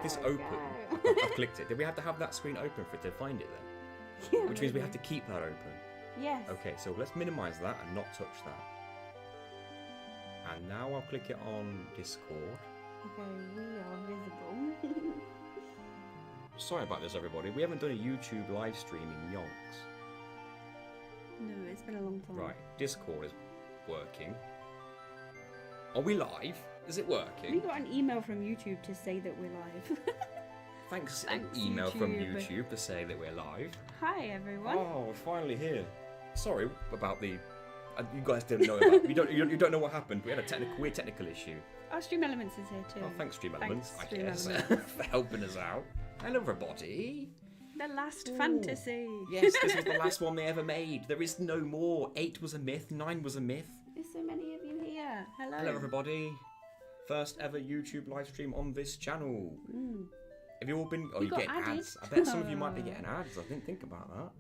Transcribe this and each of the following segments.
have this open? I've clicked it. Did we have to have that screen open for it to find it then? Yeah, Which means we have to keep that open. Yes. Okay, so let's minimize that and not touch that. And now I'll click it on Discord. Okay, we are visible. Sorry about this, everybody. We haven't done a YouTube live stream in yonks. No, it's been a long time. Right, Discord is working. Are we live? Is it working? We got an email from YouTube to say that we're live. Thanks Thanks, email from YouTube. YouTube to say that we're live. Hi, everyone. Oh, we're finally here. Sorry about the. You guys didn't know about. You don't know what happened. We had a weird technical issue. Our Stream Elements is here too. Oh, thanks, Stream Elements. Thanks, I Stream guess Elements. for helping us out. Hello, everybody. The last Ooh. fantasy. Yes, this was the last one they ever made. There is no more. 8 was a myth. 9 was a myth. There's so many of you here. Hello. Hello, everybody. First ever YouTube live stream on this channel. Mm. Have you all been? Oh, You you got get added. ads. I bet some of you might be getting ads. I didn't think about that.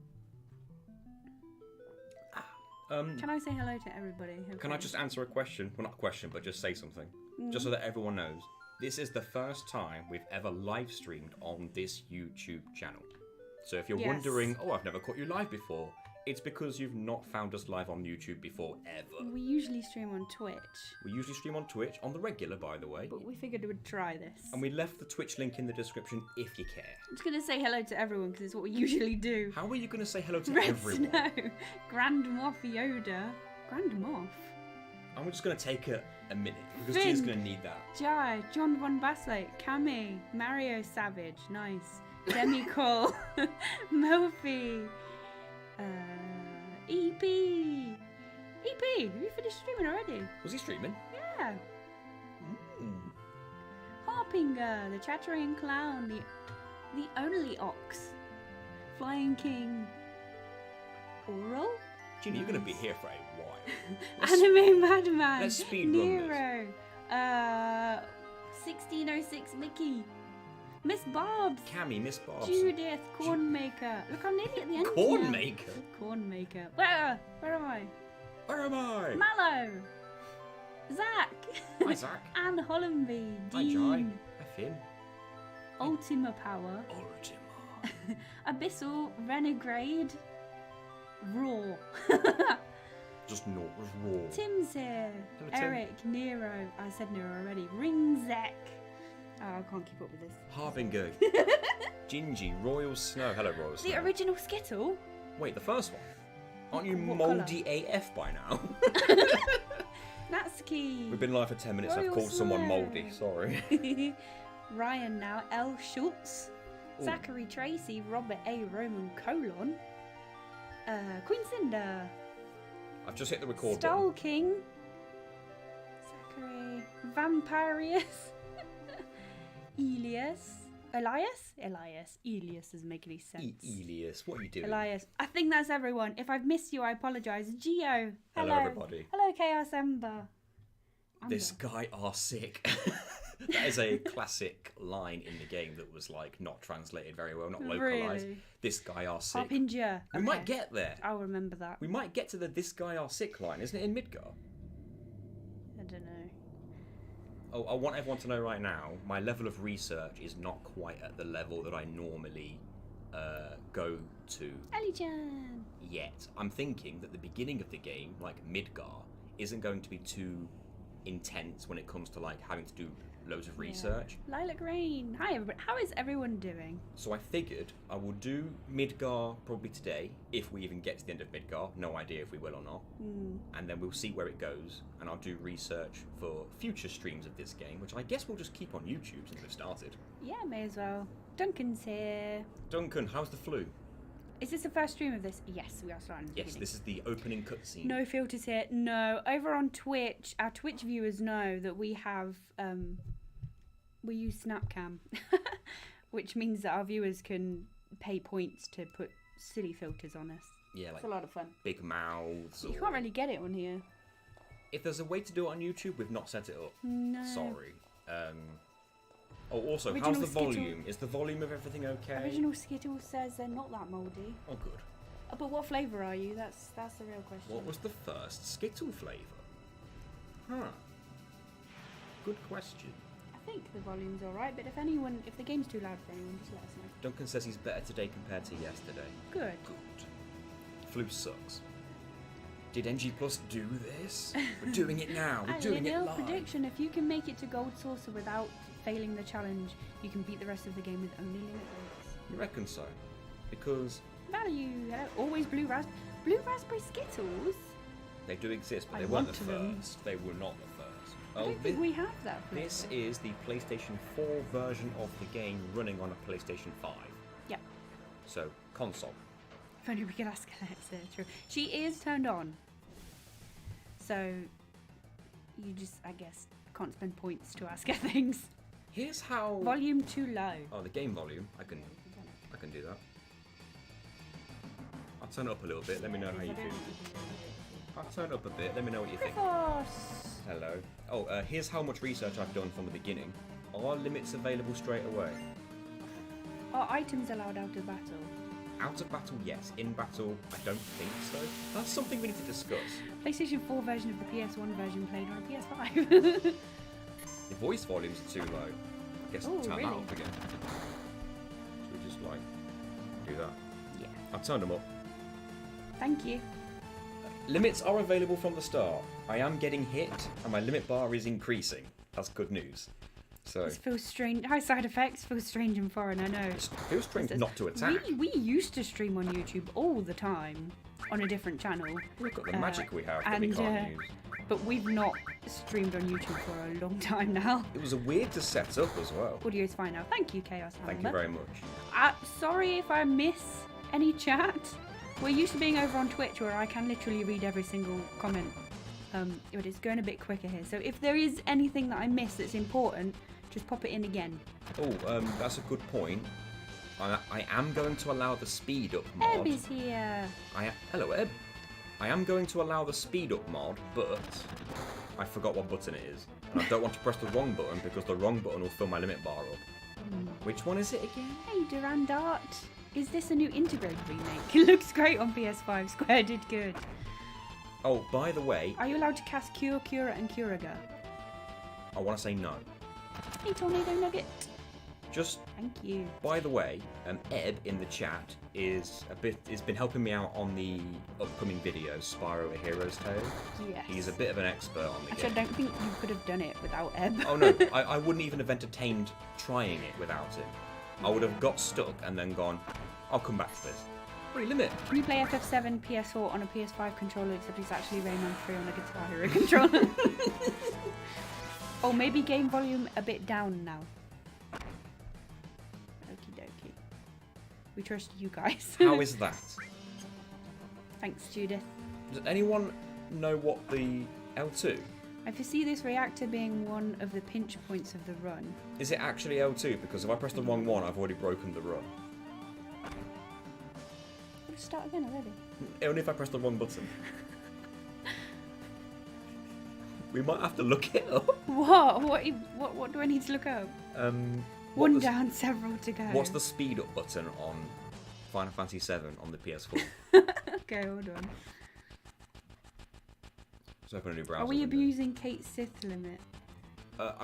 Can I say hello to everybody? Can I just answer a question? Well, not a question, but just say something. Just so that everyone knows. This is the first time we've ever live streamed on this YouTube channel. So if you're Yes. wondering, oh, I've never caught you live before, it's because you've not found us live on YouTube before, ever. We usually stream on Twitch, We usually stream on Twitch, on the regular, by the way. but we figured we'd try this. And we left the Twitch link in the description if you care. I'm just going to say hello to everyone because it's what we usually do. How are you going to say hello to Red everyone? Snow, Grand Moff Yoda, Grand Moff, I'm just going to take a minute, because Finn. Gina's going to need that. Jai, John Von Baslake, Cammy, Mario Savage, nice, Demi Cole, Mofi, EP, have you finished streaming already? Was he streaming? Yeah. Harpinger, the Chattering Clown, the Only Ox, Flying King, Oral, Gina, you're going to be here for a while. Anime Madman, let's speed run this. Nero, 1606 Mickey, Miss Bobs, Cammy, Miss Bobs. Judith, Cornmaker. Look, I'm nearly at the end. Cornmaker? Cornmaker. Where am I? Where am I? Mallow, Zach, Hi, Zach. Anne Hollenby, Hi, Dean, Jai. Hi, Finn. Ultima Power, Ultima. Abyssal, Renegade, Raw. Just raw. Tim's here. Hello, Tim. Eric, Nero. I said Nero already. Ringzek. Oh, I can't keep up with this. Harbinger. Gingy. Royal Snow. Hello, Royal Snow. The original Skittle. Wait, the first one? Aren't you What mouldy AF by now? Natsuki. We've been live for 10 minutes. I've Royal called someone Snow. mouldy. Sorry. Ryan now. L. Schultz. Ooh. Zachary Tracy. Robert A. Roman colon. Queen Cinder. I've just hit the record Stole button. King. Zachary. Vampirius. Elias. Elias doesn't make any sense. Elias, what are you doing? Elias. I think that's everyone. If I've missed you, I apologise. Geo. Hello, everybody. Hello, Chaos Ember. This guy are sick. That is a classic line in the game that was like not translated very well, not localized. Really? This guy are sick. Harpinger. We might get there. I'll remember that. We might get to the this guy are sick line, isn't it in Midgar? I don't know. Oh, I want everyone to know right now, my level of research is not quite at the level that I normally go to Ellie-chan. yet. I'm thinking that the beginning of the game, like Midgar, isn't going to be too intense when it comes to like having to do loads of research. Yeah. Lilac Rain. Hi, everybody. How is everyone doing? So I figured I will do Midgar probably today, if we even get to the end of Midgar. No idea if we will or not. And then we'll see where it goes, and I'll do research for future streams of this game, which I guess we'll just keep on YouTube since we've started. Yeah, may as well. Duncan's here. Duncan, how's the flu? Is this the first stream of this? Yes, we are starting. At the Yes, beginning. this is the opening cutscene. No filters here. No, over on Twitch, our Twitch viewers know that we have we use Snapcam, which means that our viewers can pay points to put silly filters on us. Yeah, It's like a lot of fun. big mouths. You or- can't really get it on here. If there's a way to do it on YouTube, we've not set it up. No. Sorry. Also, Original how's the Skittle. volume? Is the volume of everything okay? Original Skittles says they're not that mouldy. Oh, good. But what flavour are you? That's the real question. What was the first Skittle flavour? Huh. Good question. I think the volume's alright, but if the game's too loud for anyone, just let us know. Duncan says he's better today compared to yesterday. Good. Good. Flu sucks. Did NG Plus do this? We're doing it now. We're doing it live. Prediction: if you can make it to Gold Saucer without failing the challenge, you can beat the rest of the game with only limit breaks. You reckon so? Because Value. Always blue raspberry Skittles. they do exist, but I they weren't the want them. first. They were not the first. I don't think we have that flavour. This is the PlayStation 4 version of the game running on a PlayStation 5. Yep. So, console. If only we could ask Alexa. True. She is turned on. So, you just, I guess, can't spend points to ask her things. Here's how... Volume too low. Oh, the game volume. I can do that. I'll turn it up a little bit. Let me know how you feel. I'll turn it up a bit. Let me know what you think. Hello. Oh, here's how much research I've done from the beginning. Are limits available straight away? Are items allowed out of battle? Out of battle, yes. In battle, I don't think so. That's something we need to discuss. PlayStation 4 version of the PS1 version played on a PS5. The voice volumes are too low. I guess I'll turn that up again. Should we just, like, do that? Yeah. I've turned them up. Thank you. Limits are available from the start. I am getting hit, and my limit bar is increasing. That's good news. So This feels strange. High side effects feels strange and foreign, I know. it feels strange not to attack. We used to stream on YouTube all the time on a different channel. Look at the magic we have that we can't use. But we've not streamed on YouTube for a long time now. It was weird to set up as well. Audio's fine now. Thank you, Chaos Handler. Thank you very much. Sorry if I miss any chat. We're used to being over on Twitch where I can literally read every single comment. But it's going a bit quicker here. So if there is anything that I miss that's important, just pop it in again. Oh, that's a good point. I am going to allow the speed up mod. Eb is here. Hello, Eb. I am going to allow the speed up mod, but I forgot what button it is. And I don't want to press the wrong button because the wrong button will fill my limit bar up. Which one is it again? Hey, Durandart. Is this a new integrated remake? It looks great on PS5. Square did good. Oh, by the way... Are you allowed to cast Cure, Cura, and Curaga? I want to say no. Hey, Tornado Nugget. Just... Thank you. By the way, Eb in the chat has been helping me out on the upcoming video, Spyro: A Hero's Tale. Yes. He's a bit of an expert on the Actually, game. I don't think you could have done it without Eb. Oh no, I wouldn't even have entertained trying it without him. I would have got stuck and then gone, I'll come back to this. What limit? Can you play FF7 PS4 on a PS5 controller, except it's actually Rayman 3 on a Guitar Hero controller? Oh, maybe game volume a bit down now. Okie dokie. We trust you guys. How is that? Thanks, Judith. Does anyone know what the L2? I foresee this reactor being one of the pinch points of the run. Is it actually L2? Because if I press the wrong one, I've already broken the run. Let's start again already. Only if I press the wrong button. We might have to look it up. What do I need to look up? One down, several to go. What's the speed up button on Final Fantasy VII on the PS4? Okay, hold on. Let's open a new browser. Are we abusing Kate's Sith limit?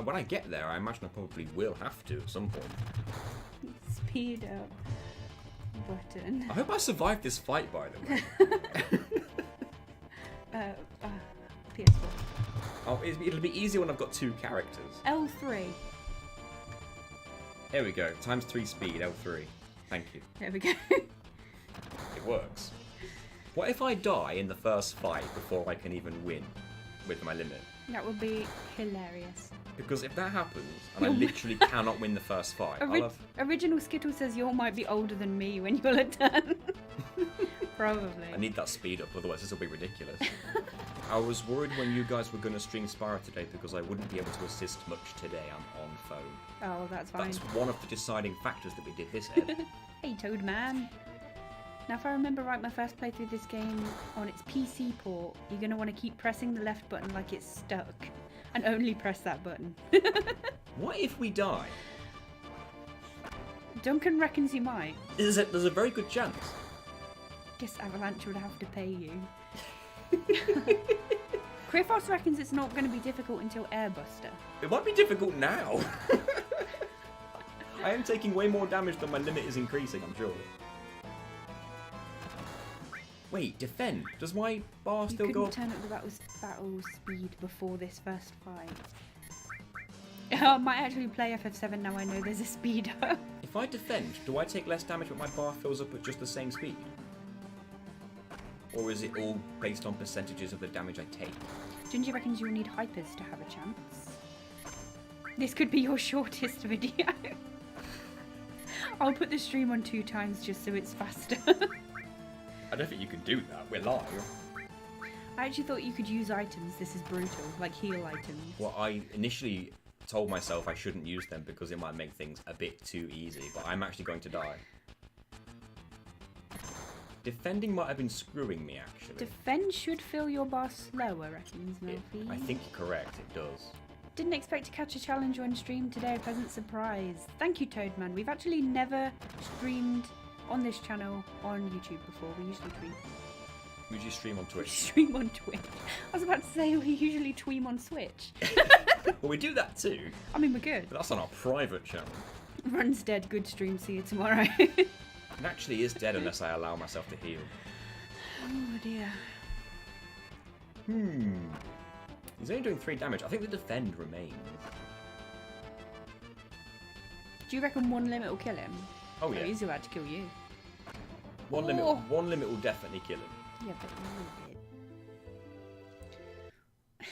When I get there, I imagine I probably will have to at some point. Speed up button. I hope I survived this fight, by the way. PS4. Oh, it'll be easier when I've got two characters. L3. There we go. Times 3 speed, L3. Thank you. There we go. It works. What if I die in the first fight before I can even win with my limit? That would be hilarious. Because if that happens, and I literally cannot win the first fight, Original Skittle says you might be older than me when you'll turn. Probably. I need that speed up, otherwise this will be ridiculous. I was worried when you guys were going to stream Spyro today because I wouldn't be able to assist much today. I'm on phone. Oh, that's fine. That's one of the deciding factors that we did this, Ed. Hey, Toad Man. Now, if I remember right, my first playthrough of this game on its PC port, you're going to want to keep pressing the left button like it's stuck. And only press that button. What if we die? Duncan reckons you might. There's a very good chance. Guess Avalanche would have to pay you. Criffos reckons it's not going to be difficult until Airbuster. It might be difficult now. I am taking way more damage than my limit is increasing, I'm sure. Wait, defend. Does my bar still go You up? couldn't turn up the battle speed before this first fight. I might actually play FF7 now I know there's a speed up. If I defend, do I take less damage but my bar fills up at just the same speed? Or is it all based on percentages of the damage I take? Gingy reckons you'll need hypers to have a chance. This could be your shortest video. I'll put the stream on 2 times just so it's faster. I don't think you can do that. We're live. I actually thought you could use items. This is brutal, like heal items. Well, I initially told myself I shouldn't use them because it might make things a bit too easy, but I'm actually going to die. Defending might have been screwing me, actually. Defend should fill your bar slower, reckons Murphy. I think you're correct, it does. Didn't expect to catch a challenge on stream today. A pleasant surprise. Thank you, Toadman. We've actually never streamed on this channel on YouTube before. We usually tweet. We usually stream on We Twitch. stream on Twitch. I was about to say we usually tweam on Switch. Well, we do that too. I mean, we're good. But that's on our private channel. Run's dead. Good stream. See you tomorrow. It actually is dead unless I allow myself to heal. Oh dear. He's only doing 3 damage. I think the defend remains. Do you reckon 1 limit will kill him? Oh yeah. He's about to kill you. One limit will definitely kill him. Yeah, but you did.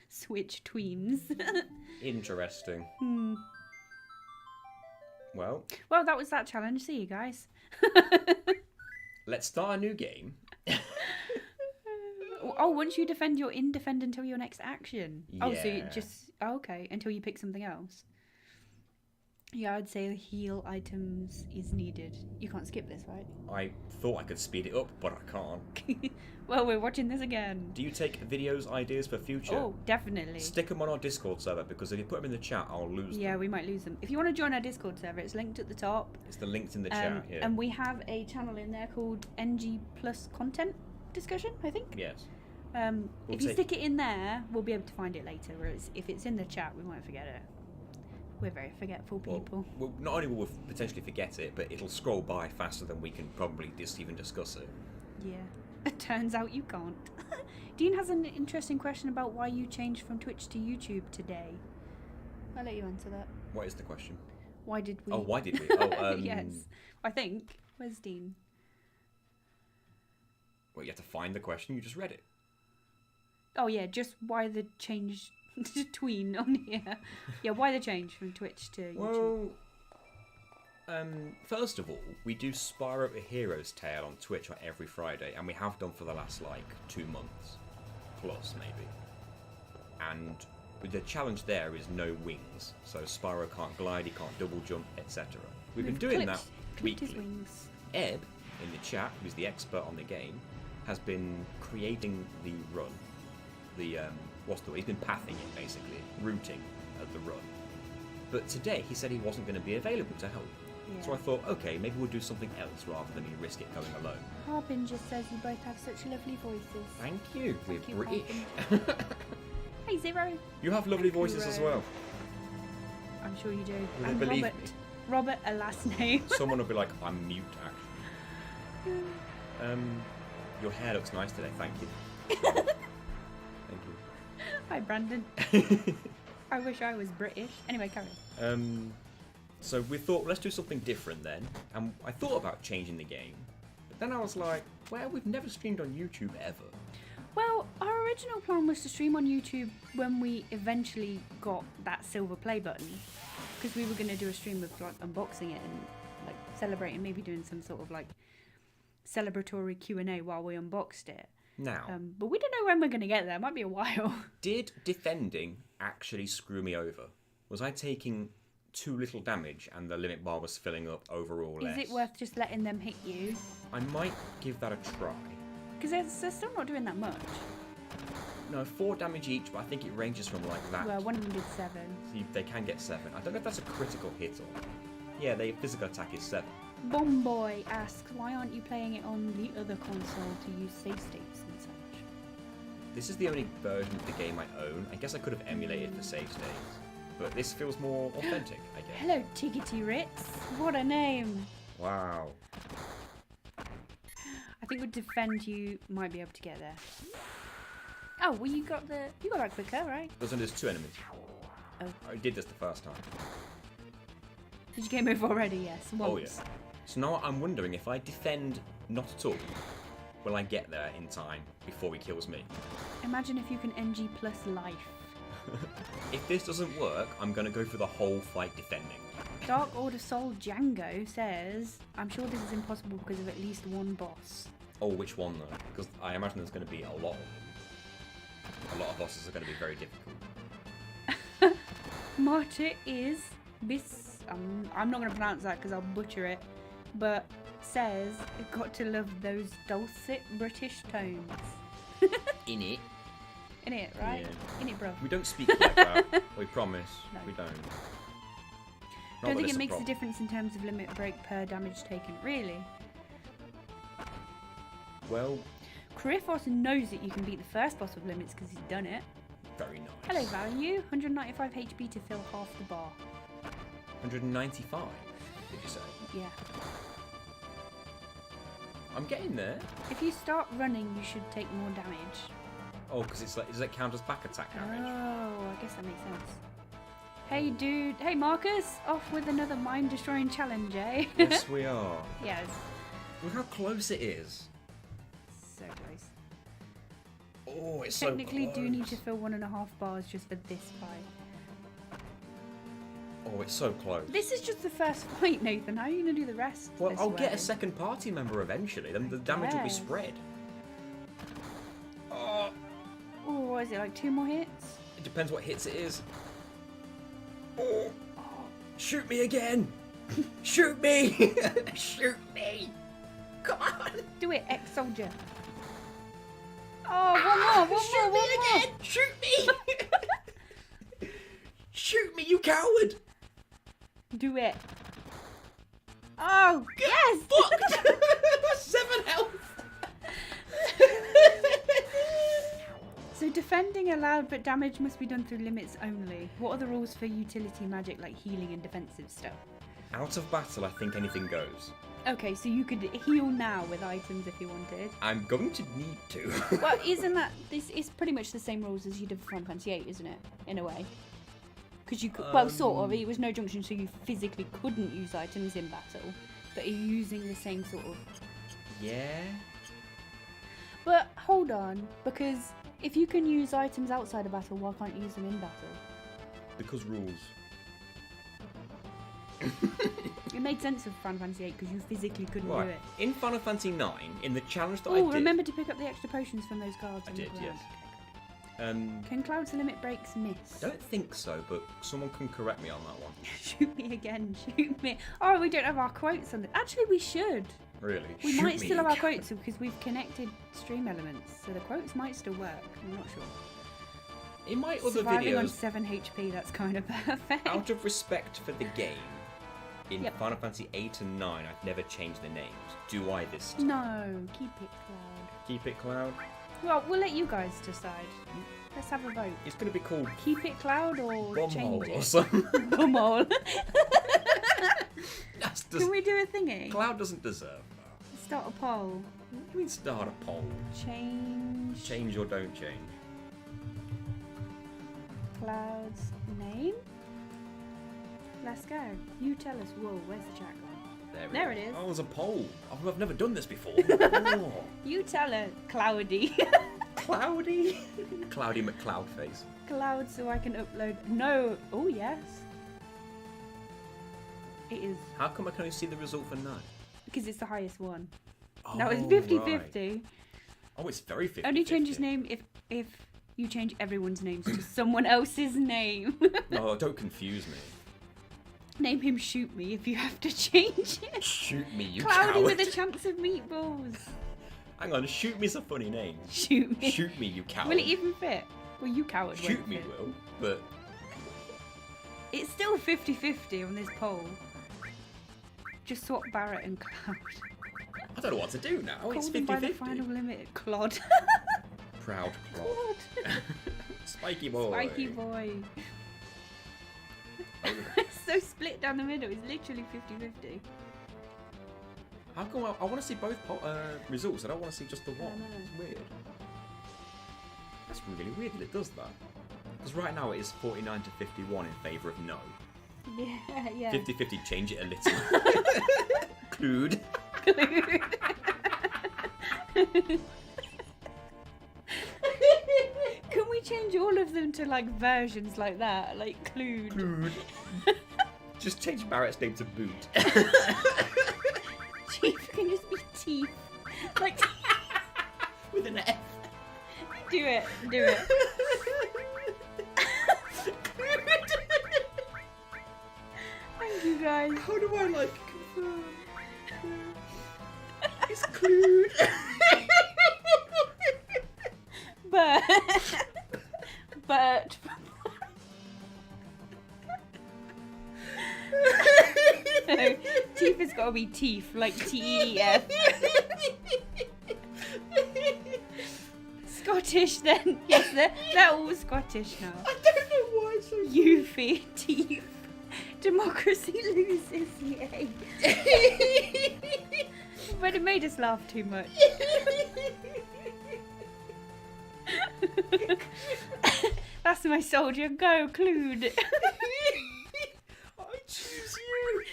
Switch tweens. Interesting. Well, That was that challenge. See you guys. let's start a new game. Oh, once you defend, you're in defend until your next action. Oh, so you Yeah. just... Oh, okay, until you pick something else. Yeah, I'd say the heal items is needed. You can't skip this, right? I thought I could speed it up, but I can't. Well, we're watching this again. Do you take videos, ideas for future? Oh, definitely. Stick them on our Discord server, because if you put them in the chat, I'll lose them. Yeah, we might lose them. If you want to join our Discord server, it's linked at the top. It's the links in the chat, yeah. And we have a channel in there called NG Plus Content Discussion, I think. Yes. We'll if you take- stick it in there, we'll be able to find it later. Whereas if it's in the chat, we won't forget it. We're very forgetful people. Well, not only will we potentially forget it, but it'll scroll by faster than we can probably just even discuss it. Yeah. It turns out you can't. Dean has an interesting question about why you changed from Twitch to YouTube today. I'll let you answer that. What is the question? Why did we? Oh, why did we? Oh, yes. I think. Where's Dean? Well, you have to find the question. You just read it. Oh yeah, just why the change to tween on here. Yeah, why the change from Twitch to YouTube? Well, first of all, we do Spyro a Hero's Tale on Twitch on every Friday, and we have done for the last, 2 months. Plus, maybe. And the challenge there is no wings, so Spyro can't glide, he can't double jump, etc. We've been doing that clipped his weekly. wings. Eb, in the chat, who's the expert on the game, has been creating the run. He's been pathing it, basically, routing the run. But today, he said he wasn't going to be available to help. Yeah. So I thought, okay, maybe we'll do something else rather than me risk it going alone. Harbin just says you both have such lovely voices. Thank you. Thank you, We're British. Hey Zero. You have lovely Thank you, voices as Ro. well. I'm sure you do. Will they And believe Robert. me? Robert, a last name. Someone will be like, I'm mute, actually. Your hair looks nice today, thank you. Thank you. Hi Brandon. I wish I was British. Anyway, carry on. So we thought, let's do something different then. And I thought about changing the game. But then I was like, well, we've never streamed on YouTube ever. Well, our original plan was to stream on YouTube when we eventually got that silver play button, because we were going to do a stream of unboxing it and celebrating, maybe doing some sort of celebratory Q&A while we unboxed it. Now, but we don't know when we're going to get there. It might be a while. did defending actually screw me over? Was I taking too little damage and the limit bar was filling up overall less? Is it worth just letting them hit you? I might give that a try. Because they're still not doing that much. No, 4 damage each, but I think it ranges from that. Well, one of them did 7. So they can get 7. I don't know if that's a critical hit or not. Yeah, their physical attack is 7. Bomboy asks, why aren't you playing it on the other console to use save states and such? This is the only version of the game I own. I guess I could have emulated for save states, but this feels more authentic, I guess. Hello, Tiggity Ritz. What a name. Wow. I think with defend you might be able to get there. Oh, well you got that quicker, right? There's 2 enemies. Oh. I did this the first time. Did you game over already? Yes. Once. Oh yeah. So now I'm wondering if I defend not at all, will I get there in time before he kills me? Imagine if you can NG plus life. If this doesn't work, I'm going to go for the whole fight defending. Dark Order Soul Django says, I'm sure this is impossible because of at least one boss. Oh, which one though? Because I imagine there's going to be a lot of them. A lot of bosses are going to be very difficult. Marta is bis. I'm not going to pronounce that because I'll butcher it. But says, got to love those dulcet British tones. In it. In it, right? Yeah. In it, bro. We don't speak like that. We promise. No. We don't. Don't think it makes a difference in terms of limit break per damage taken. Really? Well, Criffos knows that you can beat the first boss with limits because he's done it. very nice. Hello, value. 195 HP to fill half the bar. 195, did you say? Yeah. I'm getting there. If you start running, you should take more damage. Oh, because it's like, does it count as back attack damage? Oh, I guess that makes sense. Hey, dude. Hey, Marcus. Off with another mind-destroying challenge, eh? Yes, we are. Yes. Look how close it is. So close. Oh, it's so Technically, close. do need to fill 1.5 bars just for this fight. Oh, it's so close. This is just the first fight, Nathan. How are you going to do the rest? Well, this I'll get way? a second party member eventually. Then the damage will be guess. spread. Oh, Oh, what is it, like 2 more hits? it depends what hits it is. Oh, shoot me again! Shoot me! Shoot me! Come on! Do it, ex-soldier. Oh, one more, Shoot me again! Shoot me! Shoot me, you coward! Do it. Oh, yes! Fucked! 7 health! So defending allowed, but damage must be done through limits only. What are the rules for utility magic like healing and defensive stuff? Out of battle, I think anything goes. Okay, so you could heal now with items if you wanted. I'm going to need to. Well, isn't that... This is pretty much the same rules as you did for Final Fantasy VIII, isn't it? In a way. Because you could... well, sort of. It was no junction, so you physically couldn't use items in battle. But you're using the same sort of... Yeah? But hold on, because if you can use items outside of battle, why can't you use them in battle? Because rules. It made sense of Final Fantasy VIII because you physically couldn't do it. In Final Fantasy IX, in the challenge that I Oh, did... remember to pick up the extra potions from those guards I on did, the ground. yes. Can Cloud's limit breaks miss? Don't think so, but someone can correct me on that one. Shoot me again, shoot me. Oh, we don't have our quotes on it. Actually, we should. Really? We Shoot might me, still have you our coward. quotes because we've connected stream elements, so the quotes might still work. I'm not sure. In my other Surviving on videos, 7 HP, that's kind of perfect. out of respect for the game, in Yep. Final Fantasy 8 and 9, I've never changed the names. Do I this time? No, keep it Cloud. Keep it Cloud? Well, we'll let you guys decide. Let's have a vote. It's going to be called Keep it Cloud or Bumhole change or it? something. Bumhole. That's Can we do a thingy? Cloud doesn't deserve that. Start a poll. What do you mean start a poll? Change Change or don't change? Cloud's name. Let's go. You tell us. Whoa, where's the chat gone? There it is. Oh, there's a poll. Oh, I've never done this before. Oh. You tell her, Cloudy. Cloudy? Cloudy McCloudface. Cloud so I can upload. No. Oh, yes. It is. How come I can only see the result for 9? Because it's the highest one. Oh, That was right. 50-50. Oh, it's very 50. Only change his name if you change everyone's names to someone else's name. No, don't confuse me. Name him Shoot Me if you have to change it. Shoot me, you Cloudy coward. with a chance of meatballs. Hang on, Shoot Me's a funny name. Shoot me. Shoot me, you coward. Will it even fit? Well, you coward Shoot won't me fit. will, but It's still 50-50 on this poll. Just swap Barrett and Cloud. I don't know what to do now. Call It's them by the 50-50. final limit, Clod. Proud Clod. Spiky boy. Spiky boy. It's so split down the middle. It's literally 50-50. How come I want to see both results? I don't want to see just the one. I know. It's weird. That's really weird that it does that. Because right now it is 49 to 51 in favour of no. Yeah. 50-50, change it a little. Clued. Can we change all of them to like versions like that? Like Clued. Clued. Just change Barrett's name to Boot. Teeth can just be teeth. Like With an F. do it. Thank you guys. How do I like confirm? It's Clued. But no, teeth has got to be teeth, like TEF. Scottish then. Yes, they're all Scottish now. I don't know why it's so Eufy, teeth. Democracy loses, yay. But it made us laugh too much. That's my soldier. Go, Clued. I choose you.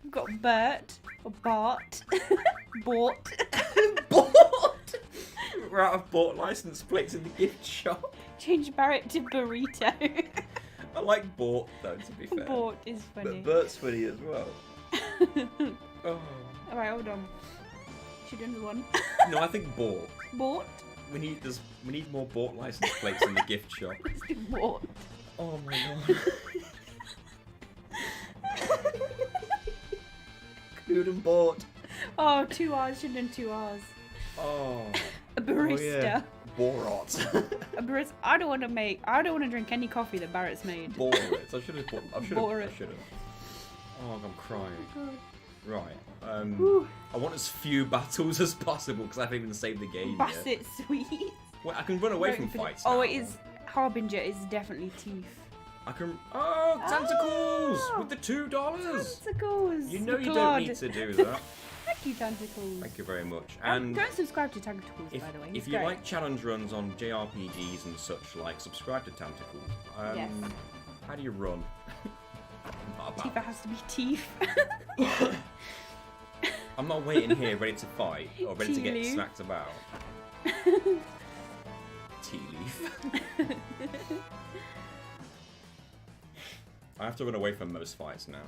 We've got Bert or Bart. Bort. Bought. We're out of bought license plates in the gift shop. Change Barrett to Burrito. I like bought though, to be fair. Bort is funny. But Bert's funny as well. Oh. Alright, hold on. Should do one. No, I think bought. Bort? We need more bought license plates in the gift shop. Let's do Bort. Oh my god. Clued and bought. Oh, 2 R's. Should have done 2 R's. Oh. A barista. Oh, yeah. Borat. A barista. I don't want to drink any coffee that Barrett's made. Borat. I should have. Borat. Oh, I'm crying. God. Right. Whew. I want as few battles as possible because I haven't even saved the game yet. Basset sweet. Wait, I can run away from fights Oh, now. it is. Harbinger is definitely teeth. I can. Oh, tentacles Oh. with the $2. Tentacles. You know you Claude. don't need to do that. Thank you, Tentacles. Thank you very much. And Don't subscribe to Tentacles, if, by the way. if He's you great. like challenge runs on JRPGs and such like, subscribe to Tentacles. Yes. How do you run? Not about. Tifa has to be teeth. I'm not waiting here ready to fight or ready to get Tea leaf. smacked about. Tea leaf. I have to run away from most fights now.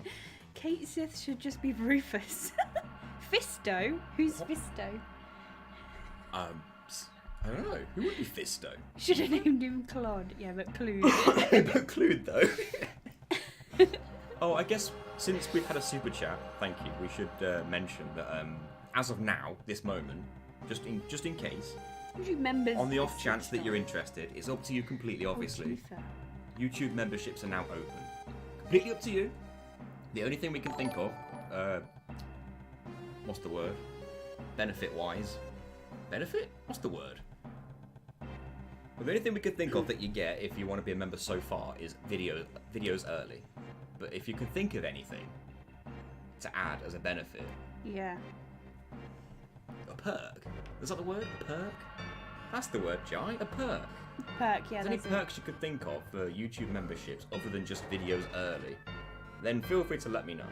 Kate Sith should just be Rufus. Fisto? Who's Fisto? I don't know. Who would be Fisto? Should have named him Claude. Yeah, but Clued. But Clued though. Oh, I guess since we've had a super chat, thank you. We should mention that as of now, this moment, just in case, Members on the off chance that you're interested, it's up to you completely. Obviously, Tifa. YouTube memberships are now open. Completely up to you. The only thing we can think of, what's the word? Benefit-wise, benefit? What's the word? Well, the only thing we could think of that you get if you want to be a member so far is videos early. But if you can think of anything to add as a benefit, Yeah. a perk. Is that the word? A perk? That's the word, Jai. A perk. Perk, yeah, Is there any that's it. perks you could think of for YouTube memberships other than just videos early? Then feel free to let me know.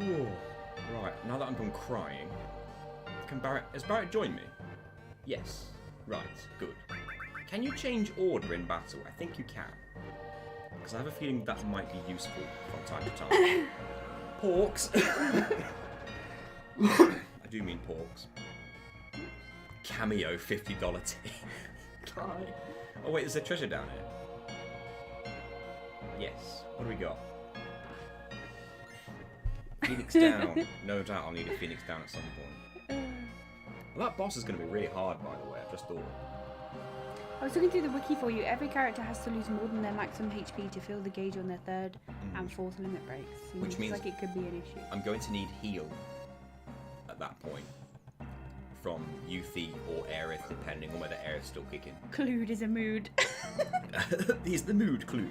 Ooh. Right, now that I'm done crying, has Barrett joined me? Yes. Right, good. Can you change order in battle? I think you can. Because I have a feeling that might be useful from time to time. Porks! I do mean porks. Cameo $50 tea. Cry. Oh wait, there's a treasure down here. Yes. What do we got? Phoenix down. No doubt I'll need a Phoenix down at some point. Well, that boss is going to be really hard, by the way. I've just thought. I was looking through the wiki for you. Every character has to lose more than their maximum HP to fill the gauge on their third and fourth limit breaks. Which means like it could be an issue. I'm going to need heal at that point from Yuffie or Aerith, depending on whether Aerith's still kicking. Clued is a mood. He's the mood Clued.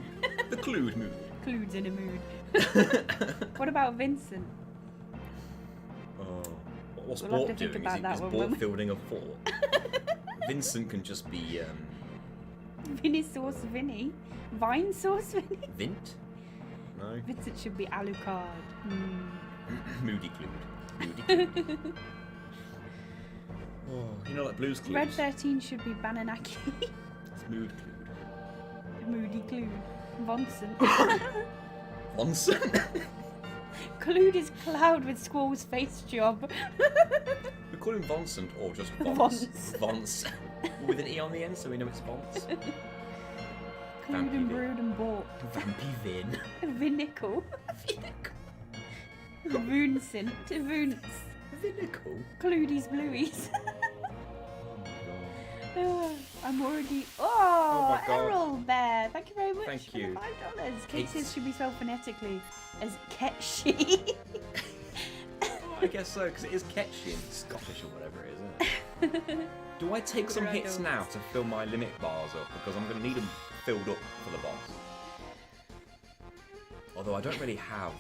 The Clued mood. Clued's in a mood. What about Vincent? What's We'll have Bort to think doing? about that Is one Bort when we- building a fort? Vincent can just be Vinny Sauce Vinny? Vine Sauce Vinny? Vint? No. Vincent should be Alucard. Moody Clued. Moody Clued. Oh, you know, like Blue's Clues. Red 13 should be Bananaki. It's Mood Clued. Moody Clued. Vincent. Vincent? Clued is Cloud with Squall's face job. We call him Vincent or just Vons. Vons. With an E on the end so we know it's Vons. Clued Vampy and Vin. Brood and Bort. Vampy Vin. Vinicle. Vincent. Vince. Vinicle? Cluedies Blueies. Oh I'm already. Oh my God. Errol Bear. Thank you very much. Thank for you. the $5. Kate It's- says should be spelled phonetically as Ketchy. I guess so, because it is catchy and Scottish or whatever it is, isn't it? Do I take some Good hits idea. now to fill my limit bars up? Because I'm going to need them filled up for the boss. Although I don't really have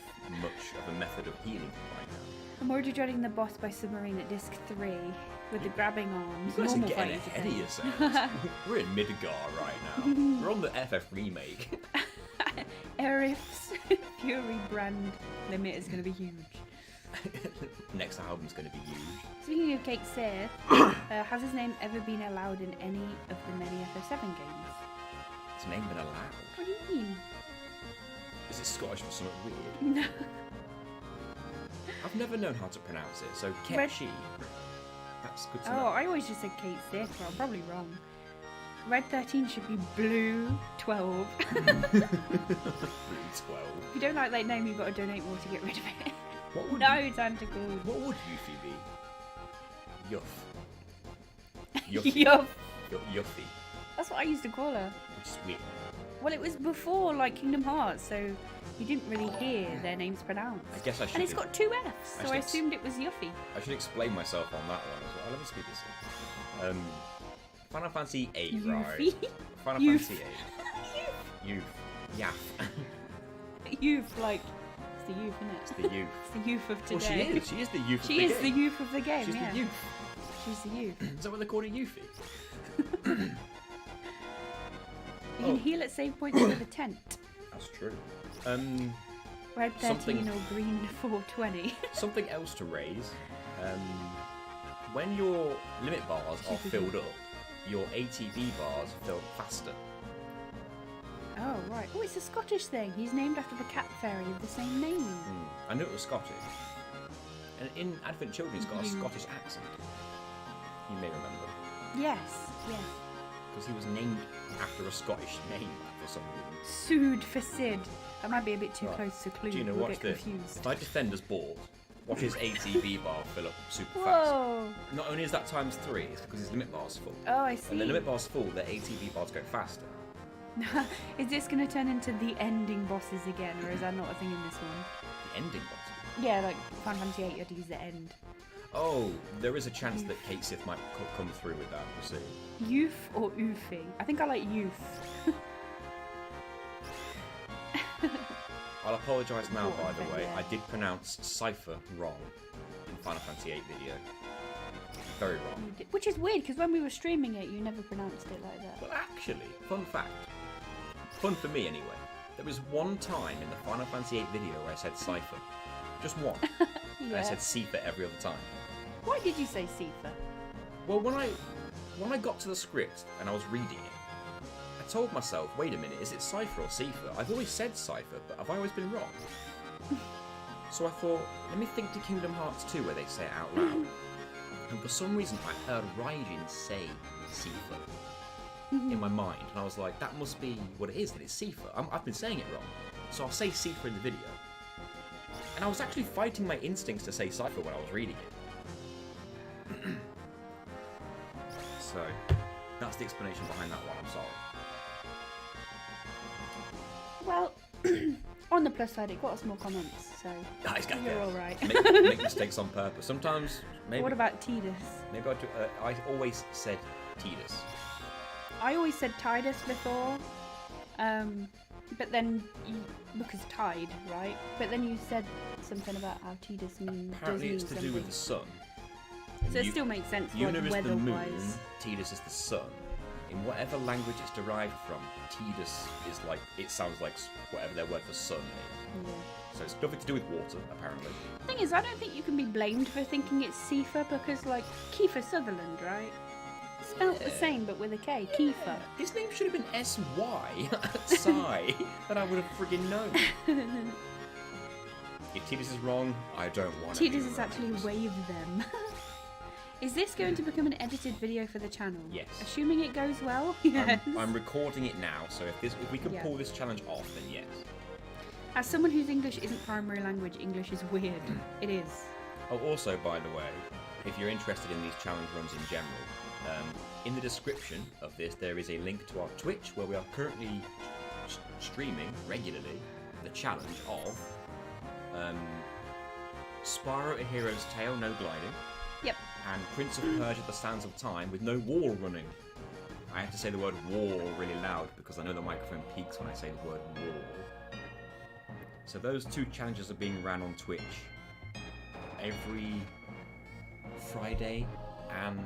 much of a method of healing right now. I'm already dreading the boss by submarine at disc 3 with the grabbing arms. You guys are Normal getting fighting ahead of yourselves. We're in Midgar right now. We're on the FF remake. Aerith's Fury brand limit is going to be huge. Next album's going to be huge. Speaking of Kate Sith, has his name ever been allowed in any of the many FF7 games? It's name been allowed. What do you mean? Is it Scottish for something weird? No. I've never known how to pronounce it, so Red- Ketchy. That's good to Oh, know. I always just said Kate Sith, but I'm probably wrong. Red 13 should be Blue 12. Blue 12. If you don't like that name, you've got to donate more to get rid of it. What would No tentacles. What would Yuffie be? Yuff. Yuff. Yuffie. That's what I used to call her. Which is weird. Well, it was before like Kingdom Hearts, so you didn't really hear their names pronounced. I guess I should. And it's got 2 Fs, so I should- assumed it was Yuffie. I should explain myself on that one as well. Let me speed this up. Final Fantasy 8, right? Yuffie. Final Youth. Fantasy 8. Youth. Yaff. Youth, like, it's the youth, isn't it? It's the youth. It's the youth of Well, today. she is. She is the youth She of the is game. the youth of the game, She's yeah. the youth. She's the youth. Is that what they call it, Yuffie? You can heal at save points with a tent. That's true. Red 13 Something- or green 420. Something else to raise. When your limit bars are filled up, your ATB bars fill faster. Oh, right. Oh, it's a Scottish thing. He's named after the cat fairy of the same name. I knew it was Scottish. And in Advent Children, he's got a Scottish accent. You may remember. Yes, yes. Because he was named after a Scottish name for some reason. Sued for Sid. That might be a bit too Right. close to Clue. Gina, We'll watch get this. confused. If I defend as bald, watch his ATB bar fill up super fast. Whoa! Not only is that times 3, it's because his limit bar's full. Oh, I see. When the limit bar's full, the ATB bars go faster. Is this going to turn into the ending bosses again, or is that not a thing in this one? The ending boss. Yeah, like Final Fantasy 8, you had to use the end. Oh, there is a chance that Kate Sith might come through with that. We'll see. Youth or Oofy? I think I like youth. I'll apologise now, Important by the thing, way. yeah. I did pronounce Cypher wrong in Final Fantasy VIII video. Very wrong. Which is weird, because when we were streaming it, you never pronounced it like that. Well, actually, fun fact. Fun for me, anyway. There was one time in the Final Fantasy VIII video where I said Cypher. Just one. And I said Cypher every other time. Why did you say Sifa? Well, when I got to the script and I was reading it, I told myself, wait a minute, is it Cypher or Cypher? I've always said Cypher, but have I always been wrong? So I thought, let me think to Kingdom Hearts 2 where they say it out loud. And for some reason I heard Raijin say Cypher in my mind. And I was like, that must be what it is, that it's Cypher. I've been saying it wrong. So I'll say Cypher in the video. And I was actually fighting my instincts to say Cypher when I was reading it. So, that's the explanation behind that one, I'm sorry. Well, On the plus side, it got us more comments, so you're all right. Make mistakes on purpose. Sometimes, maybe. What about Tidus? Maybe I always said Tidus. I always said Tidus before, but then because tide, right? But then you said something about how Tidus means. Apparently, it's to do with the sun. So it still makes sense. Yuna is the moon. Weather-wise. Tidus is the sun. In whatever language it's derived from, Tidus is like, it sounds like whatever their word for sun is. Yeah. So it's nothing to do with water, apparently. The thing is, I don't think you can be blamed for thinking it's Kiefer because, like, Kiefer Sutherland, right? Spelled the same but with a K. Kiefer. His name should have been S-Y, Psy, that I would have friggin' known. If Tidus is wrong, I don't want to. Tidus is actually wave them. Is this going to become an edited video for the channel? Yes. Assuming it goes well, yes. I'm recording it now, so if we can pull this challenge off, then yes. As someone whose English isn't primary language, English is weird. It is. Oh, also, by the way, if you're interested in these challenge runs in general, in the description of this there is a link to our Twitch where we are currently streaming regularly the challenge of Spyro a Hero's Tale, no gliding. Yep. And Prince of Persia, The Sands of Time, with no wall running. I have to say the word wall really loud because I know the microphone peaks when I say the word wall. So those two challenges are being ran on Twitch every Friday, and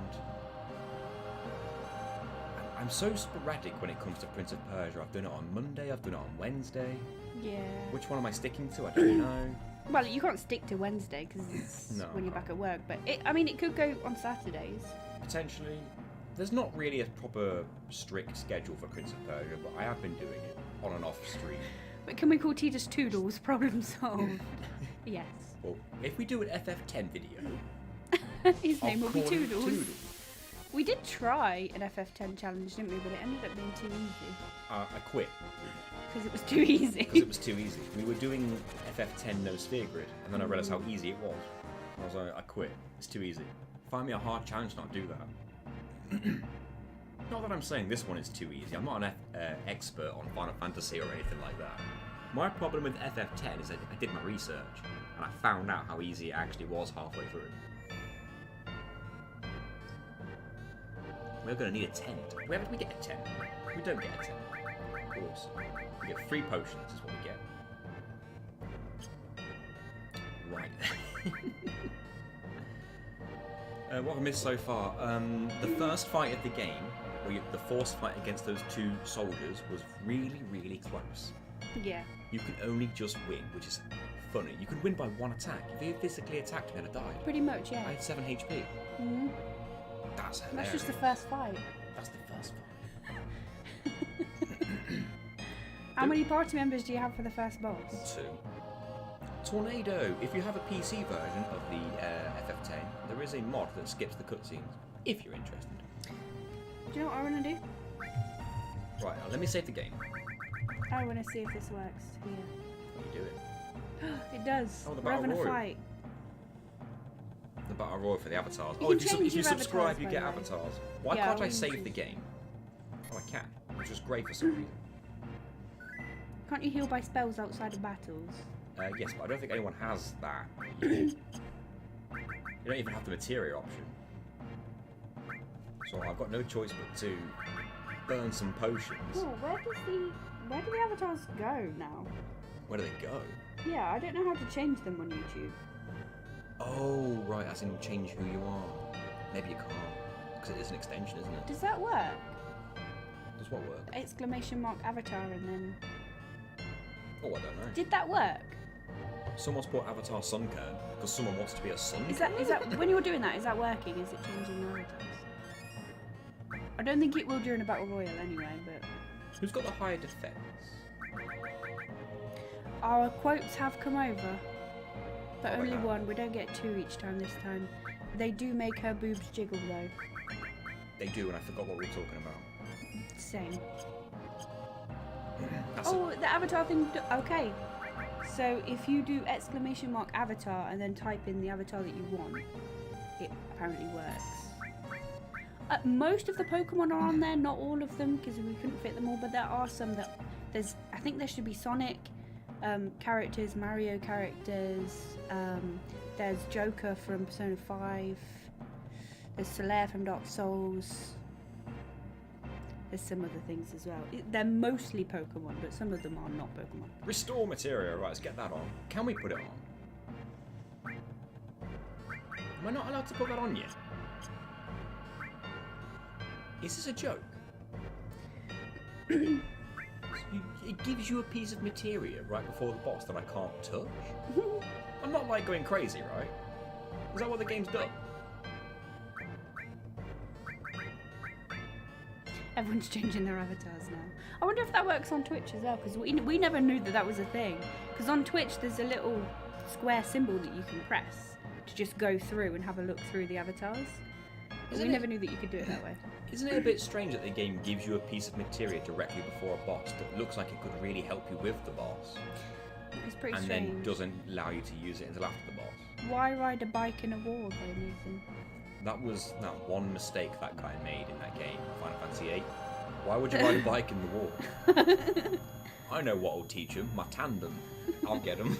I'm so sporadic when it comes to Prince of Persia. I've done it on Monday, I've done it on Wednesday. Yeah. Which one am I sticking to? I don't know. Well, you can't stick to Wednesday because it's when you're back at work, but it could go on Saturdays. Potentially. There's not really a proper strict schedule for Prince of Persia, but I have been doing it on and off stream. But can we call Tidus Toodles? Problem solved. Yes. Well, if we do an FF10 video, his name will be call him Toodles. We did try an FF10 challenge, didn't we? But it ended up being too easy. I quit. Because it was too easy. Because it was too easy. We were doing FF10 no sphere grid, and then I realised how easy it was. I was like, I quit. It's too easy. Find me a hard challenge and I'll do that. Not that I'm saying this one is too easy. I'm not an expert on Final Fantasy or anything like that. My problem with FF10 is that I did my research, and I found out how easy it actually was halfway through. We're going to need a 10. Where did we get a 10? We don't get a 10. Of course. We get 3 potions is what we get. Right. What have I missed so far? The first fight of the game, the forced fight against those 2 soldiers, was really, really close. Yeah. You could only just win, which is funny. You could win by 1 attack. If you physically attacked me, I'd have died. Pretty much, yeah. I had 7 HP. Mm-hmm. That's hilarious. That's just the first fight. That's the first fight. How many party members do you have for the first boss? 2. Tornado. If you have a PC version of the FF10, there is a mod that skips the cutscenes, if you're interested. Do you know what I want to do? Right, now let me save the game. I want to see if this works here. You do it. It does. Oh, the We're Battle having a Royal. fight. The Battle Royal for the avatars. You Oh, can if you change your subscribe, avatars, you by get the way. avatars. Why Yeah, can't I we can save choose. the game? Oh, I can, which is great for some reason. Can't you heal by spells outside of battles? Yes, but I don't think anyone has that. You don't even have the materia option. So I've got no choice but to burn some potions. Oh, where do the avatars go now? Where do they go? Yeah, I don't know how to change them on YouTube. Oh, right, as in change who you are. Maybe you can't, because it is an extension, isn't it? Does that work? Does what work? Exclamation mark avatar and then... Oh, I don't know. Did that work? Someone's put avatar Sunkern, because someone wants to be a sun. Is that when you're doing that, is that working? Is it changing the avatars? I don't think it will during a battle royal anyway, but... Who's got the higher defense? Our quotes have come over, but Oh, only wow. 1. We don't get 2 each time this time. They do make her boobs jiggle though. They do, and I forgot what we were talking about. Same. That's Oh, the avatar thing. Okay. So if you do exclamation mark avatar and then type in the avatar that you want, it apparently works. Most of the Pokemon are on there, not all of them, because we couldn't fit them all. But there are some that I think there should be Sonic, characters, Mario characters. There's Joker from Persona 5. There's Solaire from Dark Souls. There's some other things as well. They're mostly Pokemon, but some of them are not Pokemon. Restore materia. Right, let's get that on. Can we put it on? Am I not allowed to put that on yet? Is this a joke? It gives you a piece of materia right before the boss that I can't touch? I'm not like going crazy, right? Is that what the game's done? Everyone's changing their avatars now. I wonder if that works on Twitch as well, because we never knew that was a thing. Because on Twitch there's a little square symbol that you can press to just go through and have a look through the avatars. We never knew that you could do it that way. Isn't it a bit strange that the game gives you a piece of materia directly before a boss that looks like it could really help you with the boss? It's pretty and strange. Then doesn't allow you to use it until after the boss. Why ride a bike in a wall, though, Nathan? That was that one mistake that guy made in that game, Final Fantasy VIII. Why would you ride a bike in the wall? I know what will teach him. My tandem. I'll get him.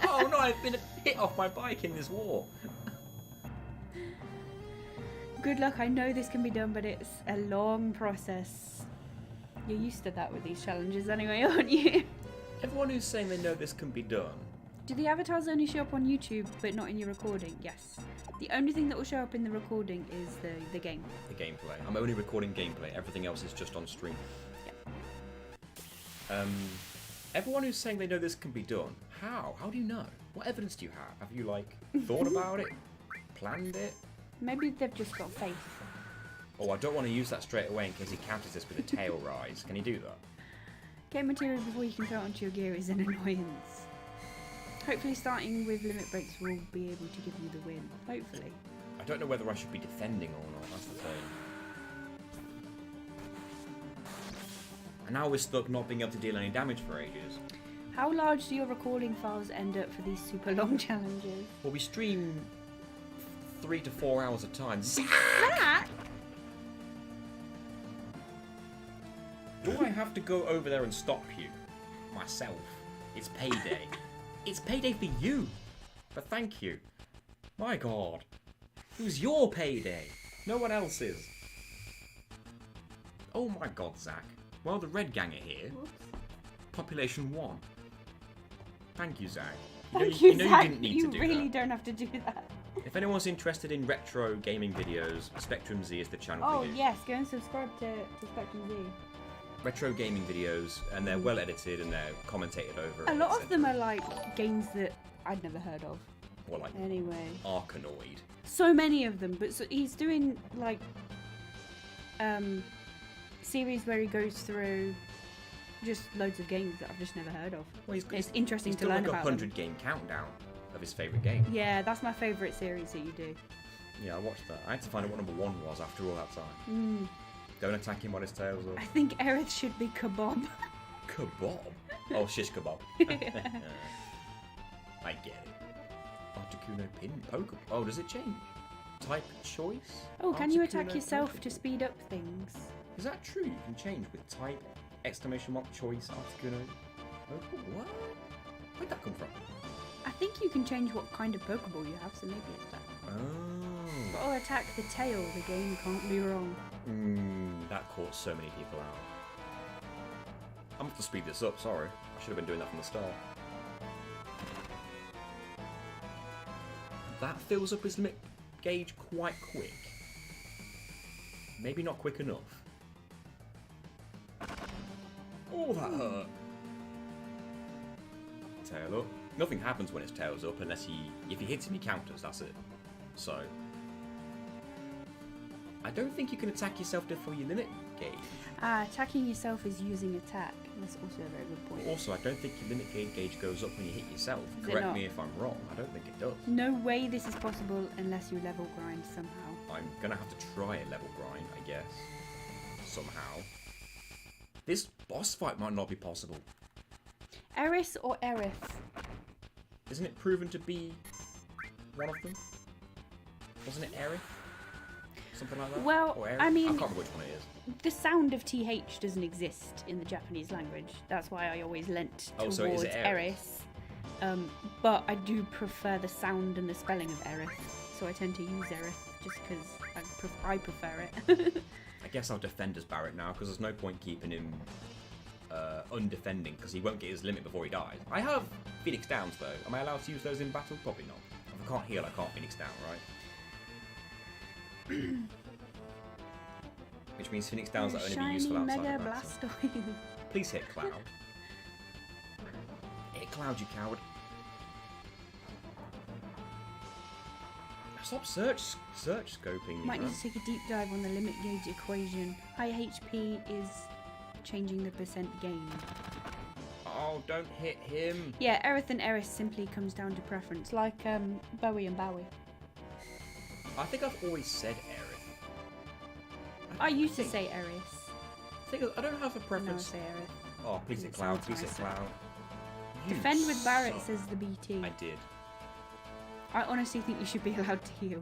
Oh no, I've been hit off my bike in this war. Good luck. I know this can be done, but it's a long process. You're used to that with these challenges anyway, aren't you? Everyone who's saying they know this can be done. Do the avatars only show up on YouTube, but not in your recording? Yes. The only thing that will show up in the recording is the game. The gameplay. I'm only recording gameplay. Everything else is just on stream. Yep. Everyone who's saying they know this can be done, how? How do you know? What evidence do you have? Have you, like, thought about it? Planned it? Maybe they've just got faith. Oh, I don't want to use that straight away in case he counters this with a tail rise. Can he do that? Get material before you can throw it onto your gear is an annoyance. Hopefully starting with limit breaks will be able to give you the win. Hopefully. I don't know whether I should be defending or not, that's the thing. And now we're stuck not being able to deal any damage for ages. How large do your recording files end up for these super long challenges? Well, we stream 3 to 4 hours at a time. Zach! Do I have to go over there and stop you? Myself. It's payday. It's payday for you. But thank you. My God. It was your payday. No one else's. Oh my God, Zach. Well, the Red Gang are here. Whoops. Population 1. Thank you, Zach. Thank you, know Zach. You didn't need you to do really that. don't have to do that. If anyone's interested in retro gaming videos, Spectrum Z is the channel Oh for you. yes, go and subscribe to Spectrum Z. Retro gaming videos, and they're well edited and they're commentated over. A lot of them are like games that I'd never heard of. Or like Anyway. Arkanoid. So many of them, but so he's doing like series where he goes through just loads of games that I've just never heard of. Well, It's interesting he's to learn like about a 100 them. game countdown of his favourite game. Yeah, that's my favourite series that you do. Yeah, I watched that. I had to find out what number 1 was after all that time. Mm. Don't attack him on his tails I up. think Aerith should be Kebab. Kebab? Oh, shish kebab. I get it. Articuno pin? Pokemon? Oh, does it change? Type choice? Oh, can you Articuno attack yourself Pokemon? to speed up things? Is that true? You can change with type, exclamation mark, choice, Articuno. Pokemon? What? Where'd that come from? I think you can change what kind of Pokeball you have, so maybe it's that. Oh. But I'll attack the tail, the game can't be wrong. That caught so many people out. I'm gonna have to speed this up, sorry. I should have been doing that from the start. That fills up his limit gauge quite quick. Maybe not quick enough. Oh, that hurt. Tail up. Nothing happens when his tail's up unless if he hits him, he counters, that's it. So, I don't think you can attack yourself to fill your limit gauge. Attacking yourself is using attack. That's also a very good point. Also, I don't think your limit gauge goes up when you hit yourself. Is it Correct not? me if I'm wrong. I don't think it does. No way this is possible unless you level grind somehow. I'm gonna have to try a level grind, I guess. Somehow. This boss fight might not be possible. Eris or Aerith? Isn't it proven to be one of them? Wasn't it Aerith? something like that? Well, Or Aerith? I mean- I can't remember which one it is. The sound of TH doesn't exist in the Japanese language. That's why I always leant Oh, towards so is it Eris. But I do prefer the sound and the spelling of Aerith, so I tend to use Aerith just because I prefer it. I guess I'll defend as Barret now, because there's no point keeping him undefending, because he won't get his limit before he dies. I have Phoenix Downs, though. Am I allowed to use those in battle? Probably not. If I can't heal, I can't Phoenix Down, right? Which means Phoenix Downs are only be useful outside Mega of battle. Blastoise. Please hit Cloud. Hit Cloud, you coward. Stop search scoping me, Might man. need to take a deep dive on the limit gauge equation. High HP is changing the percent gain. Oh, don't hit him. Yeah, Aerith and Eris simply comes down to preference, like Bowie and Bowie. I think I've always said Aerith. I used to say Eris. I don't have a Now I preference. say Aerith. Oh, please hit It Cloud, sounds please hit nicer. Cloud. You Defend with Barret, suck. says the BT. I did. I honestly think you should be allowed to heal.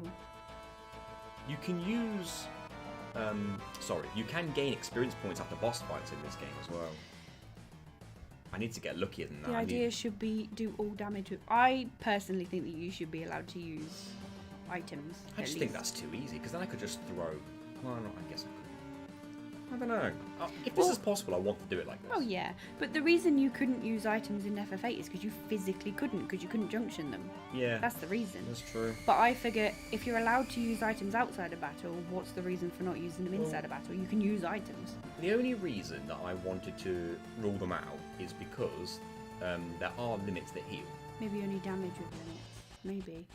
You can use... you can gain experience points after boss fights in this game as well. I need to get luckier than that. The I idea need... should be do all damage with... I personally think that you should be allowed to use items. I at just think least. that's too easy, because then I could just throw... Well, no, I guess I could. I don't know. If this Well- is possible, I want to do it like this. Oh yeah, but the reason you couldn't use items in FF8 is because you physically couldn't, because you couldn't junction them. Yeah, That's the reason. that's true. But I figure if you're allowed to use items outside of battle, what's the reason for not using them inside of battle? You can use items. The only reason that I wanted to rule them out is because there are limits that heal. Maybe only damage with limits. Maybe.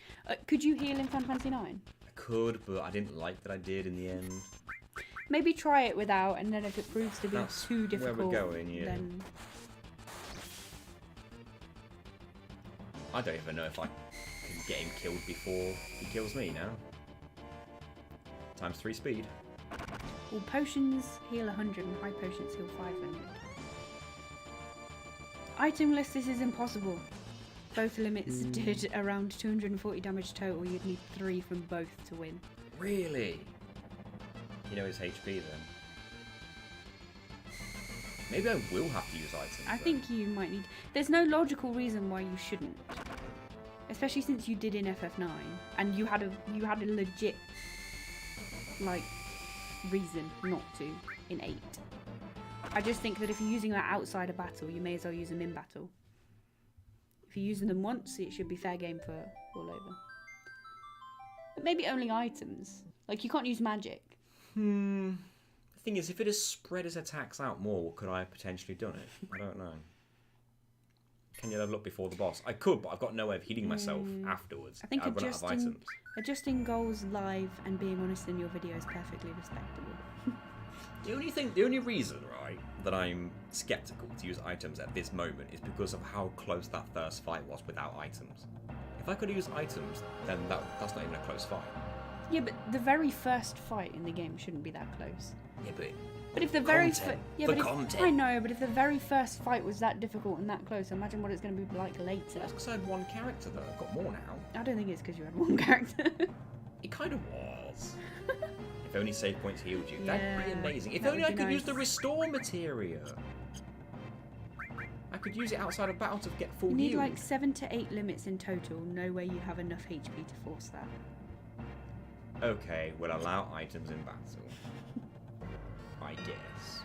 Could you heal in Final Fantasy 9? I could, but I didn't like that I did in the end. Maybe try it without, and then if it proves to be That's too where difficult, we're going, yeah. then I don't even know if I can get him killed before he kills me now. Times 3 speed. well, potions heal 100 and high potions heal 500. Itemless, this is impossible. Both limits did around 240 damage total. You'd need 3 from both to win. Really? You know his HP then. Maybe I will have to use items. I then. think you might need... There's no logical reason why you shouldn't. Especially since you did in FF9. And you had a legit, like, reason not to in 8. I just think that if you're using that outside a battle, you may as well use them in battle. If you're using them once, it should be fair game for all over. But maybe only items. Like, you can't use magic. The thing is, if it has spread his attacks out more, could I have potentially done it? I don't know. Can you level up before the boss? I could, but I've got no way of healing myself afterwards. I think I've run out of items. adjusting goals live and being honest in your video is perfectly respectable. The only reason, right, that I'm skeptical to use items at this moment is because of how close that first fight was without items. If I could use items, then that's not even a close fight. Yeah, but the very first fight in the game shouldn't be that close. Yeah, But if the very content. yeah, The but if, content. I know, but if the very first fight was that difficult and that close, imagine what it's going to be like later. that's because I had one character though. I've got more now. I don't think it's because you had one character. It kind of was. If only save points healed you. That'd be Yeah, amazing. If that only would I be could use the nice. restore materia. I could use it outside of battle to get full You need heal. like 7 to 8 limits in total. No way you have enough HP to force that. Okay, we'll allow items in battle. I guess.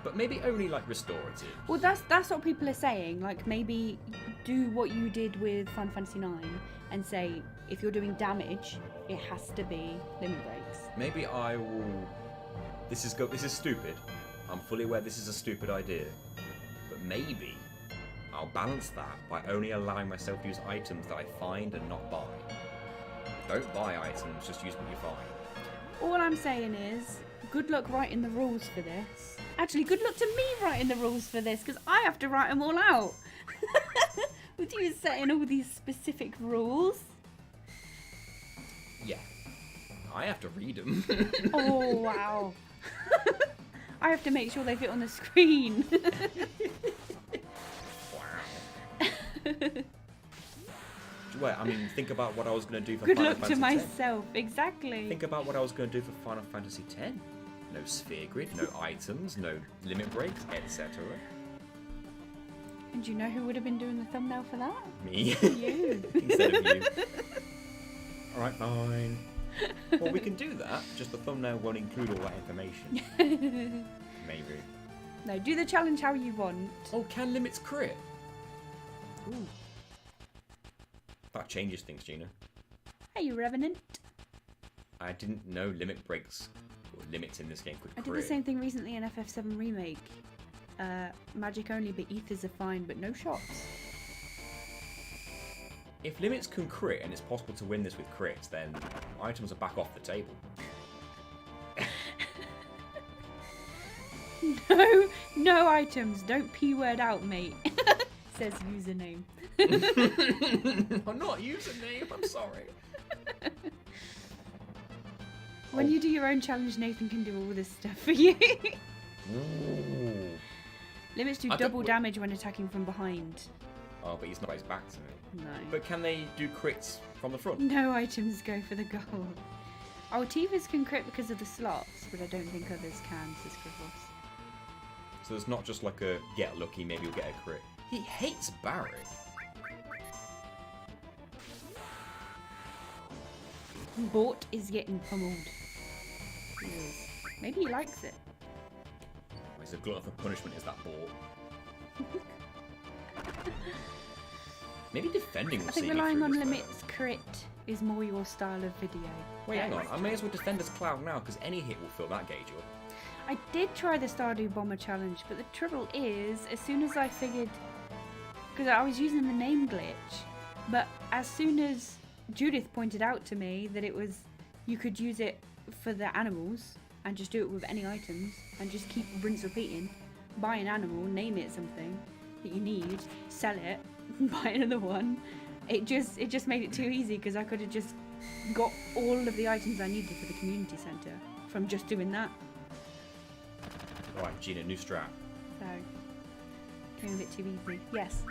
But maybe only like restorative. Well, that's what people are saying. Like, maybe do what you did with Final Fantasy 9 and say, if you're doing damage, it has to be limit breaks. Maybe I will... This is stupid. I'm fully aware this is a stupid idea. But maybe I'll balance that by only allowing myself to use items that I find and not buy. Don't buy items, just use what you find. All I'm saying is, good luck writing the rules for this. Actually, good luck to me writing the rules for this, because I have to write them all out. With you setting all these specific rules. Yeah. I have to read them. Oh, wow. I have to make sure they fit on the screen. Wow. Do Well, I mean, think about what I was going to do for Good Final luck to Fantasy X. myself. Exactly. Think about what I was going to do for Final Fantasy X. No sphere grid, no items, no limit breaks, etc. And do you know who would have been doing the thumbnail for that? Me. You. Instead of you. Alright, fine. Well, we can do that, just the thumbnail won't include all that information. Maybe. No, do the challenge how you want. Oh, can limits crit? Ooh. That changes things, Gina. Hey, Revenant. I didn't know limit breaks or limits in this game could I crit. did the same thing recently in FF7 Remake. Magic only, but ethers are fine, but no shots. If limits can crit and it's possible to win this with crits, then items are back off the table. No items. Don't P-word out, mate. Says username. I'm not username, I'm sorry. When you do your own challenge, Nathan can do all this stuff for you. Ooh. Limits do I double don't- damage when attacking from behind. Oh, but he's not got his back to me. No. But can they do crits from the front? No items go for the goal. Oh, Tivas can crit because of the slots, but I don't think others can, says Griffiths. So there's not just like a get lucky, maybe you'll get a crit. He hates Barret. Bort is getting pummeled. He is. Maybe he likes it. He's a glutton for punishment, is that ball? Maybe defending will I think see me relying through on this better. limits crit is more your style of video. Wait, hang on. I may as well defend as Cloud now, because any hit will fill that gauge up. I did try the Stardew Bomber challenge, but the trouble is, as soon as I figured... Because I was using the name glitch, but as soon as Judith pointed out to me that it was... You could use it for the animals, and just do it with any items, and just keep rinse repeating. Buy an animal, name it something that you need, sell it, buy another one. It just made it too easy, because I could have just got all of the items I needed for the community centre from just doing that. Alright, Gina, new strat. So, came a bit too easy. Yes.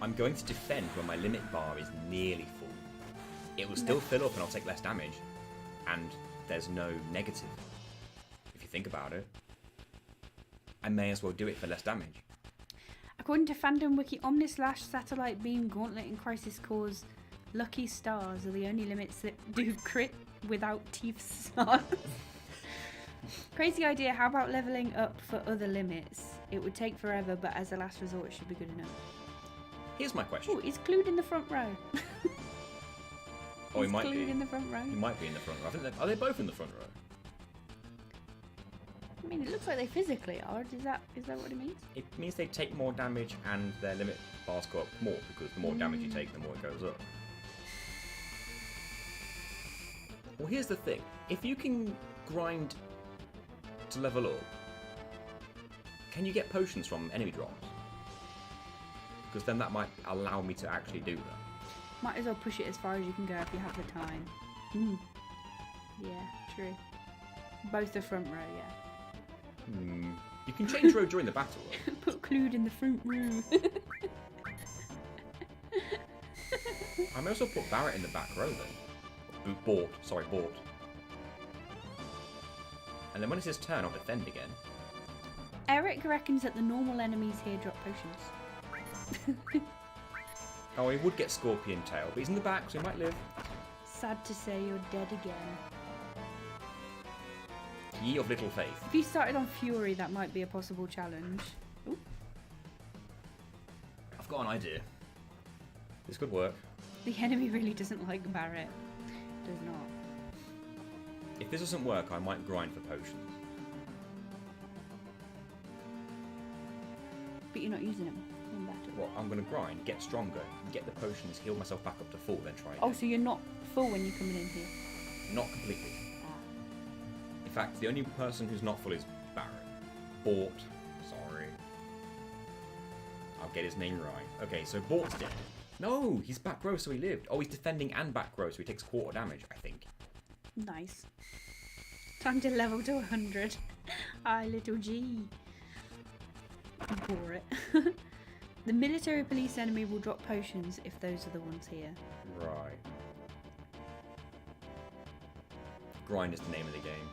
I'm going to defend when my limit bar is nearly full. It will still fill up and I'll take less damage. And there's no negative. If you think about it. I may as well do it for less damage. According to Fandom Wiki, Omnislash, Satellite Beam, Gauntlet, and Crisis Cores, Lucky Stars are the only limits that do crit without teeth stars. Crazy idea. How about leveling up for other limits? It would take forever, but as a last resort, it should be good enough. Here's my question. Oh, is Clued in the front row? Oh, he Is might Clued be. in the front row? He might be in the front row. I think are they both in the front row? I mean, it looks like they physically are. Is that what it means? It means they take more damage and their limit bars go up more, because the more damage you take, the more it goes up. Well, here's the thing. If you can grind to level up, can you get potions from enemy drops? Because then that might allow me to actually do that. Might as well push it as far as you can go if you have the time. Yeah, true. Both the front row, yeah. You can change road during the battle. Put Clued in the front row. I may as well put Barret in the back row then. Bort. And then when it's his turn, I'll defend again. Eric reckons that the normal enemies here drop potions. Oh, he would get Scorpion Tail, but he's in the back, so he might live. Sad to say you're dead again. Ye of little faith. If you started on Fury, that might be a possible challenge. Ooh. I've got an idea. This could work. The enemy really doesn't like Barret. Does not. If this doesn't work, I might grind for potions. But you're not using them in battle. Well, I'm going to grind, get stronger, get the potions, heal myself back up to full, then try again. Oh, so you're not full when you're coming in here? Not completely. Ah. In fact, the only person who's not full is Barret. Bort. Sorry. I'll get his name right. Okay, so Bort's dead. No, he's back row, so he lived. Oh, he's defending and back row, so he takes quarter damage, I think. Nice. Time to level to 100. Little G. Bore it. The military police enemy will drop potions if those are the ones here. Right. Grind is the name of the game.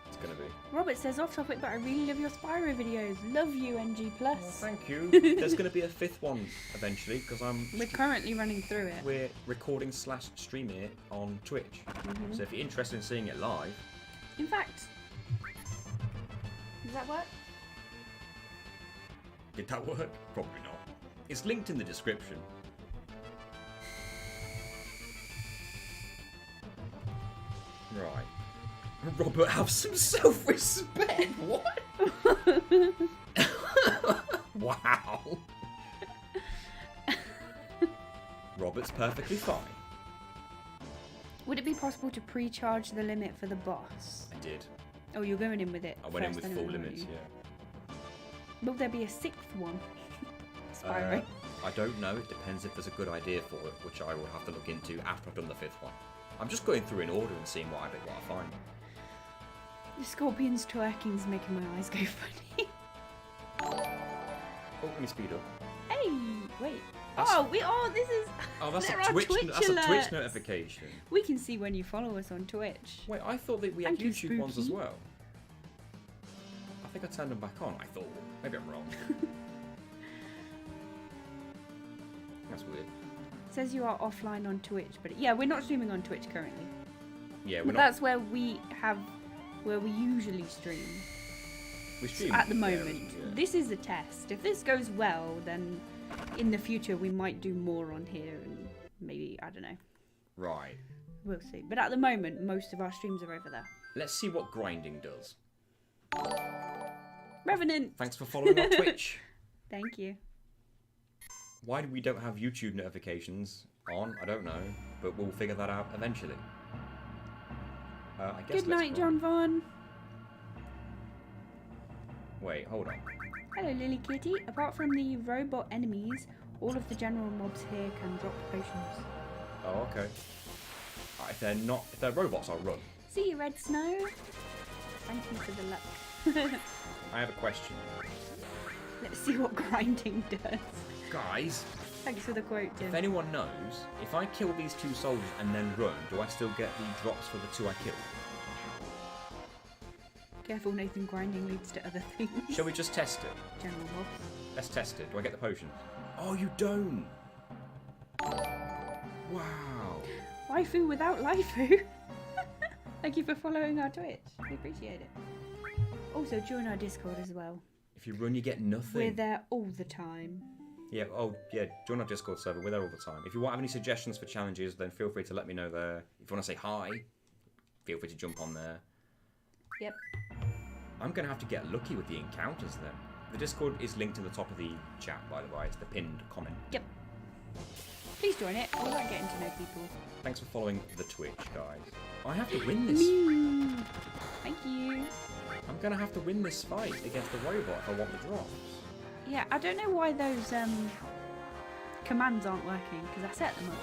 It's gonna be. Robert says, off topic, but I really love your Spyro videos. Love you, NG+. Oh, thank you. There's gonna be a 5th one eventually because We're currently running through it. we're recording / streaming it on Twitch. So if you're interested in seeing it live, In fact, does that work? did that work? Probably not. It's linked in the description. Right. Robert, have some self-respect. What? Wow. Robert's perfectly fine. Would it be possible to pre-charge the limit for the boss? I did. Oh, you're going in with it. I went in first with anyway, full weren't limits, you? yeah. Will there be a 6th one? Spyro. I don't know. It depends if there's a good idea for it, which I will have to look into after I've done the 5th one. I'm just going through in order and seeing what I find. The scorpion's twerking's making my eyes go funny. Oh, let me speed up. Hey, wait. That's- This is. Oh, that's There a are Twitch. Twitch That's a Twitch alerts. notification. We can see when you follow us on Twitch. Wait, I thought that we had Thank you, YouTube ones as Spooky. well. I think I turned them back on. I thought. Maybe I'm wrong. That's weird. Says you are offline on Twitch, but yeah, we're not streaming on Twitch currently. Yeah, we're But not. that's where we usually stream We stream at the there, moment. yeah. This is a test. If this goes well, then in the future we might do more on here and maybe, I don't know. Right. We'll see. But at the moment, most of our streams are over there. Let's see what grinding does. Revenant! Thanks for following our Twitch. Thank you. Why we don't have YouTube notifications on, I don't know, but we'll figure that out eventually. I guess Good let's night, grind. John Vaughn. Wait, hold on. Hello, Lily Kitty. Apart from the robot enemies, all of the general mobs here can drop potions. Oh, okay. If they're robots, I'll run. See you, Red Snow. Thank you for the luck. I have a question. Let's see what grinding does. Guys, Thanks for the quote, Tim. if anyone knows, if I kill these 2 soldiers and then run, do I still get the drops for the 2 I killed? Careful, Nathan. Grinding leads to other things. Shall we just test it? General mobs. Let's test it. Do I get the potion? Oh, you don't! Wow. Waifu without Laifu. Thank you for following our Twitch. We appreciate it. Also, join our Discord as well. If you run, you get nothing. We're there all the time. Yeah, join our Discord server. We're there all the time. If you want have any suggestions for challenges, then feel free to let me know there. If you want to say hi, feel free to jump on there. Yep. I'm going to have to get lucky with the encounters then. The Discord is linked in the top of the chat, by the way. It's the pinned comment. Yep. Please join it. We like getting to know people. Thanks for following the Twitch, guys. I have to win this. Mew. Thank you. I'm going to have to win this fight against the robot if I want the drops. Yeah, I don't know why those commands aren't working, because I set them up.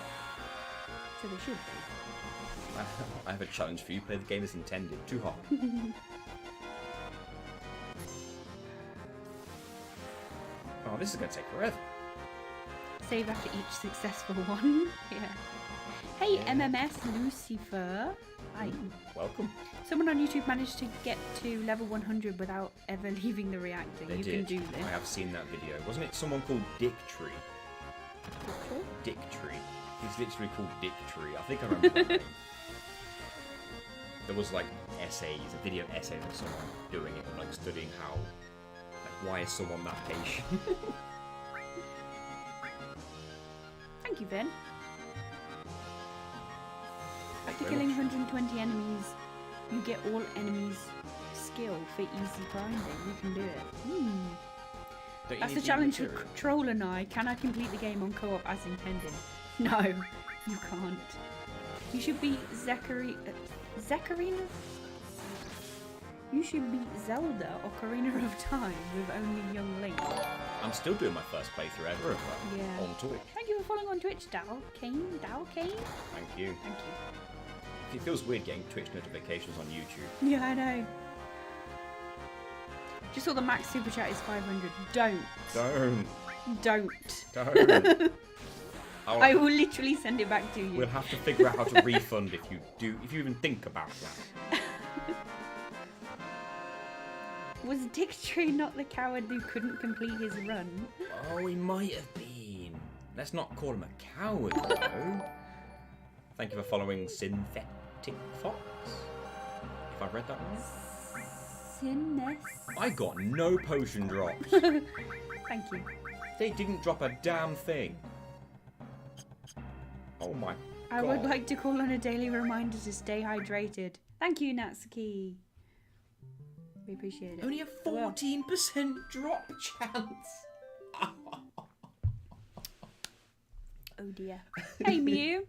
So they should be. I have a challenge for you. Play the game as intended. Too hard. Oh, this is going to take forever. Save after each successful one. Yeah. Hey, Yeah. MMS Lucifer. Hi. Welcome. Someone on YouTube managed to get to level 100 without ever leaving the reactor. They You did. can do this. I have seen that video. Wasn't it someone called Dick Tree? Dick Tree. He's literally called Dick Tree. I think I remember that name. There was like essays, a video essay of someone doing it, like studying how, like, why is someone that patient? Thank you, Vin. After killing 120 enemies, you get all enemies skill for easy grinding. You can do it. Don't you That's need the challenge for material? Troll and I. Can I complete the game on co-op as intended? No, you can't. You should be Zacharyna? You should be Zelda or Ocarina of Time with only young Link. I'm still doing my first playthrough ever of that Yeah. on Twitch. Thank you for following on Twitch, Dal Kane. Thank you. Thank you. It feels weird getting Twitch notifications on YouTube. Yeah, I know. Just saw the max super chat is 500. Don't. Don't. Don't. Don't. I will literally send it back to you. We'll have to figure out how to refund if you even think about that. Was Dick Train not the coward who couldn't complete his run? Oh, he might have been. Let's not call him a coward, though. Thank you for following Synthetic Fox. If I've read that right. Sinnes. I got no potion drops. Thank you. They didn't drop a damn thing. Oh my I God. would like to call on a daily reminder to stay hydrated. Thank you, Natsuki. We appreciate it. Only a 14% drop chance. Oh dear. Hey Mew.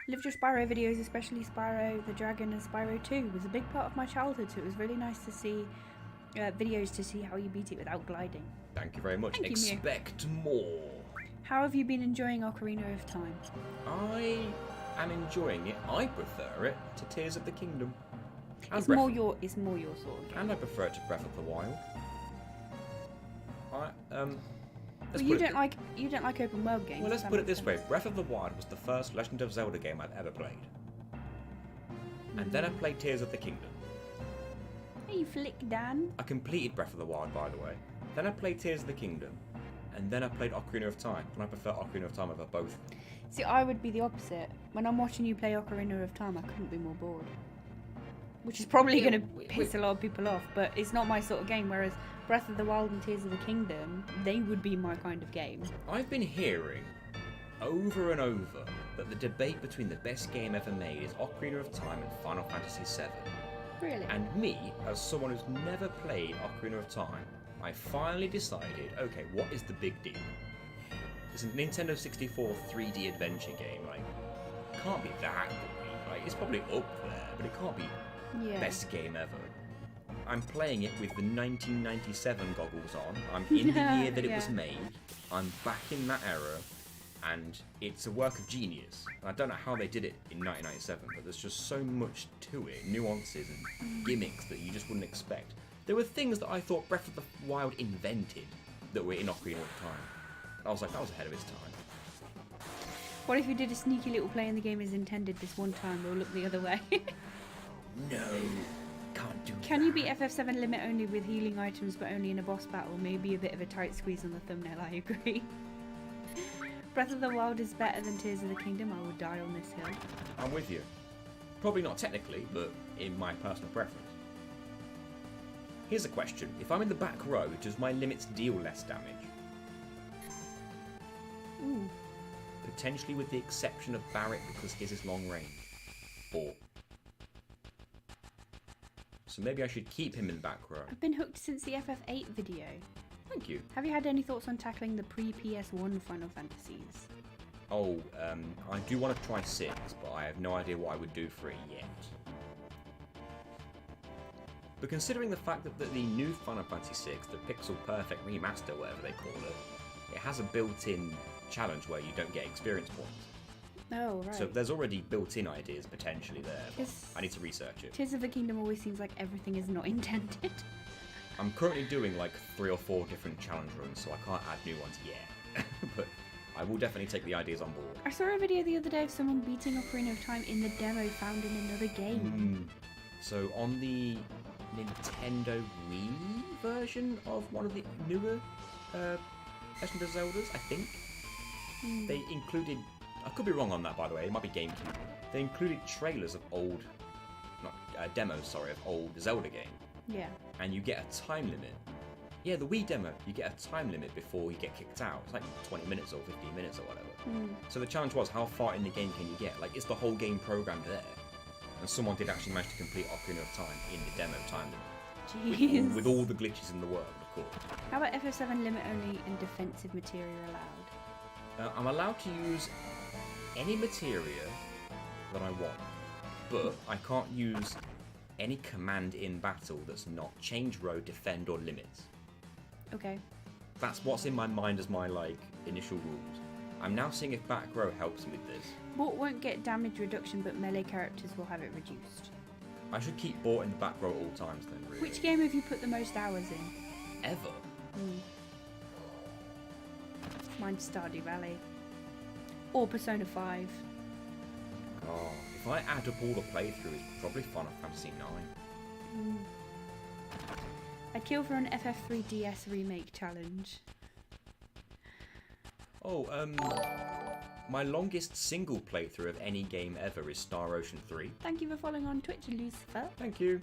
Lived your Spyro videos, especially Spyro the Dragon and Spyro 2, was a big part of my childhood, so it was really nice to see videos to see how you beat it without gliding. Thank you very much. Thank you, Mew. Expect more. How have you been enjoying Ocarina of Time? I am enjoying it. I prefer it to Tears of the Kingdom. And It's more your sort of game. And I prefer it to Breath of the Wild. Well, you don't like open world games. Well, let's that put it makes this way. sense. Breath of the Wild was the first Legend of Zelda game I've ever played. And then I played Tears of the Kingdom. Hey, Flick Dan. I completed Breath of the Wild, by the way. Then I played Tears of the Kingdom. And then I played Ocarina of Time. And I prefer Ocarina of Time over both. See, I would be the opposite. When I'm watching you play Ocarina of Time, I couldn't be more bored. Which is probably going to piss a lot of people off, but it's not my sort of game, whereas Breath of the Wild and Tears of the Kingdom, they would be my kind of game. I've been hearing over and over that the debate between the best game ever made is Ocarina of Time and Final Fantasy VII. Really? And me, as someone who's never played Ocarina of Time, I finally decided, okay, what is the big deal? It's a Nintendo 64 3D adventure game, like, it can't be that great. Like, it's probably up there, but it can't be best game ever. I'm playing it with the 1997 goggles on. I'm in the year that it was made. I'm back in that era, and it's a work of genius. I don't know how they did it in 1997, but there's just so much to it, nuances and gimmicks that you just wouldn't expect. There were things that I thought Breath of the Wild invented that were in Ocarina of Time. I was like, that was ahead of its time. What if you did a sneaky little play in the game as intended this one time, we'll look the other way? No, can't do that. Can you beat FF7 limit only with healing items but only in a boss battle? Maybe a bit of a tight squeeze on the thumbnail, I agree. Breath of the Wild is better than Tears of the Kingdom, I would die on this hill. I'm with you. Probably not technically, but in my personal preference. Here's a question. If I'm in the back row, does my limits deal less damage? Ooh. Potentially with the exception of Barrett because his is long range. Or... So maybe I should keep him in the back row. I've been hooked since the FF8 video. Thank you. Have you had any thoughts on tackling the pre-PS1 Final Fantasies? Oh, I do want to try 6, but I have no idea what I would do for it yet. But considering the fact that the new Final Fantasy VI, the Pixel Perfect Remaster, whatever they call it, it has a built-in challenge where you don't get experience points. Oh, right. So there's already built-in ideas potentially there, but I need to research it. Tears of the Kingdom always seems like everything is not intended. I'm currently doing like 3 or 4 different challenge runs, so I can't add new ones yet. But I will definitely take the ideas on board. I saw a video the other day of someone beating Ocarina of Time in the demo found in another game. So on the Nintendo Wii version of one of the newer Legend of Zeldas, I think, they included... I could be wrong on that, by the way. It might be GameCube. They included trailers of old... Not demos, sorry, of old Zelda games. Yeah. And you get a time limit. Yeah, the Wii demo, you get a time limit before you get kicked out. It's like 20 minutes or 15 minutes or whatever. So the challenge was, how far in the game can you get? Like, is the whole game programmed there? And someone did actually manage to complete Ocarina of Time in the demo time limit. Jeez. With all the glitches in the world, of course. How about FF7 limit only and defensive materia allowed? I'm allowed to use any materia that I want, but I can't use any command in battle that's not change row, defend, or limits. Okay. That's what's in my mind as my initial rules. I'm now seeing if back row helps me with this. Bort won't get damage reduction, but melee characters will have it reduced. I should keep Bort in the back row at all times then, really. Which game have you put the most hours in? Ever? Mine's Stardew Valley. Or Persona 5. Oh, if I add up all the playthroughs, probably Final Fantasy IX. I'd kill for an FF3DS remake challenge. Oh, my longest single playthrough of any game ever is Star Ocean 3. Thank you for following on Twitch, Lucifer. Thank you.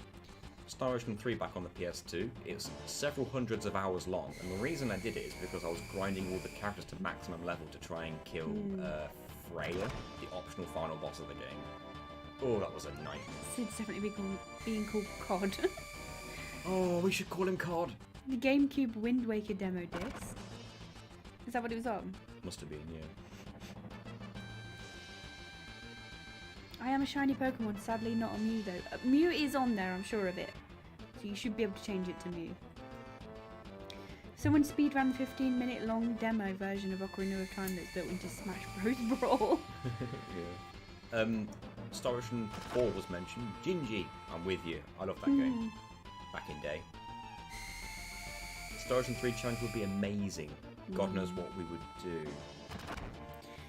Star Ocean 3 back on the PS2. It's several hundreds of hours long, and the reason I did it is because I was grinding all the characters to maximum level to try and kill Freya, the optional final boss of the game. Oh, that was a nightmare. Sid's definitely being called COD. Oh, we should call him COD. The GameCube Wind Waker demo disc. Is that what it was on? Must have been, yeah. I am a shiny Pokemon, sadly not a Mew though. Mew is on there, I'm sure of it. So you should be able to change it to Mew. Someone speedran the 15-minute long demo version of Ocarina of Time that's built into Smash Bros. Brawl. Yeah. Star Ocean 4 was mentioned. Gingy, I'm with you. I love that game. Back in day. Star Ocean 3 challenge would be amazing. God knows what we would do.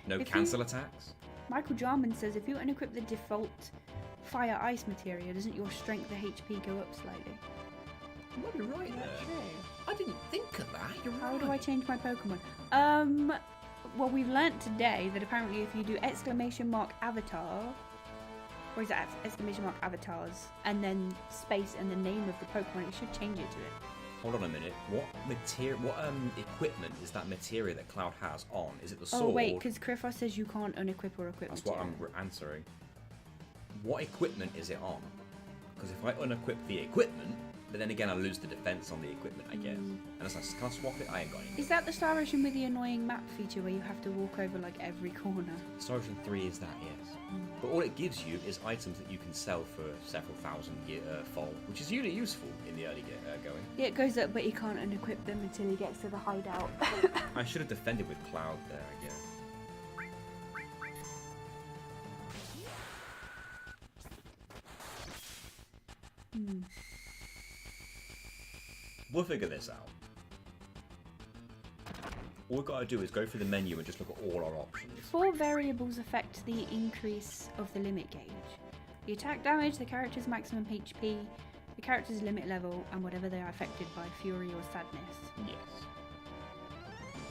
No cancel attacks? Michael Jarman says if you unequip the default fire ice materia, doesn't your strength or HP go up slightly? You might be right there. True. I didn't think of that. You're How right. do I change my Pokemon? Well, we've learnt today that apparently if you do !avatar, or is it !avatars, and then space and the name of the Pokemon, it should change it to it. Hold on a minute. What equipment is that materia that Cloud has on? Is it the sword? Oh wait, because Krifos says you can't unequip or equip That's materia. what I'm answering. What equipment is it on? Because if I unequip the equipment, but then again I lose the defense on the equipment, I guess. And it's like, can I swap it? I ain't got anything. Is that the Star Ocean with the annoying map feature where you have to walk over like every corner? Star Ocean 3 is that, yes. But all it gives you is items that you can sell for several thousand fold, which is really useful in the early going. Yeah, it goes up, but you can't unequip them until he gets to the hideout. I should have defended with Cloud there, I guess. We'll figure this out. All we've got to do is go through the menu and just look at all our options. 4 variables affect the increase of the limit gauge. The attack damage, the character's maximum HP, the character's limit level, and whatever they are affected by, fury or sadness. Yes.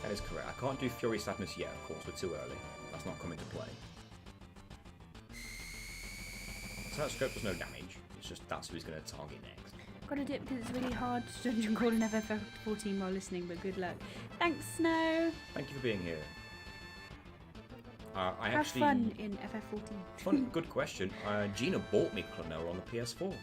That is correct. I can't do Fury Sadness yet, of course, we're too early. That's not coming to play. Attack Scope does no damage, it's just that's who he's going to target next. Got a dip because it's really hard to dungeon crawl in FF14 while listening, but good luck. Thanks, Snow! Thank you for being here. Have fun in FF14. Fun, good question. Gina bought me Klonoa on the PS4.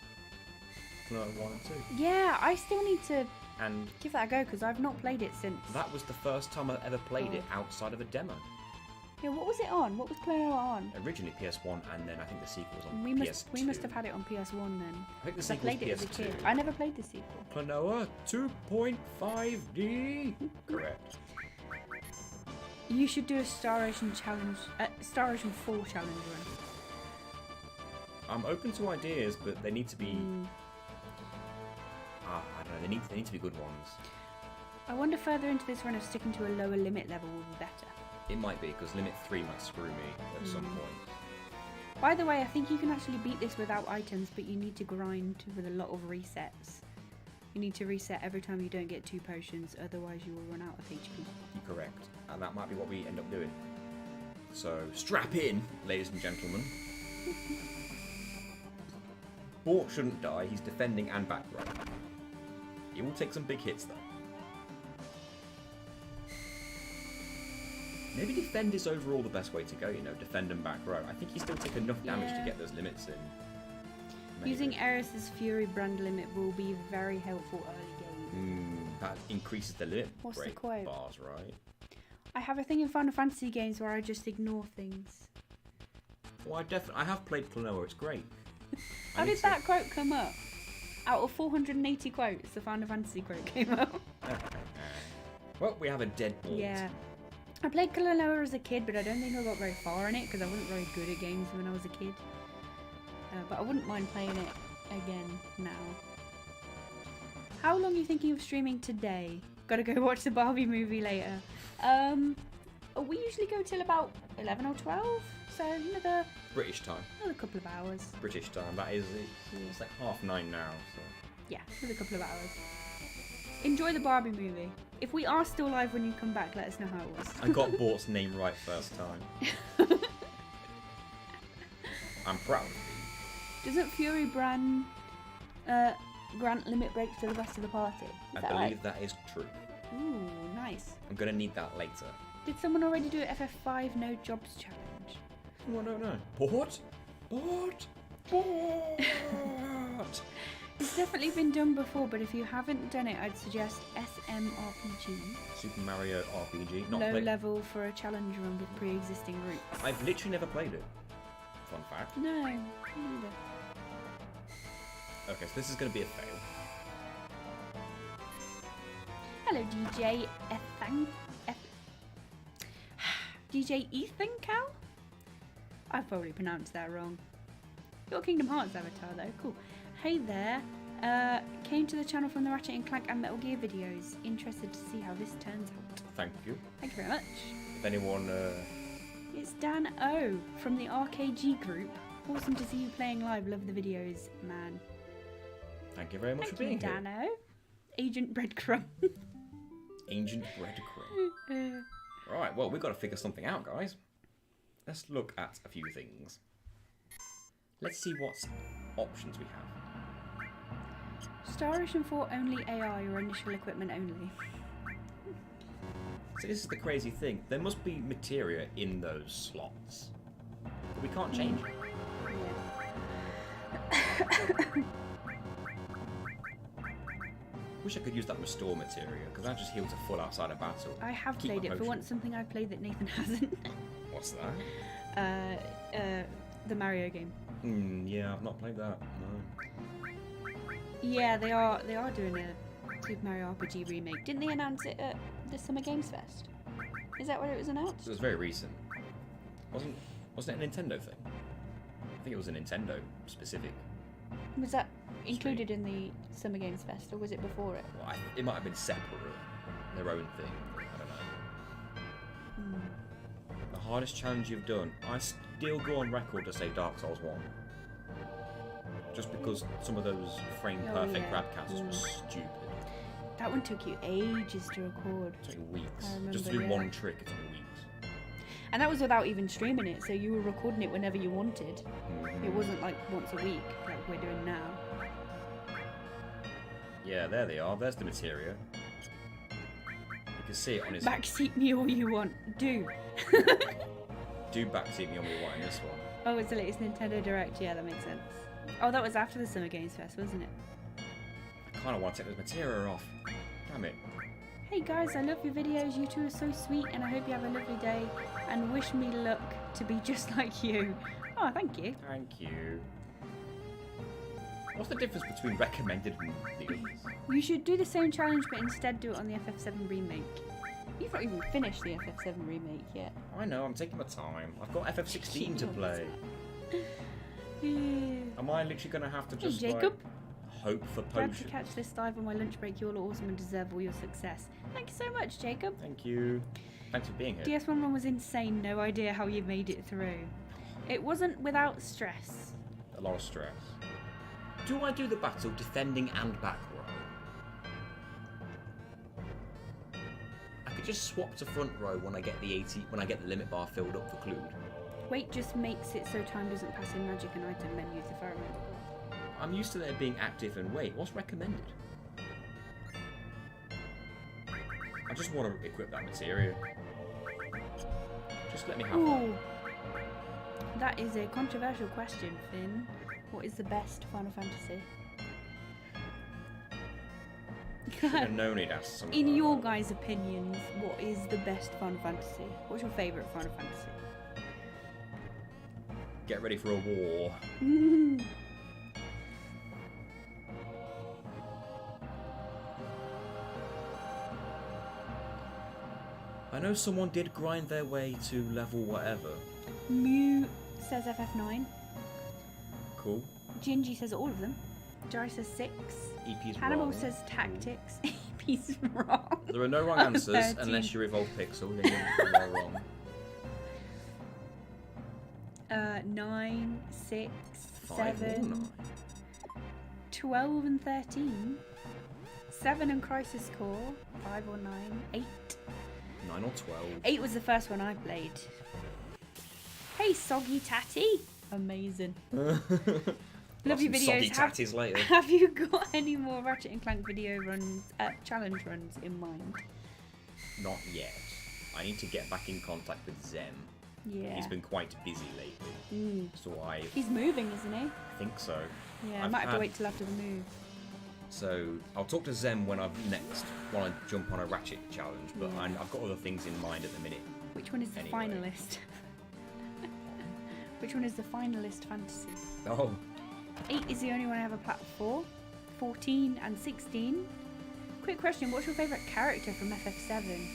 Klonoa 1 and 2. Yeah, I still need to And give that a go because I've not played it since. that was the first time I ever played it outside of a demo. Yeah, what was it on? What was Klonoa on? Originally PS1, and then I think the sequel was on We PS2. must have had it on PS1 then. I think the I sequel was played it as a PS2. kid. I never played the sequel. Klonoa 2.5D. Correct. You should do a Star Ocean challenge, Star Ocean 4 challenge run. I'm open to ideas, but they need to be. I don't know. They need to be good ones. I wonder further into this run if sticking to a lower limit level will be better. It might be because Limit 3 might screw me at some point. By the way, I think you can actually beat this without items, but you need to grind with a lot of resets. You need to reset every time you don't get 2 potions, otherwise you will run out of HP. You're correct, and that might be what we end up doing. So strap in, ladies and gentlemen. Bort shouldn't die. He's defending and back row. He will take some big hits though. Maybe defend is overall the best way to go, you know, defend and back row. I think he still take enough damage to get those limits in. Maybe. Using Eris's Fury brand limit will be very helpful early game. That increases the limit What's the break quote? bars, right? I have a thing in Final Fantasy games where I just ignore things. Well, I have played Klonoa, it's great. How did that quote come up? Out of 480 quotes, the Final Fantasy quote came up. Well, we have a dead bolt. Yeah. I played Klonoa as a kid, but I don't think I got very far in it because I wasn't very good at games when I was a kid. But I wouldn't mind playing it again now. How long are you thinking of streaming today? Gotta go watch the Barbie movie later. We usually go till about 11 or 12, so another British time. couple of hours. British time. That is it's like 9:30 now. So. Yeah, another couple of hours. Enjoy the Barbie movie. If we are still live when you come back, let us know how it was. I got Bort's name right first time. I'm proud of you. Doesn't Fury grant limit breaks to the rest of the party? I believe that is true. Ooh, nice. I'm gonna need that later. Did someone already do an FF5 no jobs challenge? Oh, I don't know. Bort? It's definitely been done before, but if you haven't done it, I'd suggest SMRPG. Super Mario RPG. Not Low level for a challenge run with pre-existing routes. I've literally never played it. Fun fact. No, neither. Okay, so this is going to be a fail. Hello, DJ DJ Ethan Cal? I've probably pronounced that wrong. Your Kingdom Hearts avatar though, cool. Hey there, came to the channel from the Ratchet and Clank and Metal Gear videos. Interested to see how this turns out. Thank you. Thank you very much. If anyone... It's Dan O from the RKG group. Awesome to see you playing live. Love the videos, man. Thank you very much for being Dan here. O. Agent Breadcrumb. Agent Breadcrumb. Right, well, we've got to figure something out, guys. Let's look at a few things. Let's see what options we have. Star Ocean 4 only AI or initial equipment only? So this is the crazy thing. There must be materia in those slots. But we can't change it. Yeah. Wish I could use that restore materia, because I just heal to full outside of battle. I have Keep played my it for potion. once, something I've played that Nathan hasn't. What's that? The Mario game. Yeah, I've not played that. No. Yeah, they are doing a Super Mario RPG remake. Didn't they announce it at the Summer Games Fest? Is that where it was announced? It was very recent. Wasn't it a Nintendo thing? I think it was a Nintendo specific. Was that included in the Summer Games Fest, or was it before it? Well, it might have been separate, their own thing. I don't know. The hardest challenge you've done. I still go on record to say Dark Souls 1. Just because some of those frame perfect grab cancels were stupid. That one took you ages to record. It took me weeks. I remember, Just to do one trick, it took me weeks. And that was without even streaming it, so you were recording it whenever you wanted. It wasn't like once a week, like we're doing now. Yeah, there they are. There's the materia. You can see it on his... Backseat me all you want. Do. Do backseat me on me white in this one. Oh, it's the latest Nintendo Direct. Yeah, that makes sense. Oh, that was after the Summer Games Fest, wasn't it? I kind of want to take this materia off. Damn it. Hey guys, I love your videos. You two are so sweet, and I hope you have a lovely day. And wish me luck to be just like you. Oh, thank you. Thank you. What's the difference between recommended and the others? You should do the same challenge, but instead do it on the FF7 remake. You've not even finished the FF7 remake yet. I know, I'm taking my time. I've got FF16 to play. Yeah. Am I literally going to have to just, Hey, Jacob. like, hope for Glad to potions? catch this live on my lunch break. You all are awesome and deserve all your success. Thank you so much, Jacob. Thank you. Thanks for being here. DS11 was insane. No idea how you made it through. It wasn't without stress. A lot of stress. Do I do the battle defending and back row? I could just swap to front row when I get the the limit bar filled up for Clued. Wait just makes it so time doesn't pass in magic and item menus, if I remember. I'm used to there being active and wait. What's recommended? I just want to equip that materia. Just let me have that. Ooh. That is a controversial question, Finn. What is the best Final Fantasy? Should have known he'd ask something. In your guys' opinions, what is the best Final Fantasy? What's your favourite Final Fantasy? Get ready for a war. I know someone did grind their way to level whatever. Mew says FF9. Cool. Gingy says all of them. Jari says 6. EP's Hannibal wrong. says Tactics. EP He's wrong. There are no wrong I'm answers 13. unless you evolve Pixel. Then you're all wrong. 9, 6, 5 or 7, 9? 12 and 13. 7 and Crisis Core. 5 or 9. 8. 9 or 12. 8 was the first one I played. Hey, Soggy Tatty. Amazing. Love your videos. Soggy tatties later. Have you got any more Ratchet and Clank video runs, challenge runs in mind? Not yet. I need to get back in contact with Zem. Yeah. He's been quite busy lately. So He's moving, isn't he? I think so. Yeah, I I've might have to had- wait till after the move. So I'll talk to Zem when I've next want to jump on a Ratchet challenge, but Yeah. I've got other things in mind at the minute. Which one is the Anyway. finalist? Which one is the finalist fantasy? Oh, 8 is the only one I have a plat for. 14 and 16. Quick question, what's your favourite character from FF7?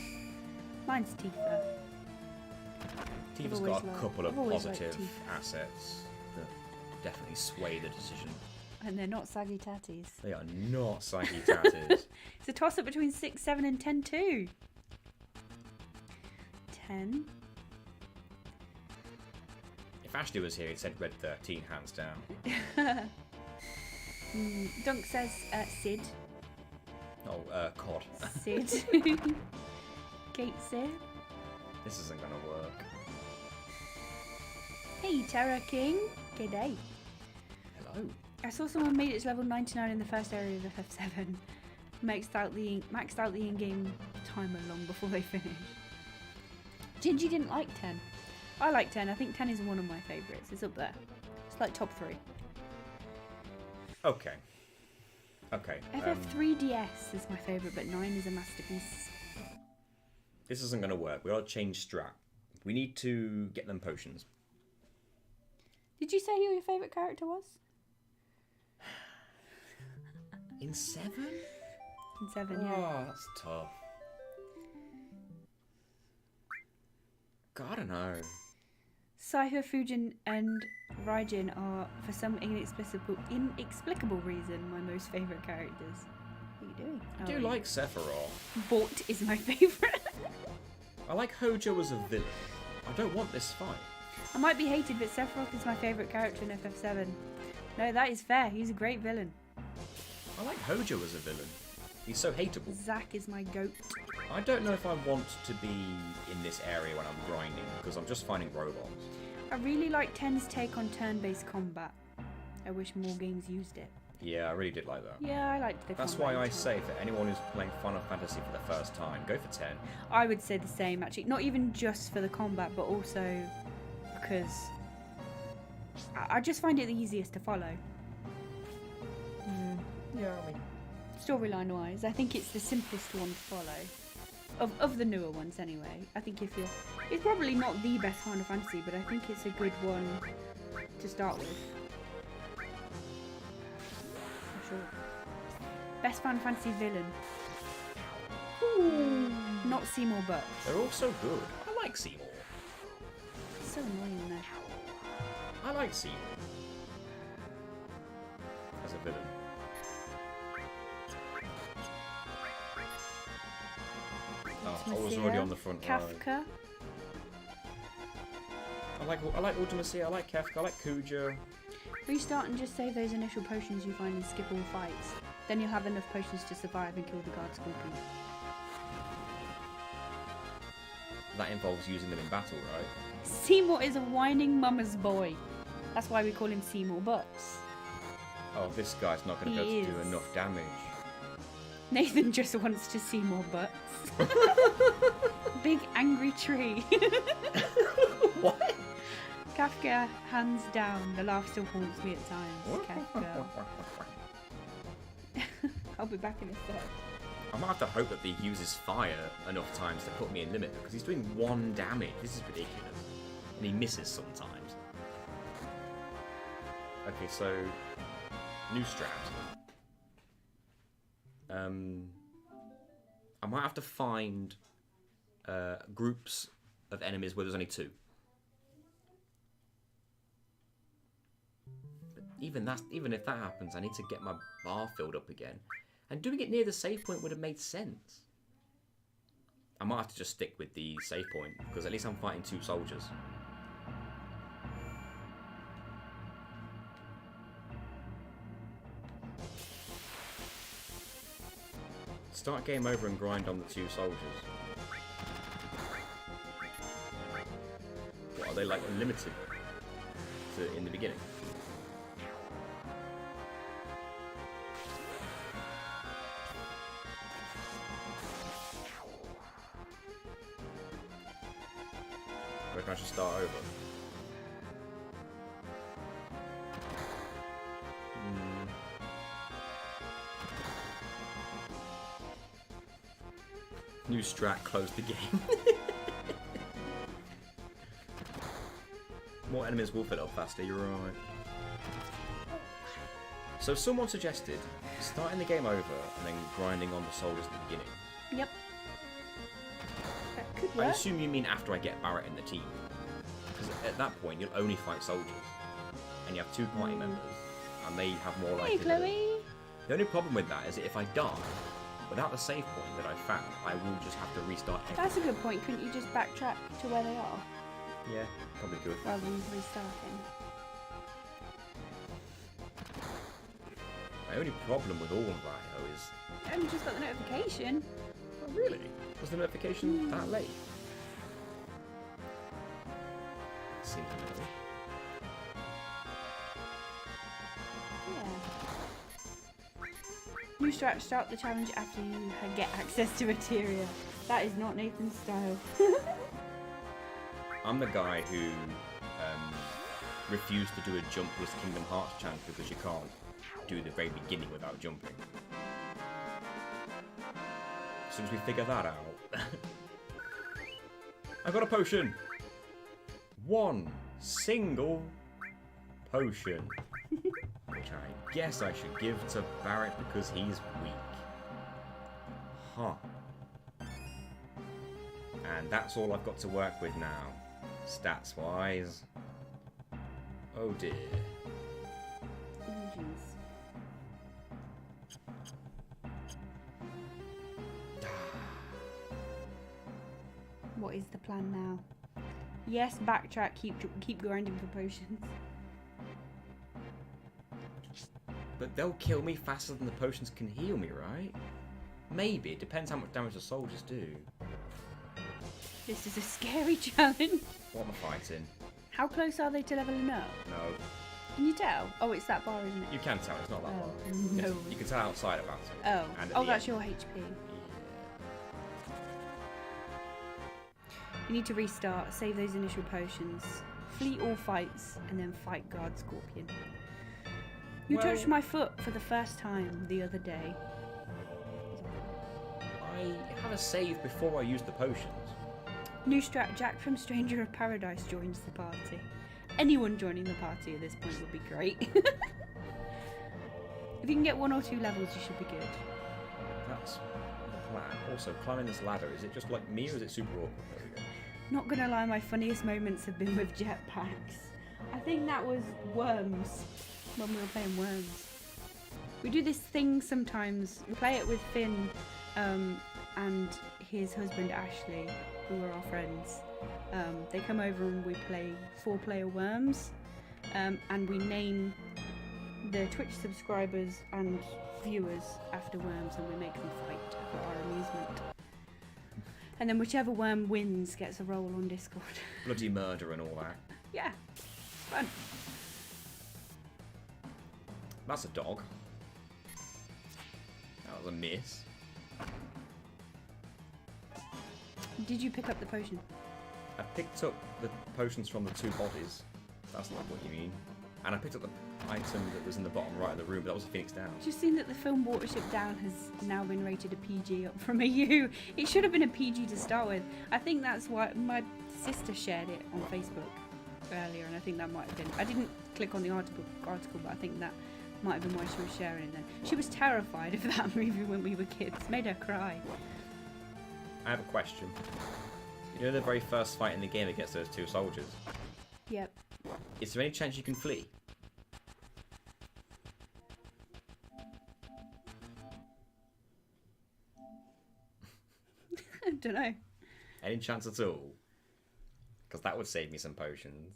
Mine's Tifa. Tifa's always got a liked- couple of I've always liked positive Tifa. assets that definitely sway the decision. And they're not saggy tatties. They are not saggy tatties. It's a toss up between 6, 7 and 10 too. 10. If Ashley was here, he'd said red 13, hands down. Dunk says Sid. Oh, COD. Sid. Kate Sid. This isn't going to work. Hey, Terra King. G'day. Hello. I saw someone made it to level 99 in the first area of FF7. Maxed out the in-game timer long before they finished. Gingy didn't like 10. I like 10. I think 10 is one of my favourites. It's up there. It's like top 3. Okay. Okay. FF3DS is my favourite, but 9 is a masterpiece. This isn't going to work. We got to change strat. We need to get them potions. Did you say who your favourite character was? In 7? In 7, yeah. Oh, that's tough. God, I don't know. Saiho, Fujin and Raijin are, for some inexplicable reason, my most favourite characters. What are you doing? I do like Sephiroth. Bort is my favourite. I like Hojo as a villain. I don't want this fight. I might be hated, but Sephiroth is my favourite character in FF7. No, that is fair. He's a great villain. I like Hojo as a villain. He's so hateable. Zack is my goat. I don't know if I want to be in this area when I'm grinding, because I'm just finding robots. I really like 10's take on turn-based combat. I wish more games used it. Yeah, I really did like that. Yeah, I liked the That's combat why I in 10. say for anyone who's playing Final Fantasy for the first time, go for 10. I would say the same, actually. Not even just for the combat, but also because I just find it the easiest to follow. Yeah, I mean... Storyline-wise, I think it's the simplest one to follow. Of the newer ones, anyway. I think if you're... It's probably not the best Final Fantasy, but I think it's a good one to start with. For sure. Best Final Fantasy villain. Ooh, not Seymour Butts. They're all so good. I like Seymour. It's so annoying, though. I like Seymour. As a villain. Oh, I was already on the front row. Kafka. I like Ultimacy, I like Kefka, I like Kuja. Restart and just save those initial potions you find and skip all fights. Then you'll have enough potions to survive and kill the guard scorpion. That involves using them in battle, right? Seymour is a whining mama's boy. That's why we call him Seymour Butts. Oh, this guy's not going to be able to do enough damage. Nathan just wants to see more butts. Big angry tree. What? Kafka, hands down. The laugh still haunts me at times. Kafka. I'll be back in a sec. I might have to hope that he uses fire enough times to put me in limit, because he's doing 1 damage. This is ridiculous. And he misses sometimes. Okay, so... New strat. I might have to find groups of enemies where there's only 2. But even if that happens, I need to get my bar filled up again. And doing it near the save point would have made sense. I might have to just stick with the save point, because at least I'm fighting 2 soldiers. Start game over and grind on the 2 soldiers. What, are they like limited to in the beginning? I reckon I should start over. New strat, close the game. More enemies will fill up faster, you're right. So someone suggested starting the game over and then grinding on the soldiers at the beginning. Yep. That could work. I assume you mean after I get Barrett in the team. Because at that point you'll only fight soldiers. And you have 2 party members. And they have more Hey, likelihood. Chloe. The only problem with that is that if I die, without the save point that I found, I will just have to restart everything. That's a good point. Couldn't you just backtrack to where they are? Yeah, probably good. Rather than restarting. My only problem with all Rhino is... I only just got the notification. Oh, really? Was the notification that late? Seems a little. Yeah. New strat, start the challenge after you get access to materia. That is not Nathan's style. I'm the guy who refused to do a jump with Kingdom Hearts challenge because you can't do the very beginning without jumping. As soon as we figure that out... I got a potion! 1 single potion. Which I guess I should give to Barrett because he's weak. Huh. And that's all I've got to work with now. Stats wise. Oh dear. Oh, jeez. What is the plan now? Yes, backtrack, keep grinding for potions. But they'll kill me faster than the potions can heal me, right? Maybe. It depends how much damage the soldiers do. This is a scary challenge. What am I fighting? How close are they to leveling up? No. Can you tell? Oh, it's that bar, isn't it? You can tell, it's not that Oh, far. no. You can tell outside about it. Oh, And at oh, the that's end. your HP. You need to restart, save those initial potions, flee all fights, and then fight Guard Scorpion. You Well- touched my foot for the first time the other day. I have a save before I use the potions. New strat, Jack from Stranger of Paradise joins the party. Anyone joining the party at this point would be great. If you can get 1 or 2 levels, you should be good. That's the plan. Also, climbing this ladder, is it just like me or is it super awkward? There we go. Not gonna lie, my funniest moments have been with jetpacks. I think that was Worms, when we were playing Worms. We do this thing sometimes. We play it with Finn and his husband Ashley, who are our friends. They come over and we play 4-player Worms, and we name the Twitch subscribers and viewers after worms, and we make them fight for our amusement. And then whichever worm wins gets a role on Discord. Bloody murder and all that. Yeah, it's fun. That's a dog. That was a miss. Did you pick up the potion? I picked up the potions from the 2 bodies. That's not what you mean. And I picked up the item that was in the bottom right of the room, but that was a Phoenix Down. Just seen that the film Watership Down has now been rated a PG up from a U. It should have been a PG to start with. I think that's why my sister shared it on Facebook earlier, and I think that might have been. I didn't click on the article, but I think that might have been why she was sharing it then. She was terrified of that movie when we were kids. Made her cry. I have a question. You know the very first fight in the game against those 2 soldiers? Yep. Is there any chance you can flee? Don't know. Any chance at all? Because that would save me some potions.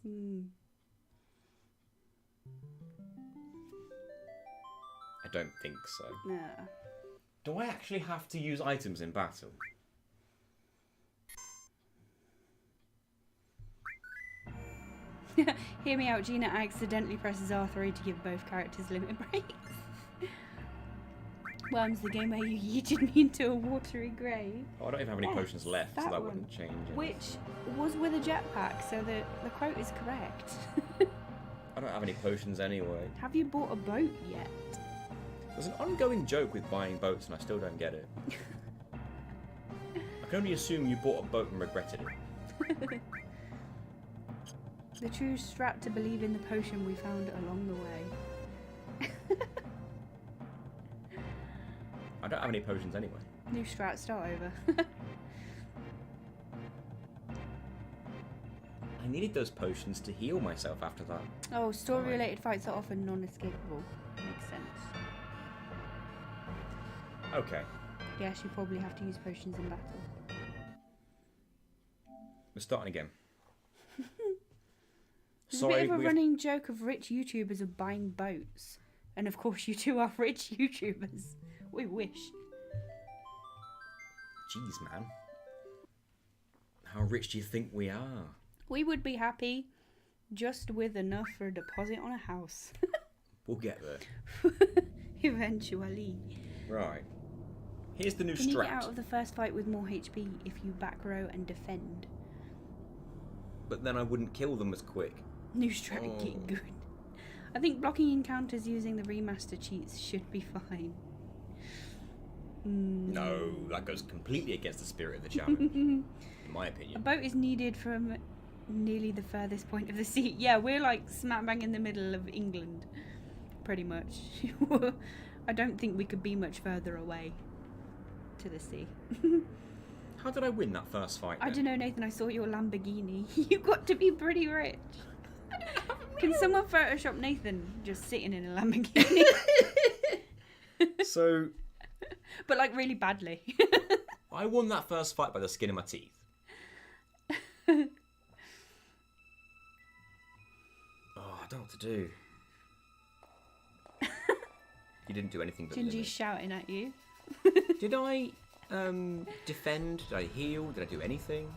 I don't think so. Yeah. Do I actually have to use items in battle? Hear me out. Gina accidentally presses R3 to give both characters limit breaks. Worm's the game where you yeeted me into a watery grave. Oh, I don't even have any potions left, so that one. wouldn't change anything. Which was with a jetpack, so the quote is correct. I don't have any potions anyway. Have you bought a boat yet? There's an ongoing joke with buying boats and I still don't get it. I can only assume you bought a boat and regretted it. The true strat to believe in the potion we found along the way. I don't have any potions anyway. New strat, start over. I needed those potions to heal myself after that. Oh, story-related fights are often non-escapable. Makes sense. Okay. Yes, you probably have to use potions in battle. We're starting again. There's a bit of a running joke of rich YouTubers are buying boats. And of course you two are rich YouTubers. We wish. Jeez, man. How rich do you think we are? We would be happy just with enough for a deposit on a house. We'll get there. Eventually. Right. Here's the new Can you strat. get out of the first fight with more HP if you back row and defend? But then I wouldn't kill them as quick. New strat get good. I think blocking encounters using the remaster cheats should be fine. No, that goes completely against the spirit of the challenge, in my opinion. A boat is needed from nearly the furthest point of the sea. Yeah, we're like smack bang in the middle of England, pretty much. I don't think we could be much further away to the sea. How did I win that first fight then? I don't know, Nathan, I saw your Lamborghini. You got to be pretty rich. Can someone Photoshop Nathan just sitting in a Lamborghini? So... But like really badly. I won that first fight by the skin of my teeth. Oh, I don't know what to do. You didn't do anything but Gingy's limit. shouting at you. Did I defend? Did I heal? Did I do anything?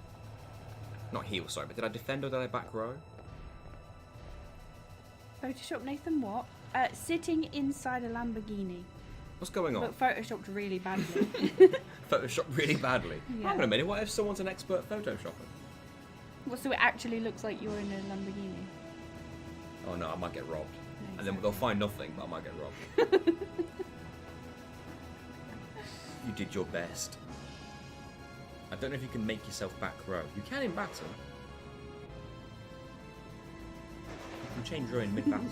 Not heal, sorry, but did I defend or did I back row? Photoshop Nathan what? Sitting inside a Lamborghini. What's going on? But photoshopped really badly. Photoshopped really badly. Yeah. Hang on a minute, what if someone's an expert photoshopper? Well, so it actually looks like you're in a Lamborghini. Oh no, I might get robbed. No, And then they'll find nothing, but I might get robbed. You did your best. I don't know if you can make yourself back row. You can in battle. You can change row in mid-battle.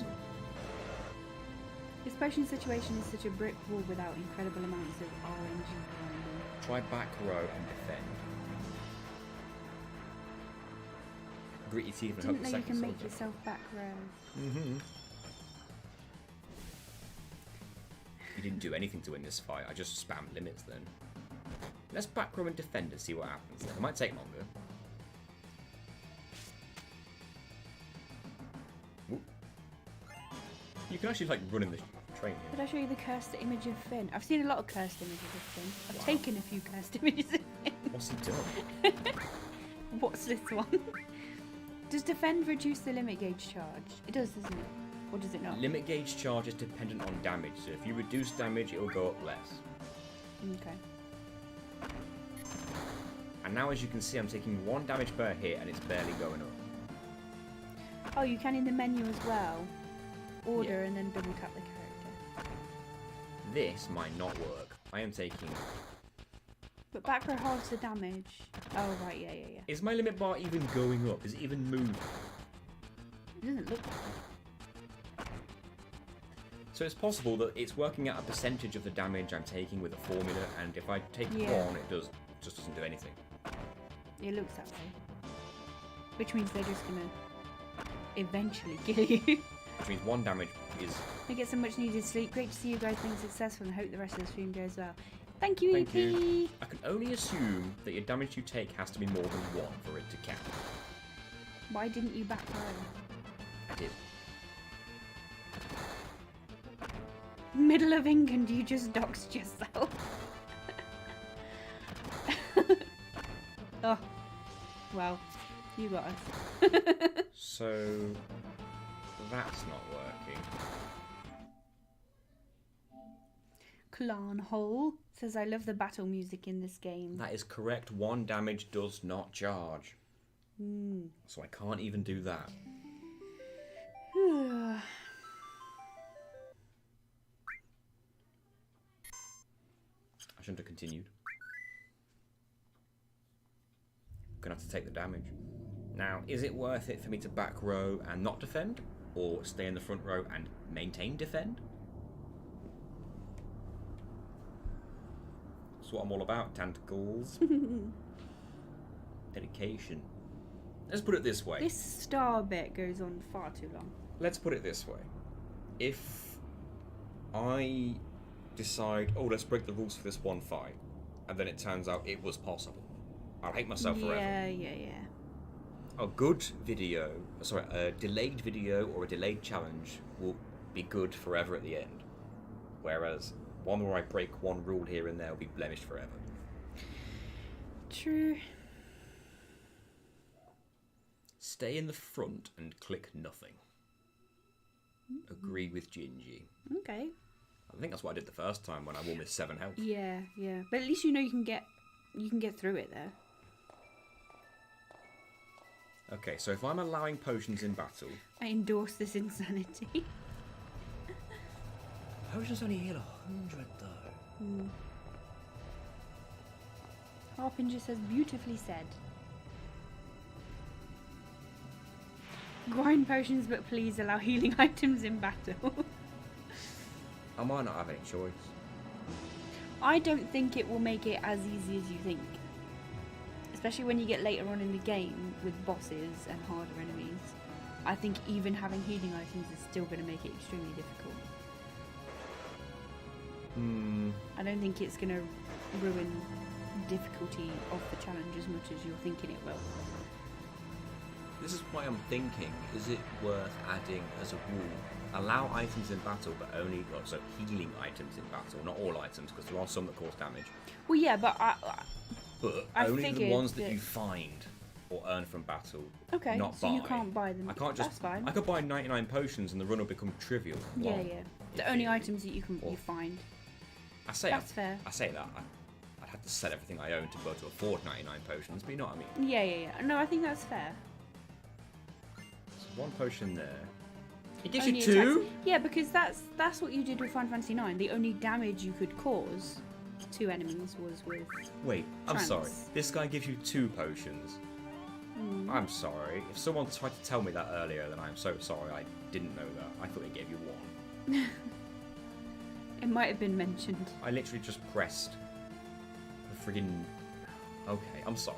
This potion situation is such a brick wall without incredible amounts of RNG grinding. Try back row and defend. Grit your teeth and hope Didn't the know you second can make soldier. yourself back row. You didn't do anything to win this fight. I just spammed limits then. Let's back row and defend and see what happens. It might take longer. Whoop. You can actually like run in the train here. Did I show you the cursed image of Finn? I've seen a lot of cursed images of Finn. I've taken a few cursed images of Finn. What's he done? What's this one? Does defend reduce the limit gauge charge? It does, doesn't it? Or does it not? Limit gauge charge is dependent on damage, so if you reduce damage, it'll go up less. Okay. And now, as you can see, I'm taking 1 damage per hit, and it's barely going up. Oh, you can in the menu as well. Order and then double tap the character. This might not work. I am taking... But back row halves the damage. Oh, right, yeah. Is my limit bar even going up? Is it even moving? It doesn't look like it. So it's possible that it's working out a percentage of the damage I'm taking with a formula, and if I take 1, it just doesn't do anything. It looks that way. Which means they're just gonna eventually kill you. Which means 1 damage is... I get some much needed sleep. Great to see you guys being successful and hope the rest of the stream goes well. Thank you, Thank EP. you. I can only assume that your damage you take has to be more than 1 for it to count. Why didn't you back row? I did. Middle of England, you just doxed yourself. Oh, well, you got us. So that's not working. Clan Hole says, I love the battle music in this game. That is correct. 1 damage does not charge. So I can't even do that. I shouldn't have continued. Gonna have to take the damage. Now, is it worth it for me to back row and not defend? Or stay in the front row and maintain defend? That's what I'm all about, tentacles. Dedication. Let's put it this way. This star bit goes on far too long. Let's put it this way. If I decide, oh, let's break the rules for this one fight, and then it turns out it was possible, I'll hate myself forever. Yeah. A good video, a delayed video or a delayed challenge will be good forever at the end. Whereas one where I break one rule here and there will be blemished forever. True. Stay in the front and click nothing. Agree with Gingy. Okay. I think that's what I did the first time when I won with 7 health. Yeah. But at least you know you can get through it there. Okay, so if I'm allowing potions in battle... I endorse this insanity. Potions only heal 100 though. Harpinger says, beautifully said. Grind potions, but please allow healing items in battle. I might not have any choice. I don't think it will make it as easy as you think. Especially when you get later on in the game with bosses and harder enemies. I think even having healing items is still going to make it extremely difficult. I don't think it's going to ruin difficulty of the challenge as much as you're thinking it will. This is why I'm thinking, is it worth adding as a rule, allow items in battle, but only, so healing items in battle, not all items, because there are some that cause damage. Well, yeah, but But I only the figured ones that that- you find or earn from battle, okay, not so buy. you can't buy them. I can't just. That's fine. I could buy 99 potions and the run will become trivial. Yeah. Long, The in only theory. items that you find. I say That's fair. I say that. I'd have to sell everything I own to be able to afford 99 potions, but you know what I mean. Yeah. No, I think that's fair. So 1 potion there. It gives Only you 2? attacks- Yeah, because that's what you did with Final Fantasy IX. The only damage you could cause to enemies was with... Wait, I'm Trance. sorry. This guy gives you 2 potions. I'm sorry. If someone tried to tell me that earlier, then I'm so sorry. I didn't know that. I thought he gave you 1. It might have been mentioned. I literally just pressed the friggin'... Okay, I'm sorry.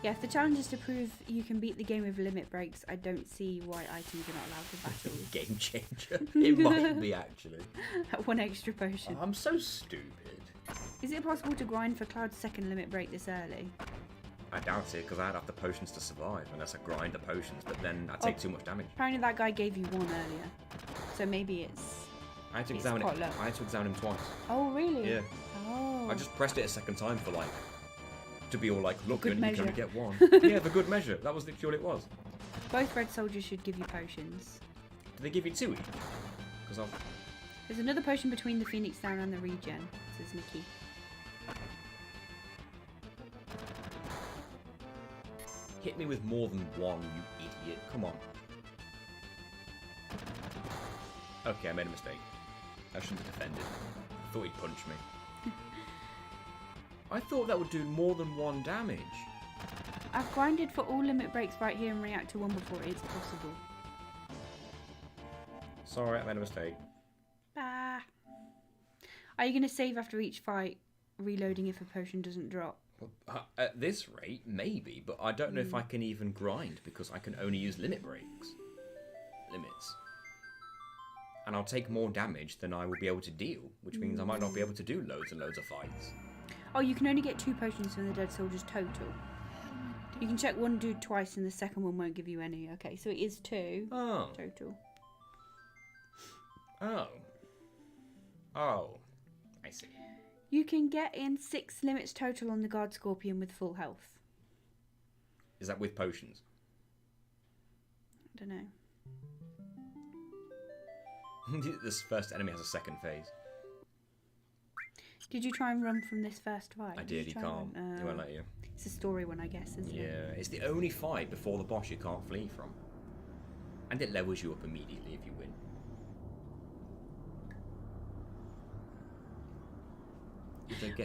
Yeah, if the challenge is to prove you can beat the game with limit breaks, I don't see why items are not allowed for battles. Game changer. It might be, actually. That 1 extra potion. I'm so stupid. Is it possible to grind for Cloud's second limit break this early? I doubt it, because I'd have the potions to survive, unless I grind the potions, but then I'd take too much damage. Apparently that guy gave you 1 earlier. So maybe it's... I had to It's examine it. quite low. I had to examine him twice. Oh, really? Yeah. Oh. I just pressed it a second time for like... To be all like, look, Good you can only measure. get 1. Yeah, for good measure. That was literally all it was. Both red soldiers should give you potions. Do they give you 2 each? Because I'll... There's another potion between the Phoenix Down and the regen, says Nikki. Hit me with more than 1, you idiot. Come on. Okay, I made a mistake. I shouldn't have defended. I thought he'd punch me. I thought that would do more than 1 damage. I've grinded for all limit breaks right here in Reactor 1 before. It's possible. Sorry, I made a mistake. Bah. Are you going to save after each fight, reloading if a potion doesn't drop? At this rate, maybe, but I don't know if I can even grind because I can only use limit breaks. Limits. and I'll take more damage than I will be able to deal, which means I might not be able to do loads and loads of fights. Oh, you can only get 2 potions from the dead soldiers total. You can check one dude twice and the second one won't give you any. Okay, so it is 2 total. Oh, I see. You can get in 6 limits total on the guard scorpion with full health. Is that with potions? I don't know. This first enemy has a second phase. Did you try and run from this first fight? I did, he can't. He won't let you. It's a story one, I guess, isn't it? Yeah, it's the only fight before the boss you can't flee from. And it levels you up immediately if you win.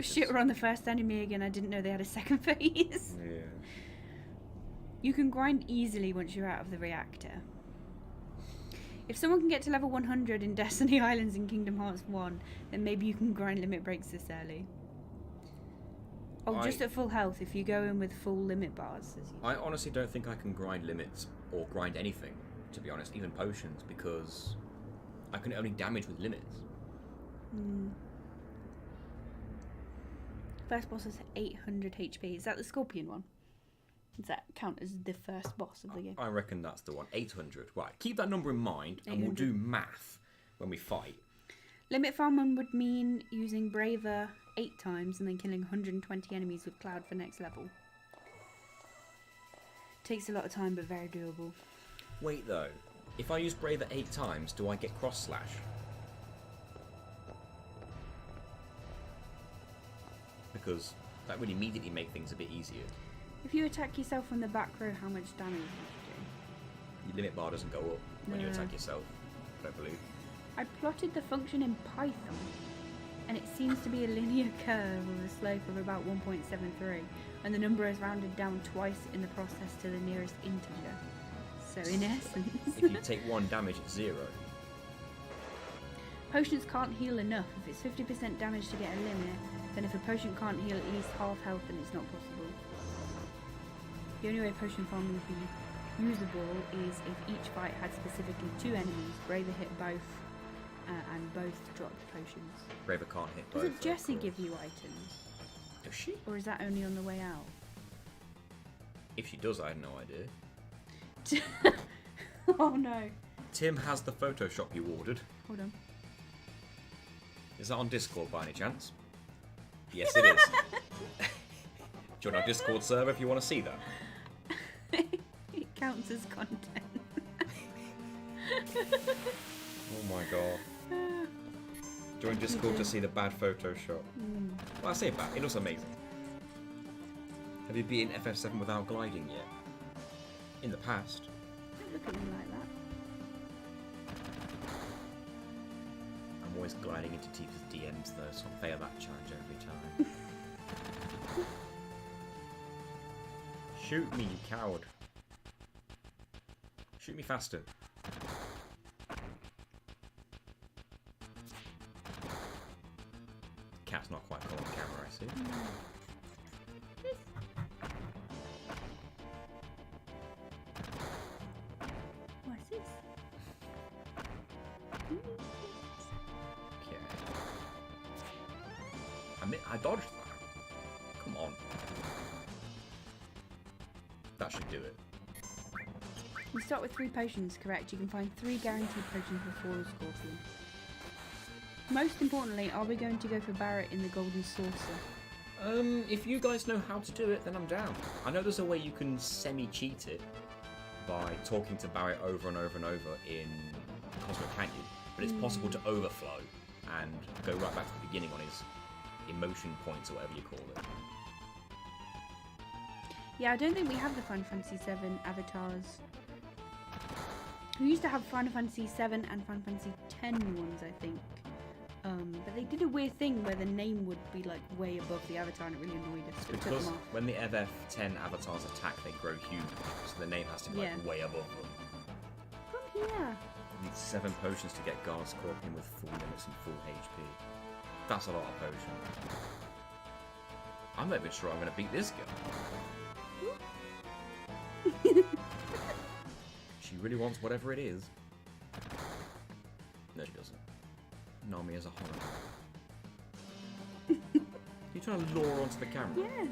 Shit, we're on the first enemy again. I didn't know they had a second phase. Yeah. You can grind easily once you're out of the reactor. If someone can get to level 100 in Destiny Islands in Kingdom Hearts 1, then maybe you can grind limit breaks this early. Oh, just at full health if you go in with full limit bars. I honestly don't think I can grind limits or grind anything, to be honest, even potions, because I can only damage with limits. First boss is 800 HP. Is that the Scorpion one? Does that count as the first boss of the game? I reckon that's the one. 800. Right, keep that number in mind, and we'll do math when we fight. Limit farming would mean using Braver 8 times and then killing 120 enemies with Cloud for next level. Takes a lot of time, but very doable. Wait, though. If I use Braver 8 times, do I get cross-slash? Because that would immediately make things a bit easier. If you attack yourself from the back row, how much damage would you do? Your limit bar doesn't go up when you attack yourself, I don't believe. I plotted the function in Python, and it seems to be a linear curve with a slope of about 1.73, and the number is rounded down twice in the process to the nearest integer. So in essence... If you take 1 damage, it's 0. Potions can't heal enough. If it's 50% damage to get a limit, then if a potion can't heal at least half health, then it's not possible. The only way potion farming would be usable is if each fight had specifically 2 enemies, Braver hit both, and both dropped potions. Braver can't hit both. Doesn't Jessie give you items? Does she? Or is that only on the way out? If she does, I have no idea. Oh no. Tim has the Photoshop you ordered. Hold on. Is that on Discord by any chance? Yes, it is. Join our Discord server if you want to see that. It counts as content. Oh my god. Join Discord to see the bad Photoshop. Well, I say bad, it looks amazing. Have you beaten FF7 without gliding yet? In the past. Don't look at me like that. I'm always gliding into Tifa's DMs though, so I'll fail that challenge every time. Shoot me, you coward. Shoot me faster. Cat's not quite caught on camera, I see. What's this? Okay. I dodged that. Come on. That should do it. You start with 3 potions, correct? You can find 3 guaranteed potions before the Scorpion. Most importantly, are we going to go for Barrett in the Golden Saucer? If you guys know how to do it, then I'm down. I know there's a way you can semi-cheat it by talking to Barrett over and over and over in Cosmic Canyon, but it's possible to overflow and go right back to the beginning on his emotion points or whatever you call it. Yeah, I don't think we have the Final Fantasy VII avatars. We used to have Final Fantasy VII and Final Fantasy X ones, I think. But they did a weird thing where the name would be like way above the avatar and it really annoyed us. So because when the FF10 avatars attack, they grow huge, so the name has to be like way above them. From here. You need 7 potions to get Guard Scorpion with full limits and full HP. That's a lot of potions. I'm not even sure I'm going to beat this girl. She really wants whatever it is. No, she doesn't. Nami as a horror. You trying to lure onto the camera? Yes.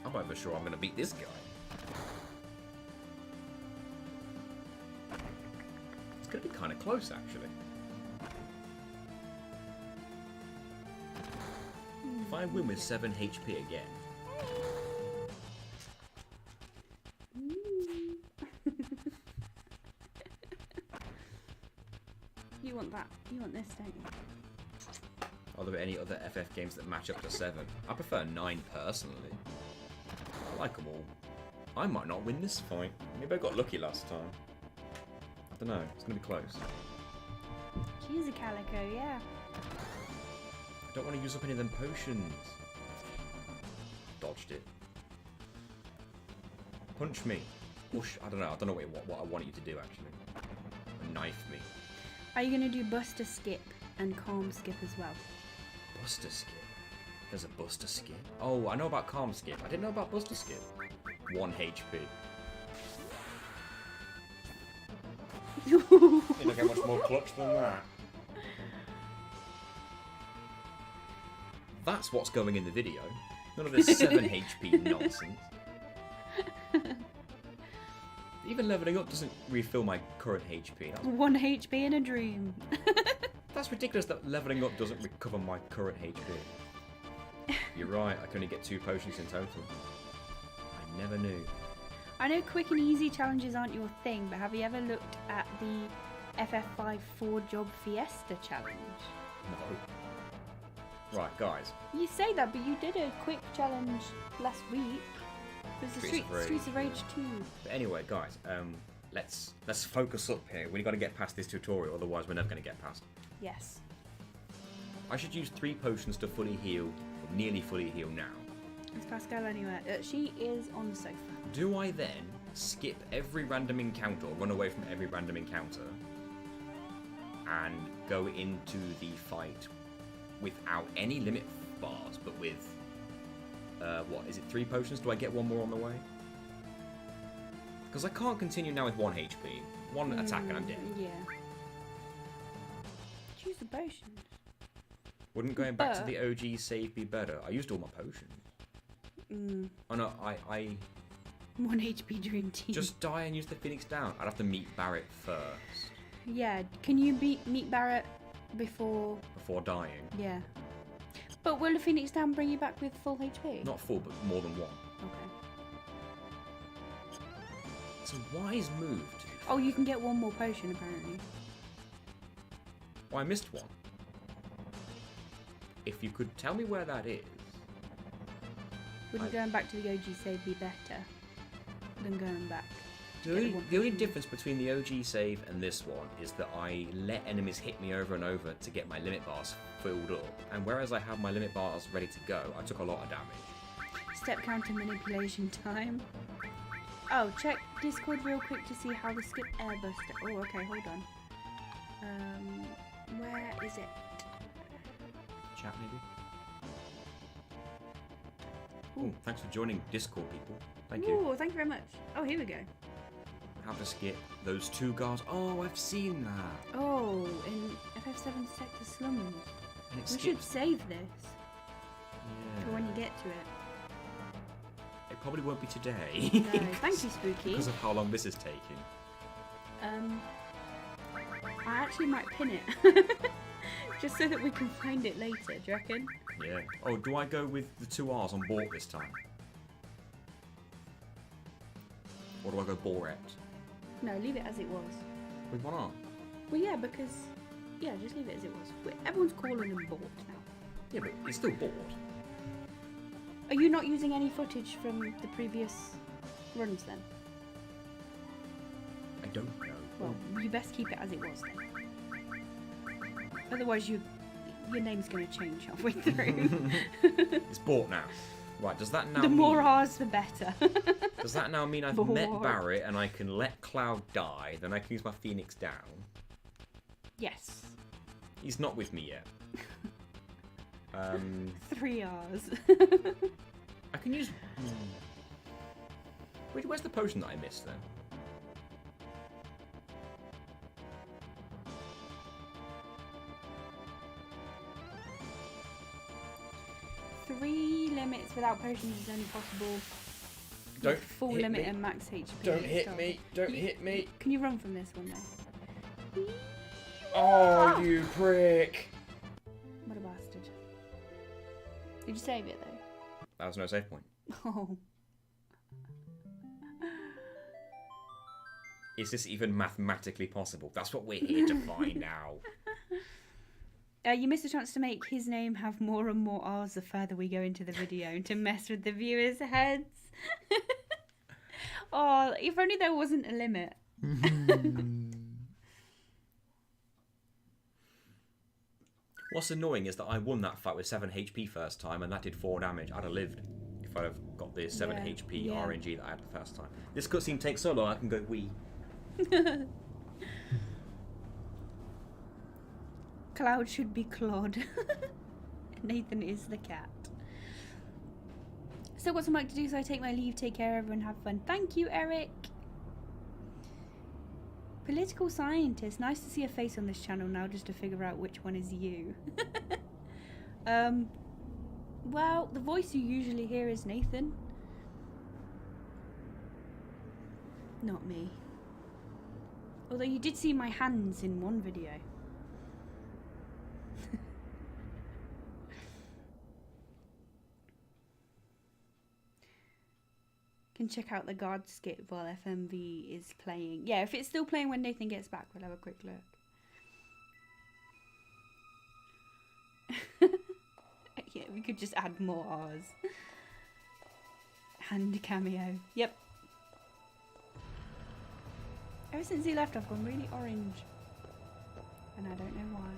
I'm not even sure I'm going to beat this guy. It's going to be kind of close, actually. If I win with 7 HP again. You want that? You want this, don't you? Are there any other FF games that match up to 7? I prefer 9 personally. I like them all. I might not win this fight. Maybe I got lucky last time. I don't know. It's going to be close. She's a calico, yeah. I don't want to use up any of them potions. Dodged it. Punch me. I don't know. I don't know what I want you to do, actually. Knife me. Are you going to do Buster Skip and Calm Skip as well? Buster Skip? There's a Buster Skip? Oh, I know about Calm Skip. I didn't know about Buster Skip. 1 HP. You don't get much more clutch than that. That's what's going in the video. None of this 7 HP nonsense. Even leveling up doesn't refill my current HP. That's 1 HP in a dream. That's ridiculous that leveling up doesn't recover my current HP. You're right, I can only get 2 potions in total. I never knew. I know quick and easy challenges aren't your thing, but have you ever looked at the FF5 4-job Fiesta challenge? No. Right, guys. You say that, but you did a quick challenge last week. It was the Streets of Rage 2. But anyway, guys, let's focus up here. We've got to get past this tutorial, otherwise we're never going to get past. Yes. I should use 3 potions to fully heal, or nearly fully heal now. Is Pascal anywhere? She is on the sofa. Do I then skip every random encounter, or run away from every random encounter, and go into the fight without any limit bars, but with, what, is it 3 potions? Do I get 1 more on the way? Because I can't continue now with 1 HP. 1 attack and I'm dead. Yeah. Choose the potions. Wouldn't going back to the OG save be better? I used all my potions. Oh no, I 1 HP during team. just die and use the Phoenix down. I'd have to meet Barrett first. Yeah, can you meet Barrett before Dying. Yeah. But will the Phoenix down bring you back with full HP? Not full, but more than 1. Okay. It's a wise move. Oh, you can get 1 more potion apparently. Oh, I missed 1. If you could tell me where that is. Wouldn't going back to the OG save be better than going back? The only difference between the OG save and this one is that I let enemies hit me over and over to get my limit bars filled up, and whereas I have my limit bars ready to go, I took a lot of damage. Step counter manipulation time. Oh, check Discord real quick to see how the skip airbuster. Oh, okay, hold on. Where is it? Chat maybe? Oh, thanks for joining Discord, people. Thank you. Oh, thank you very much. Oh, here we go. How to skip those 2 guards. Oh, I've seen that. Oh, in FF7 Sector Slums. And it We should save this Yeah. for when you get to it. It probably won't be today. No, thank you, Spooky. Because of how long this is taking. I actually might pin it. Just so that we can find it later, do you reckon? Yeah. Oh, do I go with the 2 R's on Bork this time? Or do I go Boret? No, leave it as it was. With 1 R? Well, yeah, because... Yeah, just leave it as it was. Everyone's calling them bought now. Yeah, but it's still Bored. Are you not using any footage from the previous runs then? I don't know. Well, you best keep it as it was then. Otherwise your name's going to change halfway through. It's Bork now. Right, does that now The mean... more R's, the better. Does that now mean I've met Barrett and I can let Cloud die, then I can use my Phoenix down? Yes. He's not with me yet. 3 R's. I can use... Where's the potion that I missed, then? Three limits without potions is only possible. Don't full hit limit me. and max HP. Don't hit me. Don't hit me. Can you run from this one, though? Oh, you prick. What a bastard. Did you save it, though? That was no save point. Oh. Is this even mathematically possible? That's what we're here to find out. You missed a chance to make his name have more and more R's the further we go into the video and to mess with the viewers' heads. Oh, if only there wasn't a limit. What's annoying is that I won that fight with 7 HP first time, and that did 4 damage. I'd have lived if I'd have got the 7 HP RNG that I had the first time. This cutscene takes so long I can go wee. Cloud should be Claude. Nathan is the cat. Still got some work to do, so I take my leave. Take care, everyone. Have fun. Thank you, Eric. Political scientist. Nice to see a face on this channel now, just to figure out which one is you. Well, the voice you usually hear is Nathan. Not me. Although you did see my hands in one video. Can check out the guard skip while FMV is playing. Yeah, if it's still playing when Nathan gets back, we'll have a quick look. Yeah, we could just add more R's. Hand cameo. Yep. Ever since he left, I've gone really orange. And I don't know why.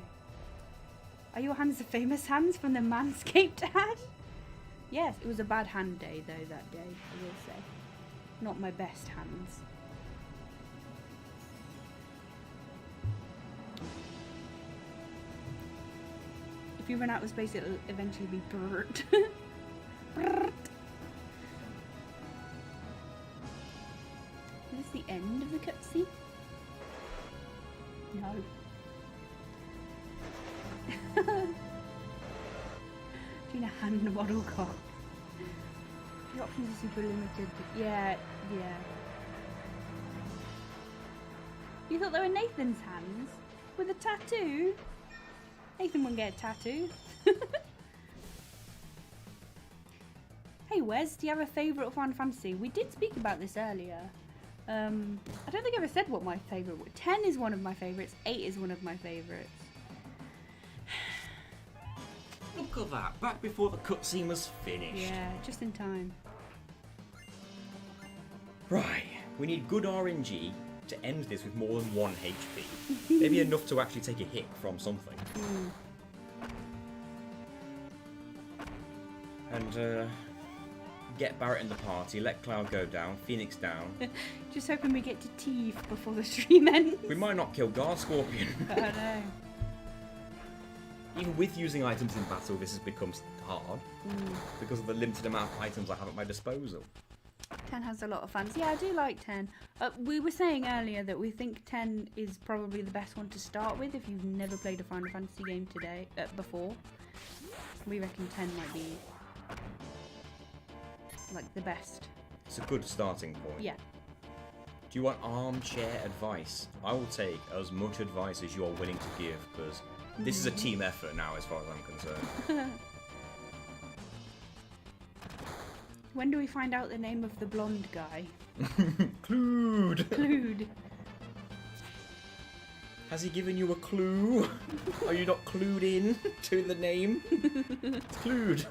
Are your hands the famous hands from the Manscaped ad? Yes, it was a bad hand day though that day, I will say. Not my best hands. If you run out of space, it'll eventually be brrrt. Brrrt. Is this the end of the cutscene? No. Doing a hand model cock. The options are super limited. Yeah, yeah. You thought they were Nathan's hands? With a tattoo? Nathan wouldn't get a tattoo. Hey Wes, do you have a favourite Final Fantasy? We did speak about this earlier. I don't think I ever said what my favourite was. 10 is one of my favourites. 8 is one of my favourites. Look at that, back before the cutscene was finished. Yeah, just in time. Right, we need good RNG to end this with more than 1 HP. Maybe enough to actually take a hit from something. And get Barrett in the party, let Cloud go down, Phoenix down. Just hoping we get to Teeth before the stream ends. We might not kill Guard Scorpion. I know. Even with using items in battle, this has become hard because of the limited amount of items I have at my disposal. 10 has a lot of fans. Yeah, I do like 10. We were saying earlier that we think 10 is probably the best one to start with if you've never played a Final Fantasy game before. We reckon 10 might be like the best. It's a good starting point. Yeah. Do you want armchair advice? I will take as much advice as you're willing to give because this is a team effort now as far as I'm concerned. When do we find out the name of the blonde guy? Clued! Clued. Has he given you a clue? Are you not clued in to the name? It's Clued.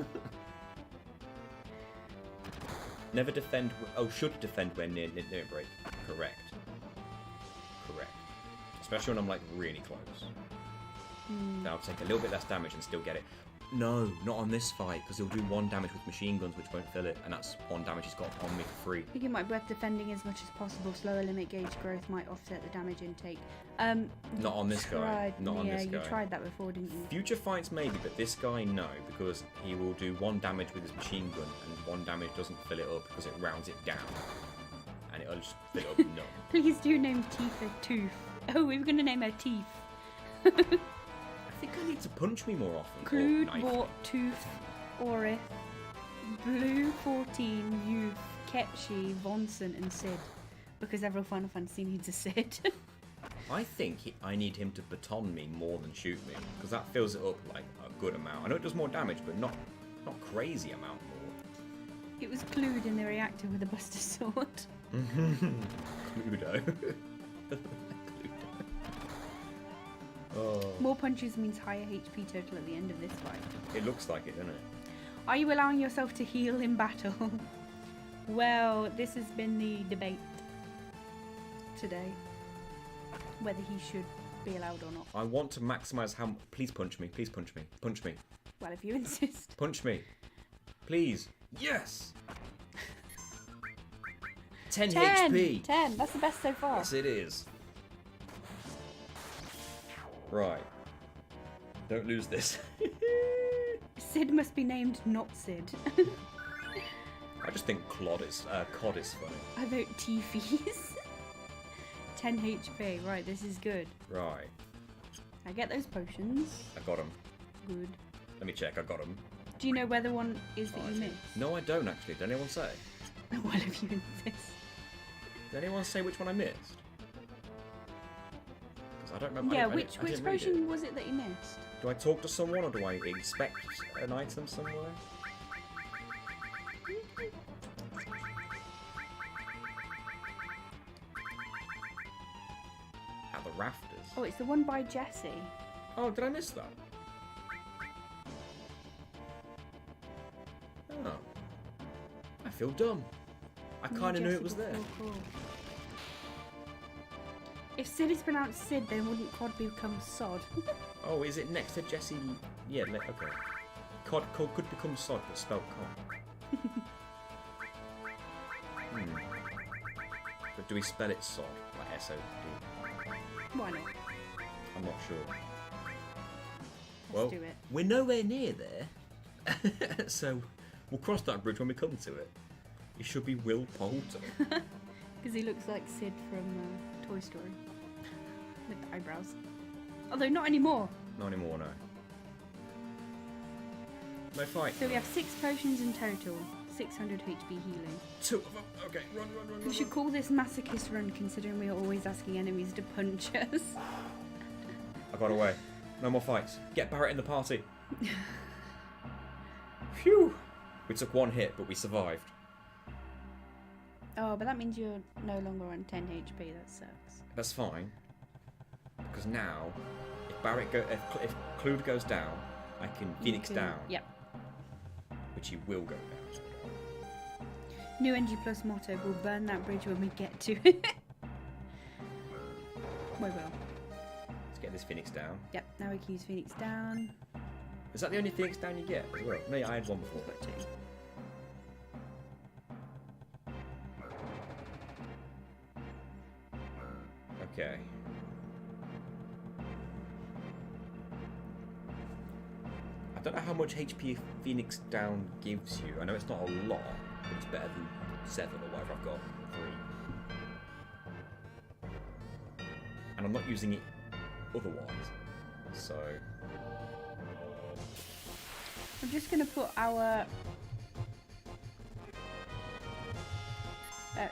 Never defend... should defend when near break. Correct. Correct. Especially when I'm, like, really close. Then I'll take a little bit less damage and still get it. No, not on this fight, because he'll do 1 damage with machine guns, which won't fill it, and that's 1 damage he's got on me for free. I think it might be worth defending as much as possible. Slower limit gauge growth might offset the damage intake. Not on this guy. Not on this guy. Yeah, you tried that before, didn't you? Future fights maybe, but this guy no, because he will do 1 damage with his machine gun, and 1 damage doesn't fill it up because it rounds it down. And it'll just fill it up none. Please do name Teeth a Tooth. Oh, we were going to name her Teeth. I think I need to punch me more often. Clued, Bort, Tooth, Orith, Blue 14, Youth, Ketchy, Vonson, and Sid. Because every Final Fantasy needs a Sid. I think I need him to baton me more than shoot me, because that fills it up like a good amount. I know it does more damage, but not crazy amount more. It was Clued in the reactor with a Buster Sword. Cluedo. Oh. More punches means higher HP total at the end of this fight. It looks like it, doesn't it? Are you allowing yourself to heal in battle? Well, this has been the debate today. Whether he should be allowed or not. I want to maximise how... Please punch me. Please punch me. Punch me. Well, if you insist. Punch me. Please. Yes! 10 HP! 10! That's the best so far. Yes, it is. Right. Don't lose this. Sid must be named not Sid. I just think cod is funny. I vote Teefies. 10 HP. Right, this is good. Right. I get those potions. I got them. Good. Let me check. I got them. Do you know where the one is that you missed? No, I don't actually. Did anyone say? Well, if you insist. Did anyone say which one I missed? Because I don't remember. Yeah, I which potion was it that you missed? Do I talk to someone or do I inspect an item somewhere? At the rafters. Oh, it's the one by Jesse. Oh, did I miss that? Oh. I feel dumb. I kind of knew it was there. Cool. If Sid is pronounced Sid, then wouldn't Cod become Sod? Oh, is it next to Jesse? Yeah, okay. Cod could become Sod, but spelled Cod. But do we spell it Sod? Like S-O-D? Why not? I'm not sure. Let's do it. We're nowhere near there. So, we'll cross that bridge when we come to it. It should be Will Poulter. Because he looks like Sid from Toy Story. With the eyebrows. Although not anymore. Not anymore, no. No fight. So we have 6 potions in total. 600 HP healing. 2 of them. Okay, run. We should call this masochist run, considering we are always asking enemies to punch us. I got away. No more fights. Get Barrett in the party. Phew. We took 1 hit, but we survived. Oh, but that means you're no longer on 10 HP. That sucks. That's fine. Because now, if Clued goes down, I can Phoenix down. Yep. Which he will go down. New NG Plus motto: we'll burn that bridge when we get to it. We will. Let's get this Phoenix down. Yep. Now we can use Phoenix down. Is that the only Phoenix down you get as well? No, I had one before. We've got 2. Okay. I don't know how much HP Phoenix down gives you. I know it's not a lot, but it's better than 7 or whatever I've got. 3. And I'm not using it otherwise. So... I'm just going to put our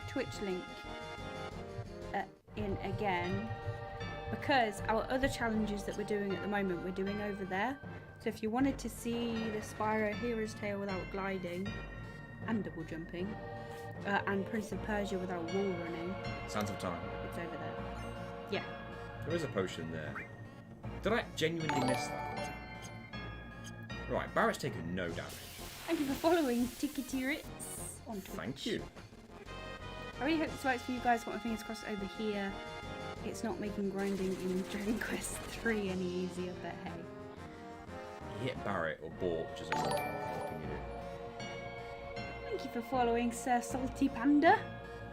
Twitch link in again, because our other challenges that we're doing at the moment, we're doing over there. So if you wanted to see the Spyro Hero's Tale without gliding and double jumping, and Prince of Persia without wall running, Sands of Time. it's over there. Yeah. There is a potion there. Did I genuinely miss that? Right, Barrett's taken no damage. Thank you for following Tickety Ritz on Twitch. Thank you. I really hope this works for you guys. Got my fingers crossed over here. It's not making grinding in Dragon Quest 3 any easier, but hey. You hit Barrett or Bort, which is a what can you do? Thank you for following, Sir Salty Panda.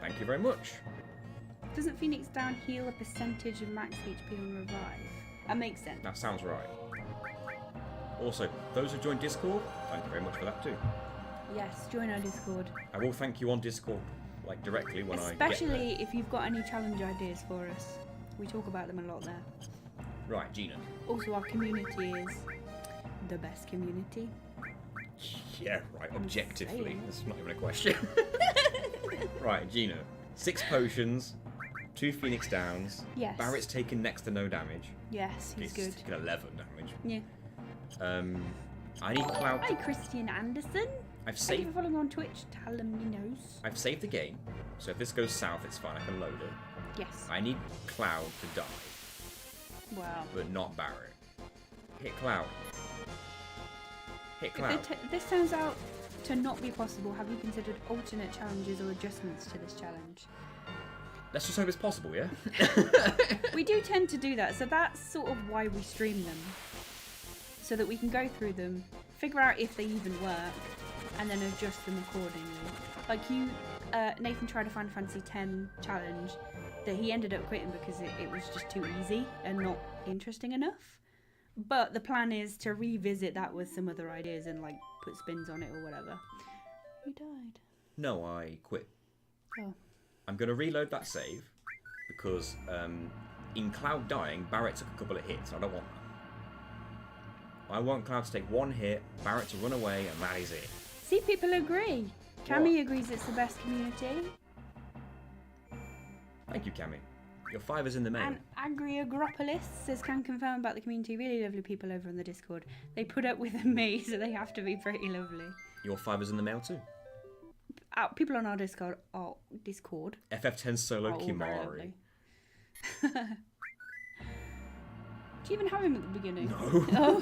Thank you very much. Doesn't Phoenix Down heal a percentage of max HP on revive? That makes sense. That sounds right. Also, those who joined Discord, thank you very much for that too. Yes, join our Discord. I will thank you on Discord, like directly when I get there. Especially if you've got any challenge ideas for us. We talk about them a lot there. Right, Gina. Also, our community is the best community. Yeah, right, objectively. That's not even a question. Right, Gina. 6 potions, 2 Phoenix Downs. Yes. Barrett's taken next to no damage. Yes, he's good. Taken 11 damage. Yeah. I need Cloud. Hi, Christian Anderson. I've Thank you saved. for following on Twitch. Talaminos. I've saved the game, so if this goes south, it's fine. I can load it. Yes. I need Cloud to die, Wow. but not Barrett. Hit Cloud. Hit Cloud. If this turns out to not be possible, have you considered alternate challenges or adjustments to this challenge? Let's just hope it's possible, yeah? We do tend to do that, so that's sort of why we stream them. So that we can go through them, figure out if they even work, and then adjust them accordingly. Like Nathan tried a Final Fantasy X challenge that he ended up quitting because it was just too easy and not interesting enough. But the plan is to revisit that with some other ideas and like put spins on it or whatever. You died. No, I quit. Oh. I'm going to reload that save because in Cloud dying, Barrett took a couple of hits. I don't want that. I want Cloud to take 1 hit, Barrett to run away, and that is it. See, people agree. Cammy agrees it's the best community. Thank you, Cammy. Your 5 is in the mail. And Agriagropolis says, can confirm about the community. Really lovely people over on the Discord. They put up with me, so they have to be pretty lovely. Your 5 is in the mail too. People on our Discord are FF10 solo very Kimari. lovely. Do you even have him at the beginning? No. Oh.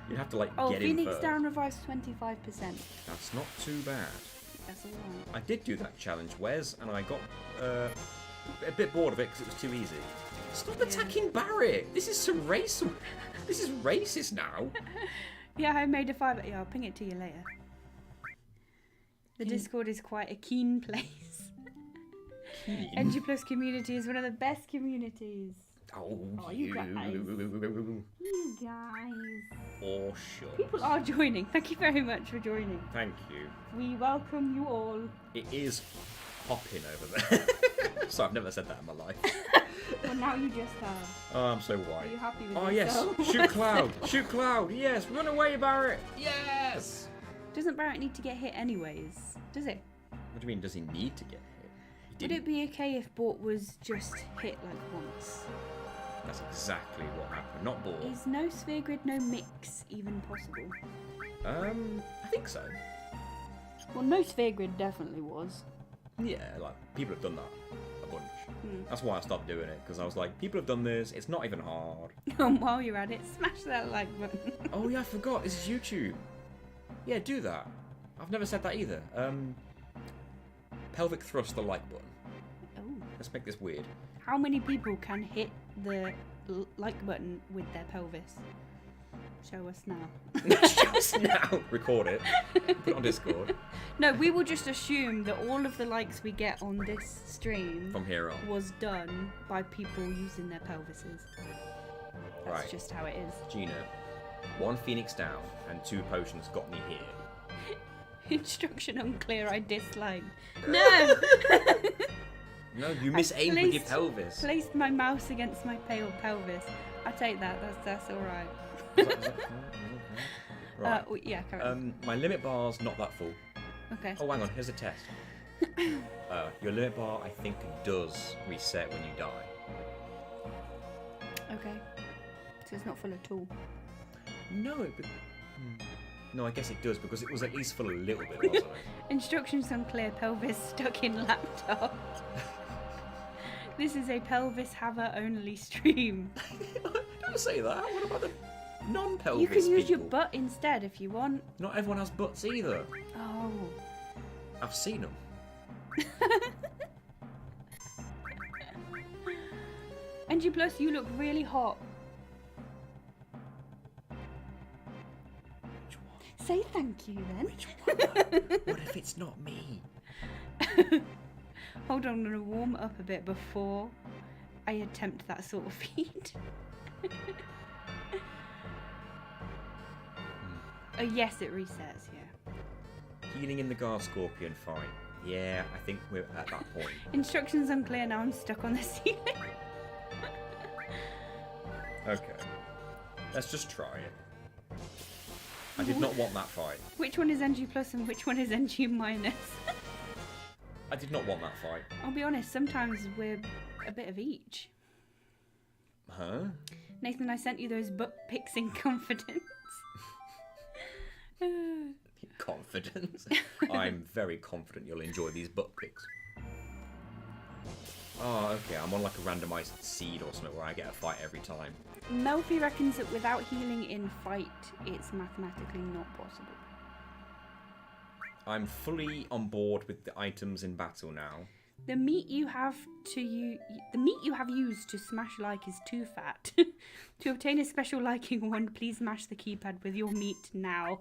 You'd have to like get Phoenix in first. Down revives 25%. That's not too bad. That's alright. I did do that challenge, Wes, and I got a bit bored of it because it was too easy. Stop attacking Barrett! This is some race. This is racist now. Yeah, I made a 5. Yeah, I'll ping it to you later. The Discord is quite a keen place. Keen? NG Plus community is one of the best communities. Oh, you guys. You guys. For sure. People are joining. Thank you very much for joining. Thank you. We welcome you all. It is hopping over there. So I've never said that in my life. Well, now you just have. Oh, I'm so white. Are you happy with Oh, yourself? yes. Shoot Cloud. Shoot Cloud. Yes. Run away, Barrett. Yes. Doesn't Barrett need to get hit anyways? Does he? What do you mean, does he need to get hit? He Would didn't. it be okay if Bort was just hit like once? That's exactly what happened. Not Ball. Is no sphere grid, no mix even possible? I think so. Well, no sphere grid definitely was. Yeah, like, people have done that a bunch. That's why I stopped doing it, because I was like, people have done this, it's not even hard. And while you're at it, smash that like button. Oh yeah, I forgot, this is YouTube. Yeah, do that. I've never said that either. Pelvic thrust the like button. Oh. Let's make this weird. How many people can hit the like button with their pelvis? Show us now. Show us now. Record it. Put it on Discord. No, we will just assume that all of the likes we get on this stream From here on. was done by people using their pelvises. That's Right. just how it is. Gina, 1 Phoenix down and 2 potions got me here. Instruction unclear, I dislike. No! No, you misaimed with your pelvis. Placed my mouse against my pale pelvis. I take that, that's alright. Is that right. Yeah, carry on. My limit bar's not that full. Okay. Oh, hang on, here's a test. Your limit bar, I think, does reset when you die. Okay. So it's not full at all. No, no, I guess it does, because it was at least full a little bit, wasn't it? Instructions unclear, pelvis stuck in laptop. This is a pelvis haver only stream. Don't say that. What about the non-pelvis You can use your people? butt instead if you want. Not everyone has butts either. Oh. I've seen them. NG Plus, you look really hot. Which one? Say thank you then. Which one? What if it's not me? Hold on, I'm going to warm up a bit before I attempt that sort of feat. Oh yes, it resets, yeah. Healing in the Gar Scorpion fight. Yeah, I think we're at that point. Instructions unclear, now I'm stuck on the ceiling. Okay. Let's just try it. I did not want that fight. Which one is NG plus and which one is NG minus? I did not want that fight. I'll be honest, sometimes we're a bit of each. Huh? Nathan, I sent you those butt pics in confidence. Confidence? I'm very confident you'll enjoy these butt pics. Oh, okay, I'm on like a randomised seed or something where I get a fight every time. Melfi reckons that without healing in fight, it's mathematically not possible. I'm fully on board with the items in battle now. The meat you have used to smash like is too fat. To obtain a special liking one, please smash the keypad with your meat now.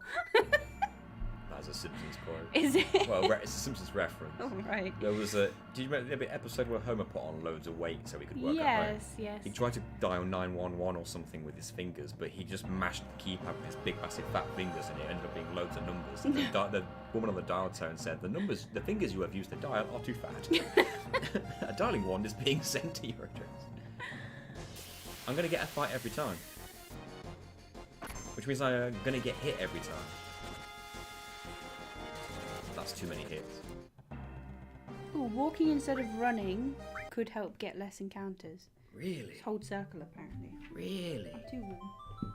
That's a Simpsons quote. Is it? Well, it's a Simpsons reference. Oh, right. There was a. Did you remember the episode where Homer put on loads of weight so he could work at home? Yes. He tried to dial 911 or something with his fingers, but he just mashed the keypad with his big, massive, fat fingers, and it ended up being loads of numbers. And the woman on the dial tone said, "The fingers you have used to dial are too fat. A dialing wand is being sent to your address." I'm gonna get a fight every time, which means I'm gonna get hit every time. That's too many hits. Ooh, walking instead of running could help get less encounters. Really? Just hold circle, apparently. Really? Do one.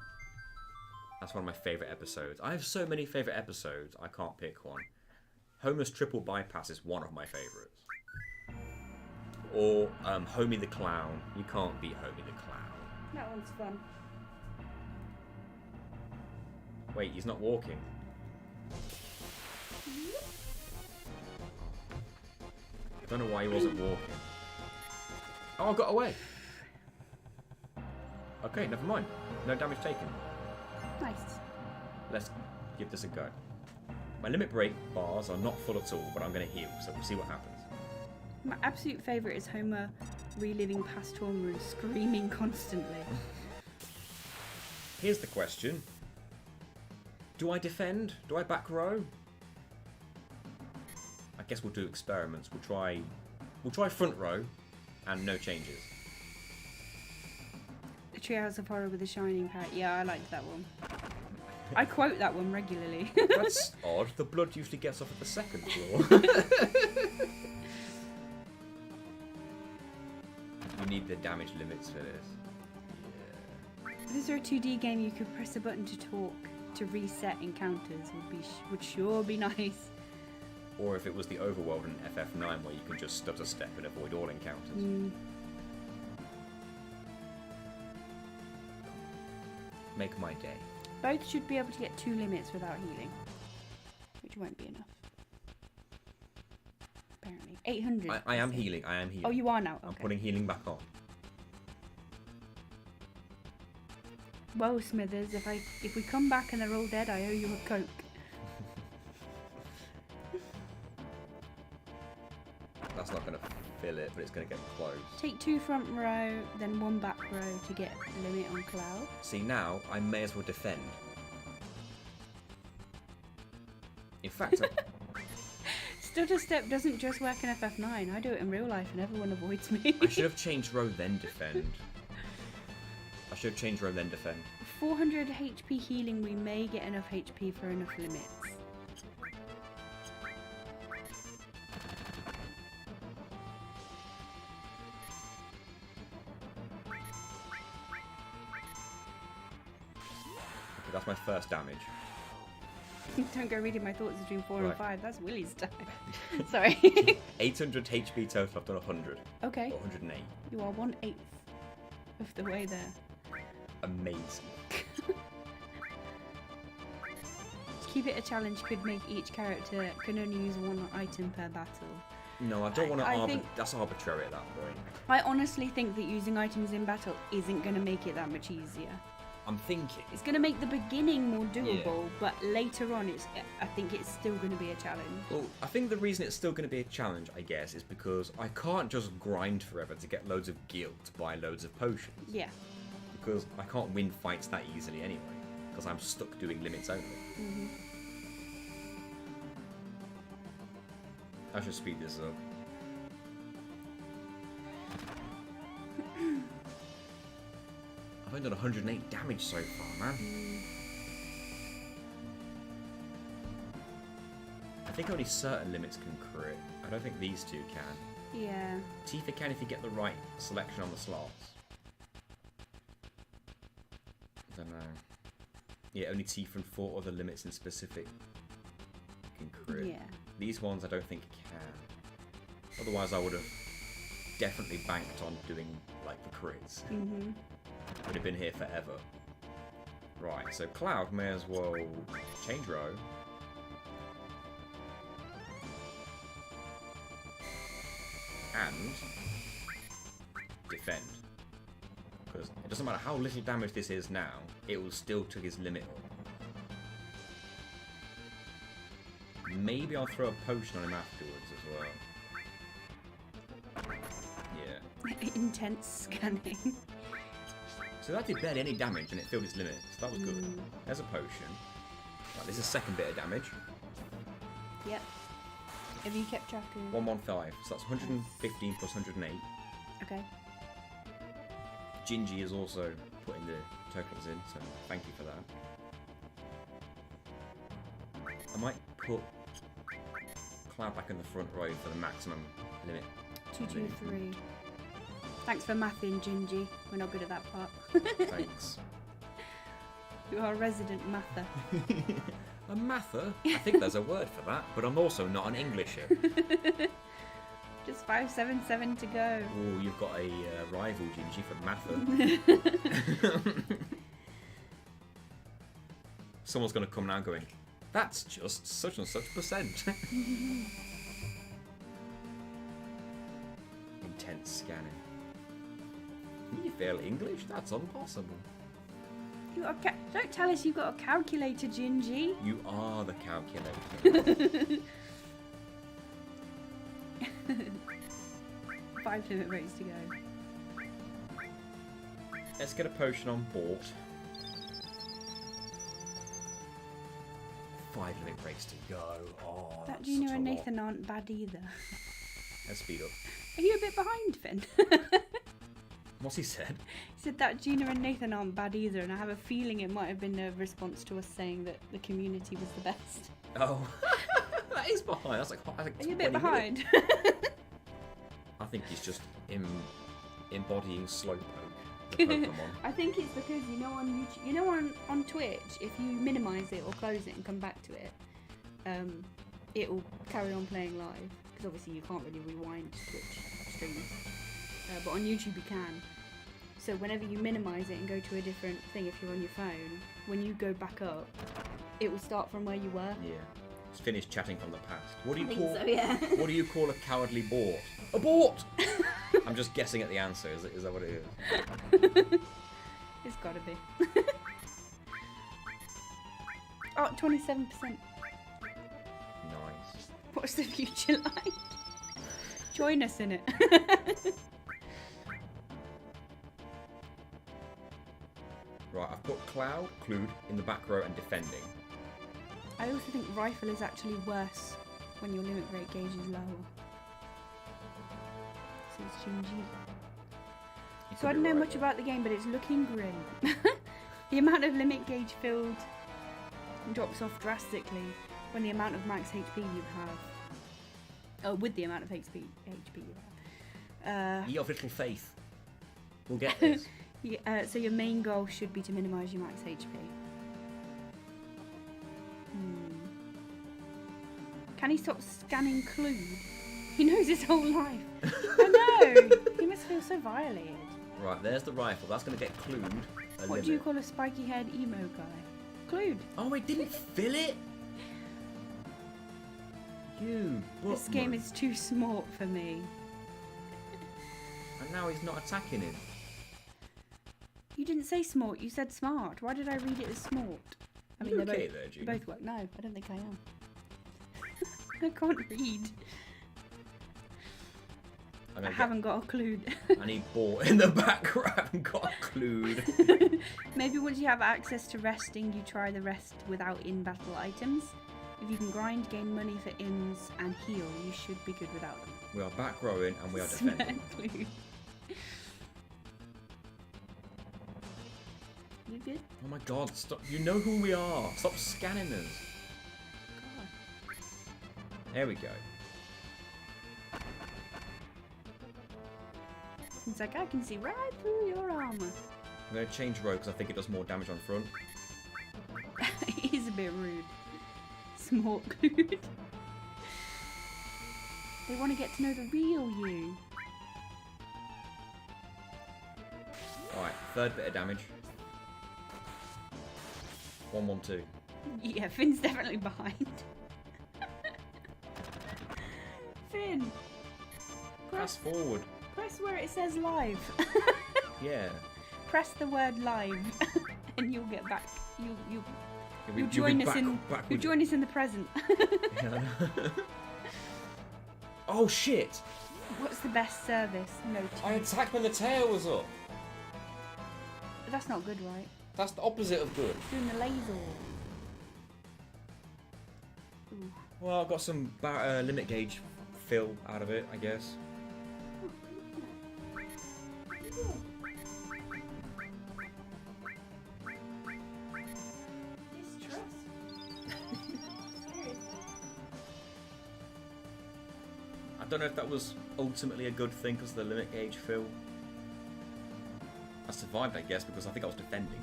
That's one of my favourite episodes. I have so many favourite episodes, I can't pick one. Homer's triple bypass is one of my favourites. Or Homie the Clown. You can't beat Homie the Clown. That one's fun. Wait, he's not walking. I don't know why he wasn't walking. Oh, I got away. Okay, never mind. No damage taken. Nice. Let's give this a go. My limit break bars are not full at all, but I'm going to heal, so we'll see what happens. My absolute favourite is Homer reliving past trauma and screaming constantly. Here's the question. Do I defend? Do I back row? I guess we'll do experiments. We'll try front row and no changes. The Treehouse of Horror with the Shining Parrot. Yeah, I liked that one. I quote that one regularly. That's odd. The blood usually gets off at the second floor. You need the damage limits for this. Yeah. Is there a 2D game you could press a button to talk to reset encounters? Would sure be nice. Or if it was the overworld in FF9 where you can just stutter step and avoid all encounters. Make my day. Both should be able to get 2 limits without healing, which won't be enough. Apparently. 800. I am healing. I am healing. Oh, you are now? Okay. I'm putting healing back on. Well, Smithers, if we come back and they're all dead, I owe you a Coke. That's not going to fill it, but it's going to get close. Take 2 front row, then 1 back row to get limit on Cloud. See, now I may as well defend. In fact, Stutter step doesn't just work in FF9. I do it in real life and everyone avoids me. I should have changed row then defend. 400 HP healing, we may get enough HP for enough limits. Okay, that's my first damage. Don't go reading my thoughts between 4 and Right. 5. That's Willie's time. Sorry. 800 HP total, I've done 100. Okay. Or 108. You are 1/8 of the way there. Amazing. To keep it a challenge could make each character can only use 1 item per battle. No, I don't want to I arbitrate. think- That's arbitrary at that point. I honestly think that using items in battle isn't going to make it that much easier. I'm thinking. It's going to make the beginning more doable, but later on, I think it's still going to be a challenge. Well, I think the reason it's still going to be a challenge, I guess, is because I can't just grind forever to get loads of guilt to buy loads of potions. Yeah. Because I can't win fights that easily anyway. Because I'm stuck doing limits only. Mm-hmm. I should speed this up. I've only done 108 damage so far, man. I think only certain limits can crit. I don't think these two can. Yeah. Tifa can if you get the right selection on the slots. I don't know. Yeah, only Tifa and 4 other limits in specific can crit. Yeah. These ones I don't think can. Otherwise I would have definitely banked on doing like the crits. Mm-hmm. Would have been here forever. Right, so Cloud may as well change row. And defend. Because it doesn't matter how little damage this is now, it will still to his limit up. Maybe I'll throw a potion on him afterwards as well. Yeah. Intense scanning. So that did barely any damage and it filled his limit, so that was good. Mm. There's a potion. Right, this is second bit of damage. Yep. Have you kept track of... 115, so that's 115 plus 108. Okay. Gingy is also putting the tokens in, so thank you for that. I might put Cloud back in the front row for the maximum limit. 223. Thanks for mathing, Gingy. We're not good at that part. Thanks. You are a resident mather. A mather? I think there's a word for that, but I'm also not an Englisher. Just 577 to go. Oh, you've got a rival, Gingy, for mather. Someone's going to come now going, that's just such and such percent. Intense scanning. You fail English? That's impossible. You got don't tell us you've got a calculator, Gingy. You are the calculator. 5 limit rates to go. Let's get a potion on board. 5 limit breaks to go. Oh, That that's Gina such and a lot. Nathan aren't bad either. Let's speed up. Are you a bit behind, Finn? What's he said? He said that Gina and Nathan aren't bad either, and I have a feeling it might have been a response to us saying that the community was the best. Oh, that is behind. That's like Are you a 20 bit minutes. behind? I think he's just embodying Slowpoke, the Pokemon. I think it's because on YouTube, on Twitch, if you minimise it or close it and come back to it, it will carry on playing live. Because obviously you can't really rewind Twitch streams, but on YouTube you can. So whenever you minimise it and go to a different thing, if you're on your phone, when you go back up, it will start from where you were. Yeah. Just finished chatting from the past. What do you I call? think so, yeah. What do you call a cowardly bort? Abort! I'm just guessing at the answer. Is that what it is? It's gotta be. Oh, 27%. Nice. What's the future like? Join us in it. Right, I've put Clued in the back row and defending. I also think rifle is actually worse when your limit break gauge is lower. So it's Gingy. You So could I be don't know right much there. about the game, but it's looking grim. The amount of limit gauge filled drops off drastically when the amount of max HP you have. Oh, with the amount of HP you have. You have little faith. We'll get this. So your main goal should be to minimise your max HP. Can he stop scanning Clued? He knows his whole life. I know! He must feel so violated. Right, there's the rifle. That's going to get Clued. What do you call a spiky-haired emo guy? Clued. Oh, it didn't fill it? You. This game is too smart for me. And now he's not attacking him. You didn't say smart, you said smart. Why did I read it as smart? I mean, You okay there, they Gina? both work. No, I don't think I am. I can't read. I haven't got a clue. I need ball in the background. I haven't got a clue. Maybe once you have access to resting, you try the rest without in-battle items. If you can grind, gain money for ins, and heal, you should be good without them. We are back rowing and we are defending. Clue. You good? Oh my god, stop. You know who we are. Stop scanning us. God. There we go. It's like I can see right through your armor. I'm going to change row because I think it does more damage on front. It is a bit rude. Smart clued. They want to get to know the real you. Alright, third bit of damage. 112. Yeah, Finn's definitely behind. Finn! Press forward. Press where it says live. Yeah. Press the word live and you'll get back. You'll You'll join be us in. back You'll with join us in the present. Yeah. Oh shit! What's the best service? No. I attacked when the tail was up. That's not good, right? That's the opposite of good. Doing the laser. Ooh. Well, I've got some limit gauge fill out of it, I guess. I don't know if that was ultimately a good thing because of the limit gauge fill. I survived, I guess, because I think I was defending.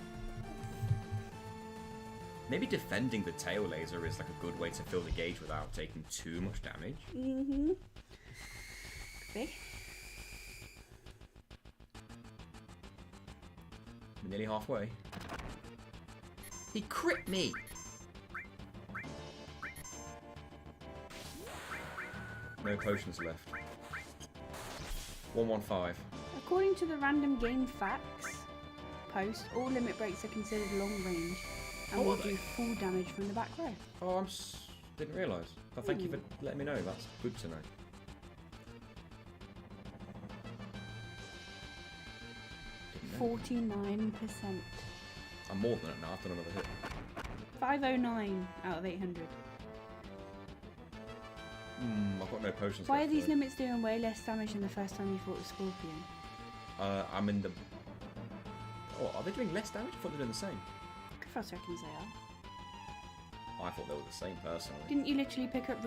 Maybe defending the tail laser is like a good way to fill the gauge without taking too much damage. Mm-hmm. Could be. We're nearly halfway. He crit me! No potions left. 115. According to the random game facts post, all limit breaks are considered long range and will do full damage from the back row. Oh, didn't realise. Well, thank you for letting me know. That's good to know. Didn't know. 49%. I'm more than it now. I've done another hit. 509 out of 800. I've got no potions Why left, are these though. limits doing way less damage than the first time you fought a scorpion? I'm in the... Oh, are they doing less damage? I thought they were doing the same. Fast reckons they are. I thought they were the same, personally. Didn't you literally pick up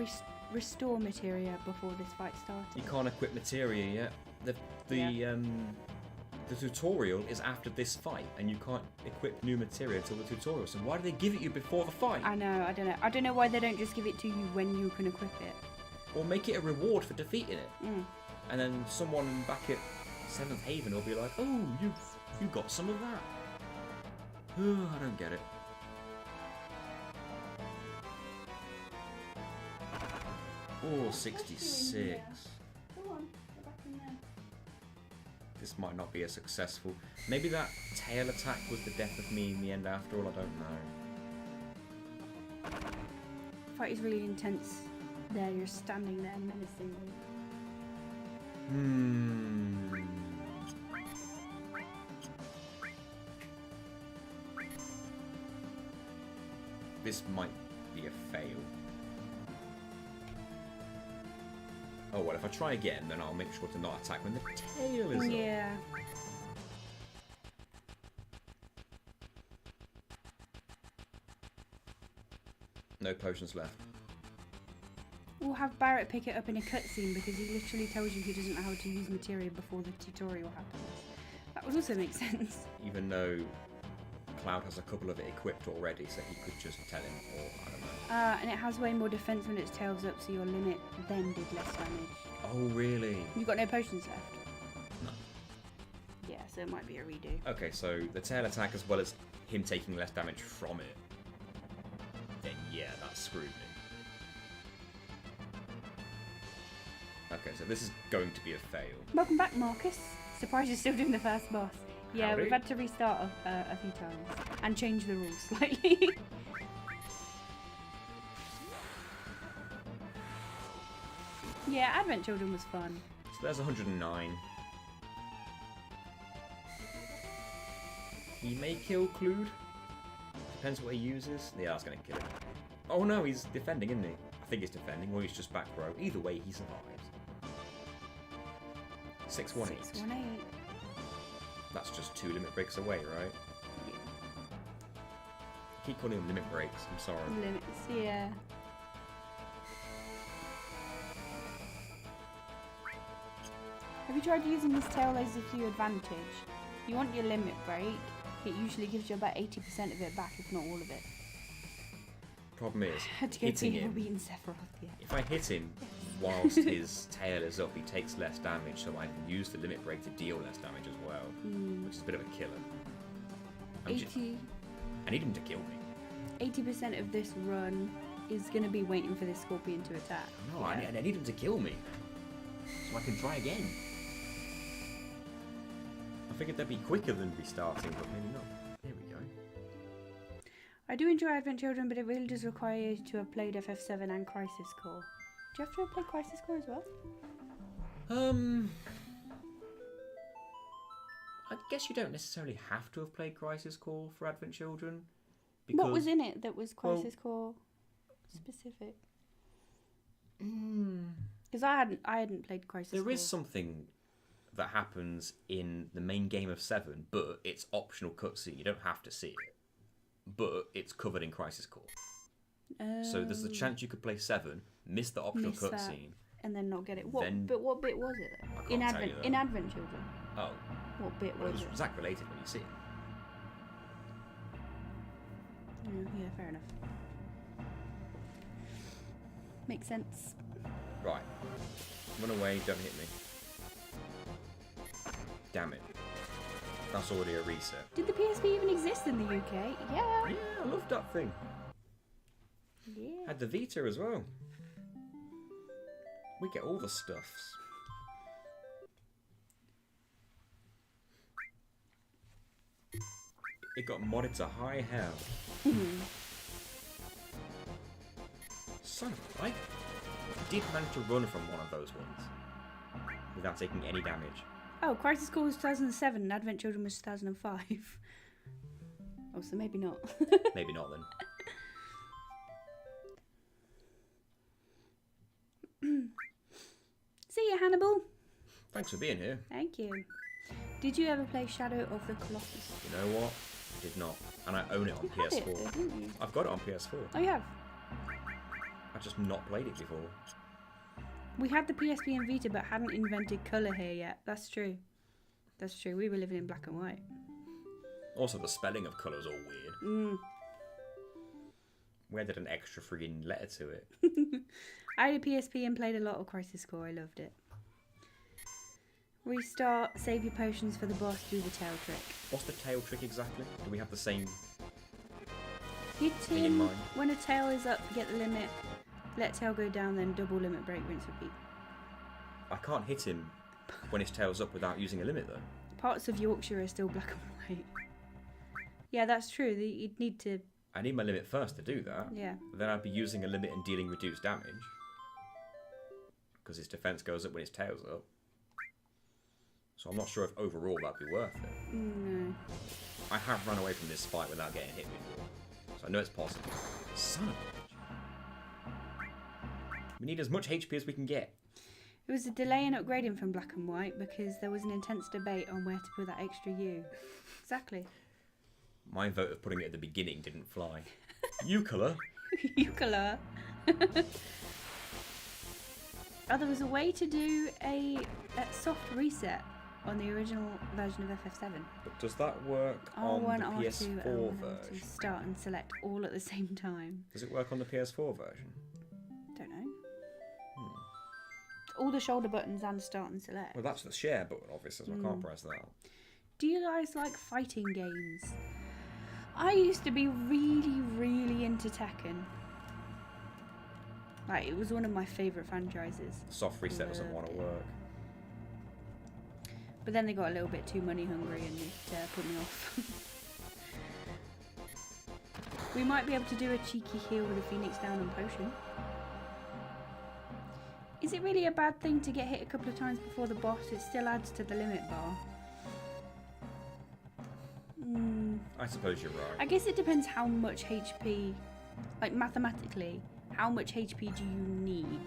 restore materia before this fight started? You can't equip materia yet. The tutorial is after this fight, and you can't equip new materia until the tutorial. So why do they give it you before the fight? I know, I don't know. I don't know why they don't just give it to you when you can equip it. Or make it a reward for defeating it. Mm. And then someone back at 7th Haven will be like, oh, you got some of that. Oh, I don't get it. Oh, 66. Go on, go back in there. This might not be as successful. Maybe that tail attack was the death of me in the end after all, I don't know. The fight is really intense. There, you're standing there menacingly. This might be a fail. Oh well, if I try again, then I'll make sure to not attack when the tail is up. Yeah. No potions left. We'll have Barrett pick it up in a cutscene because he literally tells you he doesn't know how to use materia before the tutorial happens. That would also make sense. Even though Cloud has a couple of it equipped already, so he could just tell him, or I don't know. And it has way more defense when its tail's up, so your limit then did less damage. Oh, really? You've got no potions left? No. Yeah, so it might be a redo. Okay, so the tail attack as well as him taking less damage from it. Then yeah, that screwed me. Okay, so this is going to be a fail. Welcome back, Marcus. Surprised you're still doing the first boss. Yeah, Howdy. we've had to restart a few times and change the rules slightly. Yeah, Advent Children was fun. So there's 109. He may kill Clued. Depends what he uses. Yeah, that's going to kill him. Oh no, he's defending, isn't he? I think he's defending, or he's just back row. Either way, he survives. 618. 618. That's just 2 limit breaks away, right? Yeah. I keep calling them limit breaks. I'm sorry. Limits, yeah. Have you tried using this tail laser to your advantage? You want your limit break. It usually gives you about 80% of it back, if not all of it. Problem is, Had to go hitting to him. beating Sephiroth, yeah. If I hit him whilst his tail is up, he takes less damage, so I can use the limit break to deal less damage as well, which is a bit of a killer. I need him to kill me. 80% of this run is going to be waiting for this scorpion to attack. No, Yeah. I need him to kill me, so I can try again. I figured that'd be quicker than restarting, but maybe not. Here we go. I do enjoy Advent Children, but it really does require you to have played FF7 and Crisis Core. Do you have to have played Crisis Core as well? I guess you don't necessarily have to have played Crisis Core for Advent Children. Because, What was in it that was Crisis Core specific? Because I hadn't played Crisis Core. There is something that happens in the main game of 7, but it's optional cutscene. You don't have to see it. But it's covered in Crisis Core. So there's the chance you could play 7, miss the optional Miss that. cutscene. And then not get it. Then- But what bit was it though? I can't tell you that. In Advent Children. Oh, What bit well, it was was it? Zack related when you see it. Yeah, fair enough. Makes sense. Right. Run away, don't hit me. Damn it. That's already a reset. Did the PSP even exist in the UK? Yeah. Yeah, I love that thing. Yeah. Had the Vita as well. We get all the stuffs. It got modded to high hell. Son of a... I did manage to run from one of those ones without taking any damage. Oh, Crisis Core was 2007 and Advent Children was 2005. Oh, so maybe not. Maybe not then. See ya, Hannibal. Thanks for being here. Thank you. Did you ever play Shadow of the Colossus? You know what? I did not. And I own it on You had PS4. it, though, didn't you? I've got it on PS4. Oh, you have? I've just not played it before. We had the PSP and Vita but hadn't invented colour here yet. That's true. That's true. We were living in black and white. Also, the spelling of colour's all weird. We added an extra friggin' letter to it. I had a PSP and played a lot of Crisis Core. I loved it. Restart, save your potions for the boss, do the tail trick. What's the tail trick exactly? Do we have the same... Hit Thing in him mind. when a tail is up, get the limit. Let tail go down, then double limit break, rinse, repeat. I can't hit him when his tail's up without using a limit though. Parts of Yorkshire are still black and white. Yeah, that's true. You'd need to... I need my limit first to do that. Yeah. Then I'd be using a limit and dealing reduced damage. Because his defense goes up when his tail's up. So I'm not sure if overall that'd be worth it. No. I have run away from this fight without getting hit before. So I know it's possible. Son of a bitch. We need as much HP as we can get. It was a delay in upgrading from black and white because there was an intense debate on where to put that extra U. Exactly. My vote of putting it at the beginning didn't fly. You colour. Eucla. Oh, there was a way to do a soft reset on the original version of FF7. But does that work on R1, the R2, PS4 L1, version? L2, start and select all at the same time. Does it work on the PS4 version? Don't know. All the shoulder buttons and start and select. Well, that's the share button, obviously, so I can't press that. Do you guys like fighting games? I used to be really, really into Tekken. Like, it was one of my favourite franchises. Soft reset doesn't want to work. But then they got a little bit too money hungry and it put me off. We might be able to do a cheeky heal with a Phoenix down on potion. Is it really a bad thing to get hit a couple of times before the boss? It still adds to the limit bar. I suppose you're right. I guess it depends how much HP, like mathematically, how much HP do you need?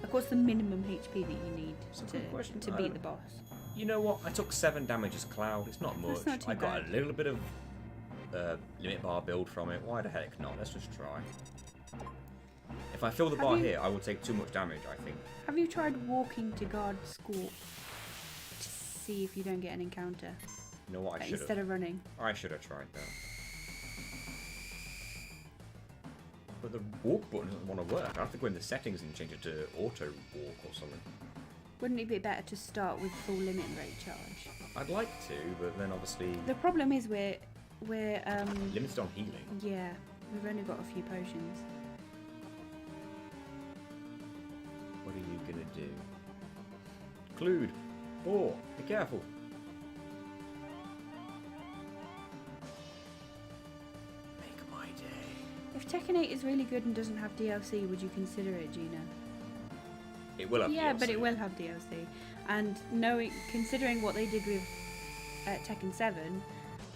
Like, what's the minimum HP that you need to beat the boss? You know what? I took 7 damage as Cloud. It's not much. That's not too I got bad. a little bit of limit bar build from it. Why the heck not? Let's just try. If I fill the bar here, I will take too much damage, I think. Have you tried walking to guard Scorp to see if you don't get an encounter? You know what? I should have. Instead of running. I should have tried that. But the walk button doesn't want to work. I have to go in the settings and change it to auto walk or something. Wouldn't it be better to start with full limit rate charge? I'd like to, but then obviously The problem is we're limited on healing. yeah, we've only got a few potions. What are you gonna do? Clued! Oh, be careful! Make my day. If Tekken 8 is really good and doesn't have DLC, would you consider it, Gina? It will have Yeah, DLC. but it will have DLC. And considering what they did with Tekken 7,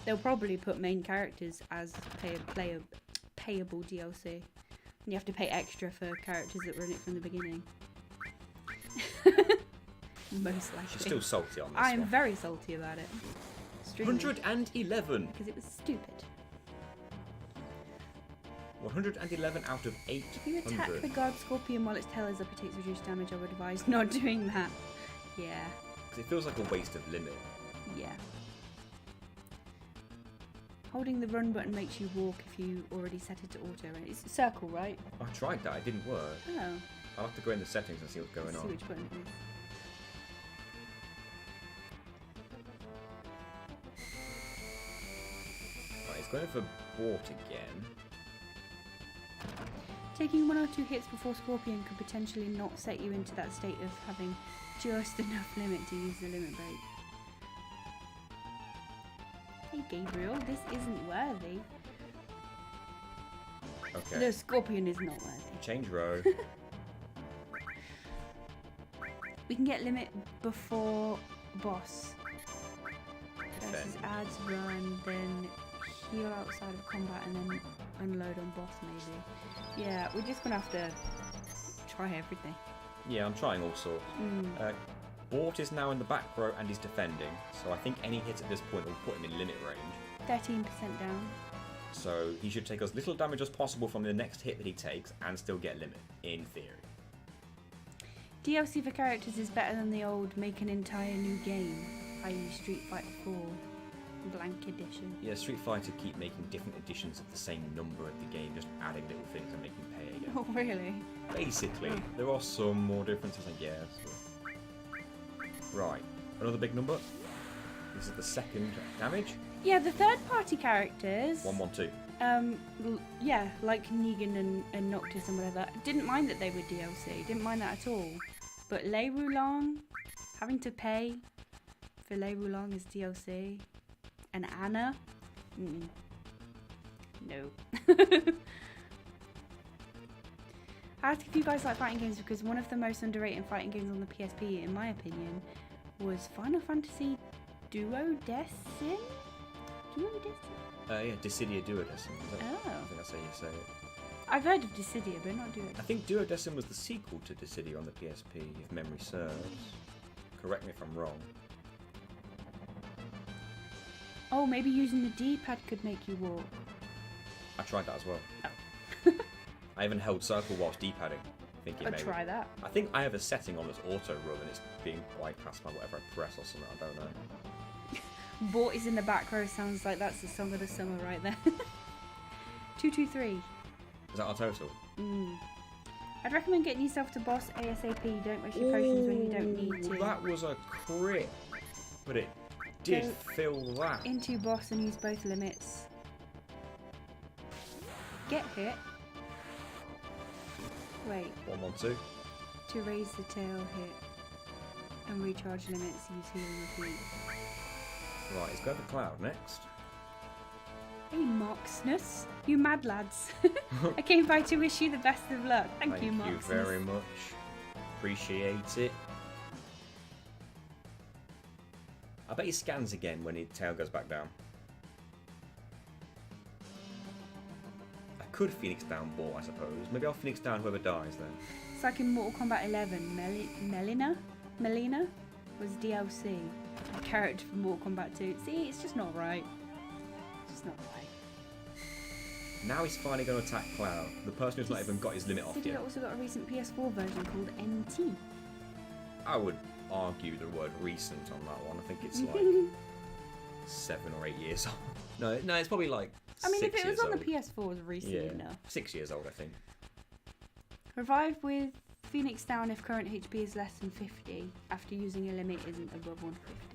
they'll probably put main characters as payable DLC. You have to pay extra for characters that were in it from the beginning. Most likely. She's still salty on this I am one. very salty about it. Extremely. 111! Because it was stupid. 111 out of If you attack 800. the guard scorpion while its tail is up, it takes reduced damage. I would advise not doing that. Yeah. Because it feels like a waste of limit. Yeah. Holding the run button makes you walk if you already set it to auto. And it's a circle, right? I tried that, it didn't work. Oh. I'll have to go in the settings and see what's going Let's see on. which button it is. Right, it's going for Bort again. Taking 1 or 2 hits before Scorpion could potentially not set you into that state of having just enough limit to use the limit break. Hey Gabriel, this isn't worthy. Okay. The Scorpion is not worthy. Change row. We can get limit before boss. Versus Defend. ads, run, then heal outside of combat and then unload on boss maybe. Yeah, we're just gonna have to try everything. Yeah, I'm trying all sorts. Bort is now in the back row and he's defending, so I think any hit at this point will put him in limit range. 13% down. So he should take as little damage as possible from the next hit that he takes and still get limit, in theory. DLC for characters is better than the old make an entire new game, i.e. Street Fighter 4 blank edition. Yeah, Street Fighter keep making different editions of the same number of the game, just adding little things and making pay again. Oh really? Basically, there are some more differences, I guess. But... Right, another big number. This is the second damage. Yeah, the third party characters. 112. Yeah, like Negan and Noctis and whatever. Didn't mind that they were DLC. Didn't mind that at all. But Lei Wulong, having to pay for Lei Wulong as DLC, and Anna, no. I asked if you guys like fighting games because one of the most underrated fighting games on the PSP, in my opinion, was Final Fantasy Duodecim? Yeah, Dissidia Duodecim. Oh. I think that's how you say it. I've heard of Dissidia, but not Duodecim. I think Duodecim was the sequel to Dissidia on the PSP, if memory serves. Correct me if I'm wrong. Oh, maybe using the D-pad could make you walk. I tried that as well. Oh. I even held circle whilst D-padding, thinking I'd maybe. try that. I think I have a setting on this auto run and it's being bypassed by whatever I press or something, I don't know. Bort is in the back row sounds like that's the song of the summer right there. 223. Is that our total? I'd recommend getting yourself to boss ASAP. Don't waste your potions when you don't need to. That was a crit, but it did feel that. Into boss and use both limits. Get hit. Wait. 112. To raise the tail hit and recharge limits, use healing repeat. Right, let's go to Cloud next. Hey, Moxness. You mad lads. I came by to wish you the best of luck. Thank you, Moxness. Thank you very much. Appreciate it. I bet he scans again when his tail goes back down. I could Phoenix down Ball, I suppose. Maybe I'll Phoenix down whoever dies then. It's like in Mortal Kombat 11, Melina was DLC. A character from Mortal Kombat 2. See, it's just not right. It's just not right. Now he's finally going to attack Cloud, the person who's not even got his limit off Dissidia yet. also got a recent PS4 version called NT. I would argue the word recent on that one. I think it's like 7 or 8 years old. No, it's probably like I mean, 6 if it was years on old. the PS4, it was recent enough. 6 years old, I think. Revive with Phoenix down if current HP is less than 50 after using a limit isn't above 150.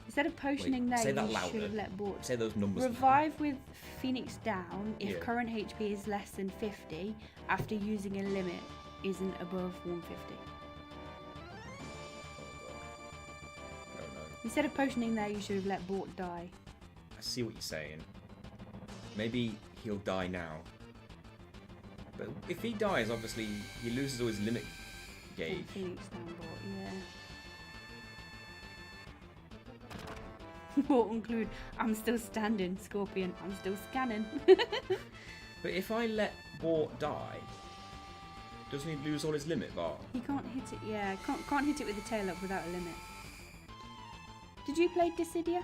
Instead of potioning Wait, say there, that you louder. should have let board. Say those numbers. Revive with Phoenix down if Yeah. current HP is less than 50 after using a limit isn't above 150. I don't know. Instead of potioning there, you should have let Bort die. I see what you're saying. Maybe he'll die now. But if he dies, obviously, he loses all his limit gauge. Phoenix down Bort, yeah. Bort include, I'm still standing, Scorpion, I'm still scanning. But if I let Bort die, doesn't he lose all his limit bar? He can't hit it, yeah, can't hit it with the tail up without a limit. Did you play Dissidia?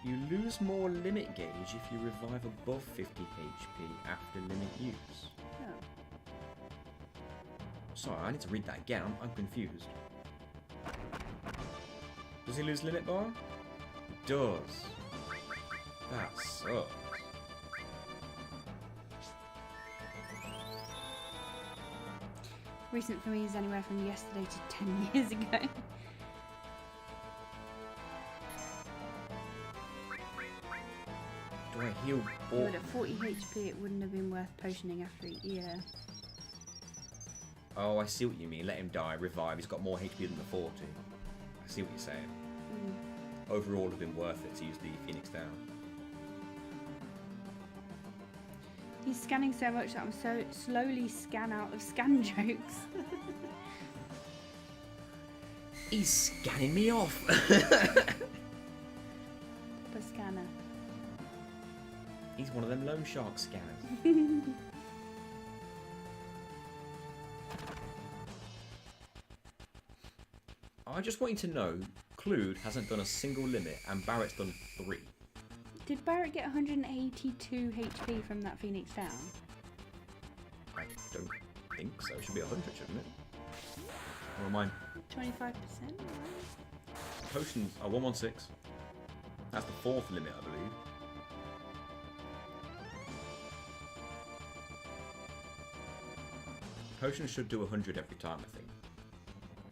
You lose more limit gauge if you revive above 50 HP after limit use. Oh. Sorry, I need to read that again. I'm confused. Does he lose limit bar? He does. That sucks. Recent for me is anywhere from yesterday to 10 years ago. Do I heal But Bort? at 40 HP, it wouldn't have been worth potioning after a year. Oh, I see what you mean. Let him die, revive. He's got more HP than the 40. I see what you're saying. Overall, it would have been worth it to use the Phoenix down. He's scanning so much that I'm so slowly scan out of scan jokes. He's scanning me off. The scanner. He's one of them loan shark scanners. I just want you to know, Clued hasn't done a single limit and Barrett's done 3. Did Barrett get 182 HP from that Phoenix down? I don't think so. It should be 100, shouldn't it? Or am I? 25%? Potions are 116. That's the 4th limit, I believe. Potions should do 100 every time, I think.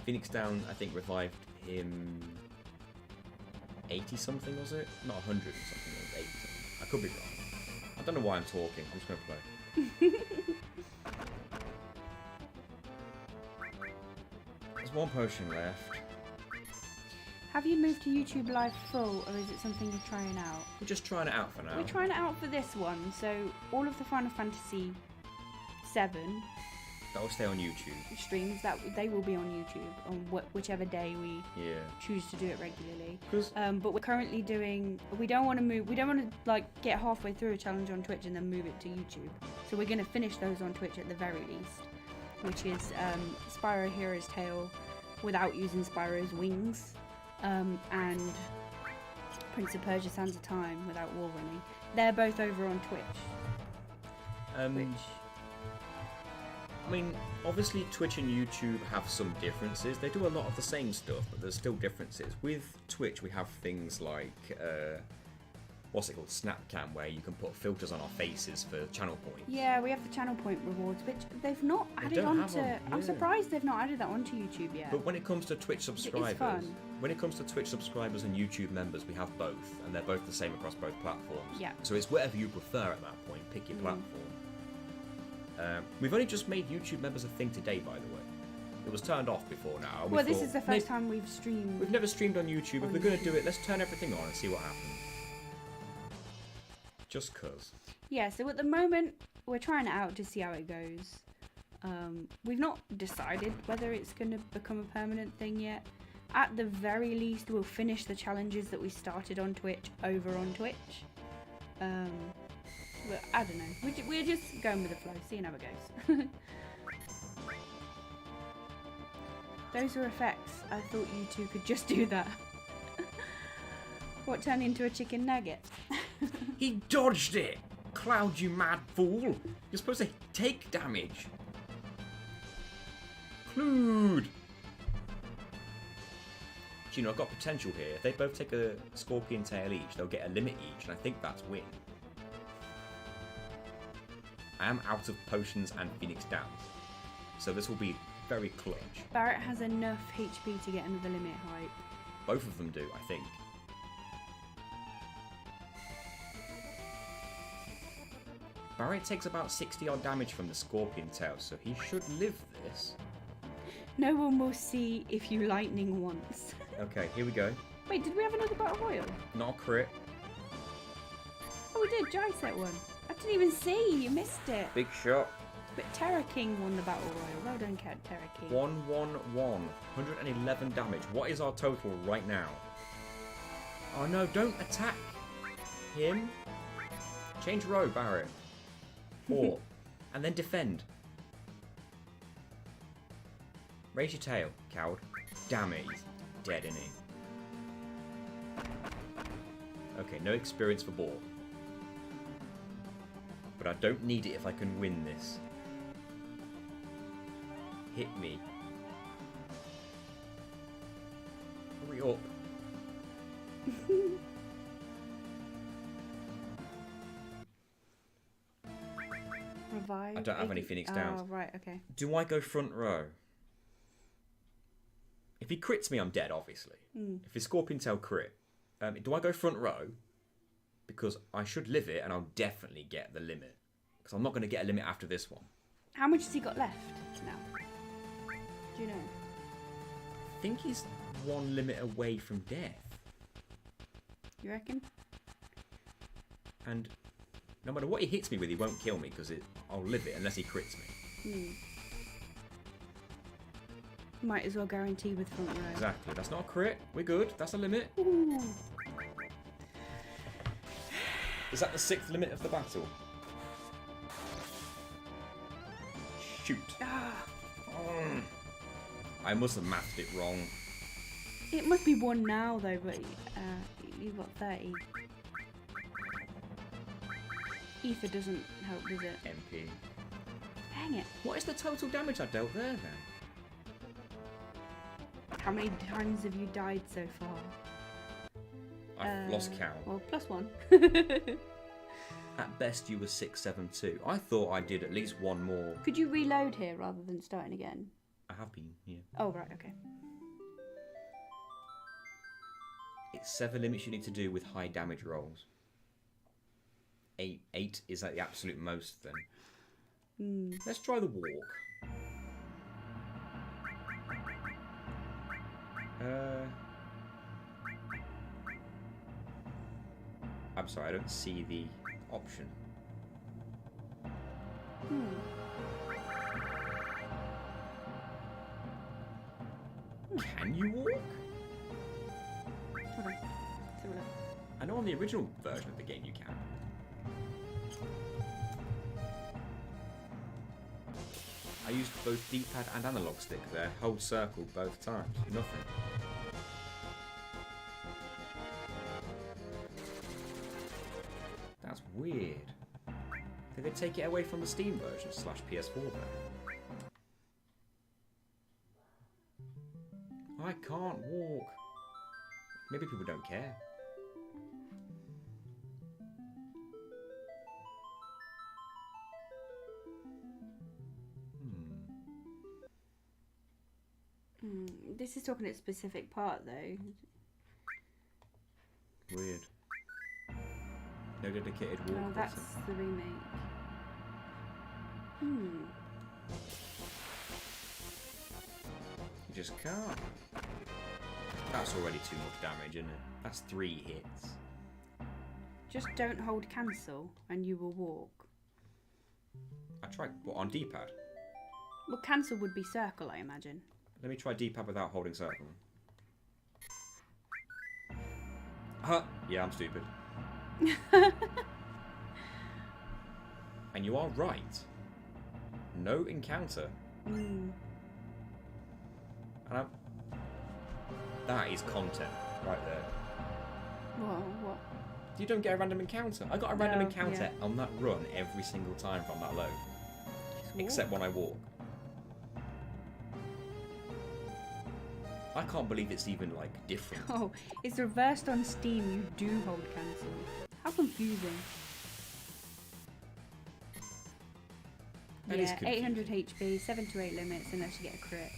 Phoenix down, I think, revived him 80 something, was it? Not 100 or something, it was 80 something. I could be wrong. I don't know why I'm talking. I'm just going to play. There's one potion left. Have you moved to YouTube Live full, or is it something you're trying out? We're just trying it out for now. We're trying it out for this one, so all of the Final Fantasy VII That'll stay on YouTube. streams, that they will be on YouTube on whichever day we Yeah. choose to do it regularly. 'Cause But we're currently doing. We don't want to move. We don't want to like get halfway through a challenge on Twitch and then move it to YouTube. So we're going to finish those on Twitch at the very least, which is Spyro Hero's Tail without using Spyro's wings, and Prince of Persia: Sands of Time without wall running. They're both over on Twitch. Which I mean, obviously Twitch and YouTube have some differences. They do a lot of the same stuff, but there's still differences. With Twitch, we have things like, what's it called, Snapcam, where you can put filters on our faces for channel points. yeah, we have the channel point rewards, which they've not added don't have onto. them, I'm yeah. surprised they've not added that onto YouTube yet. But when it comes to Twitch subscribers, fun. when it comes to Twitch subscribers and YouTube members, we have both, and they're both the same across both platforms. Yeah. So it's whatever you prefer at that point. Pick your platform. We've only just made YouTube members a thing today, by the way. It was turned off before now. Well, this is the first time we've streamed. We've never streamed on YouTube. If we're going to do it, let's turn everything on and see what happens. Just 'cause. Yeah, so at the moment, we're trying it out to see how it goes. We've not decided whether it's going to become a permanent thing yet. At the very least, we'll finish the challenges that we started on Twitch over on Twitch. But I don't know. We're just going with the flow, seeing how it goes. Those were effects. I thought you two could just do that. What, turn into a chicken nugget? He dodged it! Cloud, you mad fool! You're supposed to take damage. Clued! Do you know, I've got potential here. If they both take a scorpion tail each, they'll get a limit each, and I think that's win. I am out of potions and Phoenix Downs, so this will be very clutch. Barrett has enough HP to get another limit hype. Both of them do, I think. Barrett takes about 60 odd damage from the scorpion tail, so he should live this. No one will see if you lightning once. Okay, here we go. Wait, did we have another battle royal? Not a crit. Oh, we did. Jai set one. I didn't even see. You missed it. Big shot. But Terra King won the battle royal. Well done, Terra King. 111. 111 damage. What is our total right now? Oh no, don't attack him. Change row, Barrett. 4. And then defend. Raise your tail, coward. Damn it, he's dead, isn't he? Okay, no experience for ball. But I don't need it if I can win this. Hit me. Hurry up. Revive. I don't have any Phoenix Downs. Oh, right, okay. Do I go front row? If he crits me, I'm dead, obviously. If his Scorpion Tail crit, do I go front row? Because I should live it, and I'll definitely get the limit. Because I'm not going to get a limit after this one. How much has he got left now? Do you know? I think he's one limit away from death. You reckon? And no matter what he hits me with, he won't kill me, because I'll live it unless he crits me. Might as well guarantee with front row. Exactly. That's not a crit. We're good. That's a limit. Ooh. Is that the 6th limit of the battle? Shoot. I must have mathed it wrong. It must be 1 now, though, but you've got 30. Ether doesn't help, does it? MP. Dang it. What is the total damage I dealt there, then? How many times have you died so far? I've lost count. Well, +1. At best, you were 672. I thought I did at least one more. Could you reload here rather than starting again? I have been, yeah. Oh, right, okay. It's 7 limits you need to do with high damage rolls. 8 is like the absolute most, then. Let's try the walk. I'm sorry, I don't see the option. Can you walk? Hold on. Let's have a look. I know on the original version of the game you can. I used both D-pad and analog stick there, hold circle both times, nothing. That's weird. Did they take it away from the Steam version / PS4 then? I can't walk. Maybe people don't care. This is talking a specific part, though. Weird. No dedicated walk. Oh, that's the remake. Just can't. That's already too much damage, isn't it? That's 3 hits. Just don't hold cancel and you will walk. I tried. What, on D-pad? Well, cancel would be circle, I imagine. Let me try D-pad without holding circle. Huh? Yeah, I'm stupid. And you are right. No encounter. Mm. And that is content right there. What? You don't get a random encounter. I got a random No, encounter yeah. on that run every single time from that low. Except when I walk. I can't believe it's even, like, different. Oh, it's reversed on Steam. You do hold cancel. How confusing. That is Yeah, confusing. 800 HP, 7 to 8 limits unless you get a crit.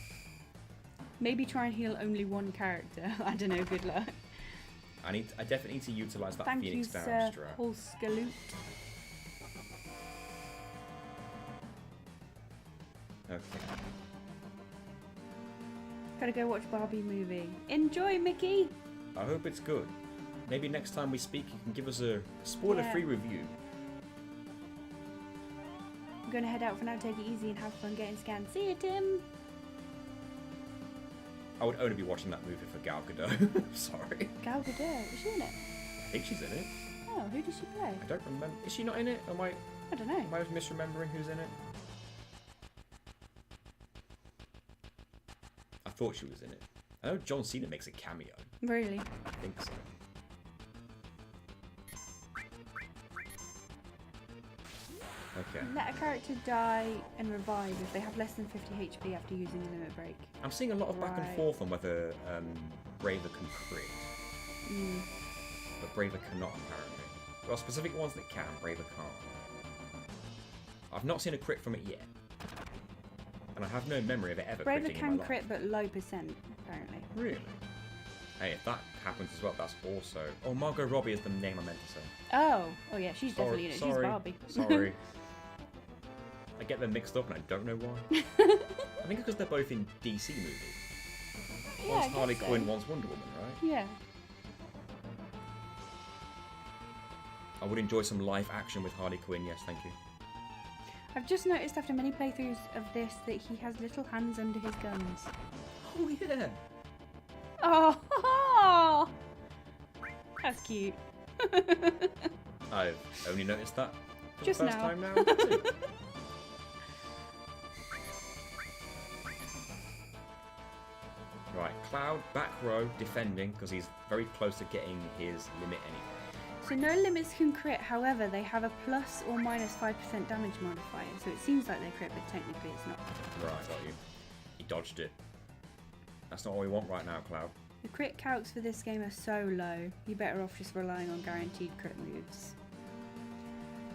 Maybe try and heal only one character. I don't know, good luck. I definitely need to utilise that Thank Phoenix you, Down Sir strat. Polskaloot. Okay. Gotta go watch Barbie movie. Enjoy, Mickey! I hope it's good. Maybe next time we speak you can give us a spoiler-free review. I'm gonna head out for now, take it easy and have fun getting scanned. See you, Tim! I would only be watching that movie for Gal Gadot. Sorry. Gal Gadot, is she in it? I think she's in it. Oh, who does she play? I don't remember. Is she not in it? Am I I don't know. misremembering who's in it? I thought she was in it. I know John Cena makes a cameo. Really? I think so. Okay. Let a character die and revive if they have less than 50 HP after using a limit break. I'm seeing a lot of back and Right. forth on whether Braver can crit. Mm. But Braver cannot, apparently. There are specific ones that can, Braver can't. I've not seen a crit from it yet. And I have no memory of it ever Braver critting in can my life. crit, but low percent, apparently. Really? Hey, if that happens as well, that's also... Oh, Margot Robbie is the name I meant to say. Oh yeah, she's definitely in it. She's Barbie. Sorry. I get them mixed up and I don't know why. I think it's because they're both in DC movies. Yeah, I One's guess Harley so. Quinn, one's Wonder Woman, right? Yeah. I would enjoy some live action with Harley Quinn, yes, thank you. I've just noticed after many playthroughs of this that he has little hands under his guns. Oh, yeah. Oh, that's cute. I've only noticed that for Just the first now. time now. too. Right, Cloud, back row, defending, because he's very close to getting his limit anyway. So no limits can crit, however, they have a plus or minus 5% damage modifier, so it seems like they crit, but technically it's not. Right, got you. He dodged it. That's not what we want right now, Cloud. The crit calcs for this game are so low, you're better off just relying on guaranteed crit moves.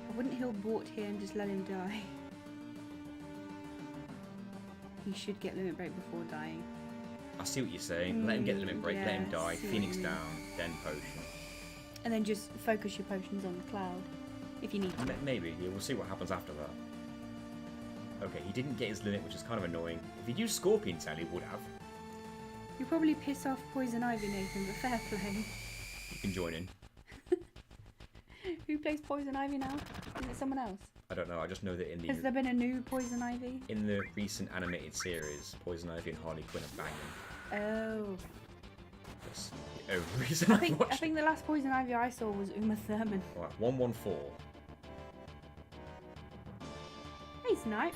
I wouldn't heal Bort here and just let him die. He should get limit break before dying. I see what you're saying. Let him get the limit break, let him yeah, die, see what Phoenix you mean. down, then potion. And then just focus your potions on the Cloud, if you need to. Maybe, yeah, we'll see what happens after that. Okay, he didn't get his limit, which is kind of annoying. If he'd used Scorpion Tail, he would have. You probably piss off Poison Ivy, Nathan, but fair play. You can join in. Who plays Poison Ivy now? Is it someone else? I don't know, I just know that Has there been a new Poison Ivy? in the recent animated series, Poison Ivy and Harley Quinn are banging. Oh. That's the only reason I I watched think the last Poison Ivy I saw was Uma Thurman. Right, 114. Hey, Snipe.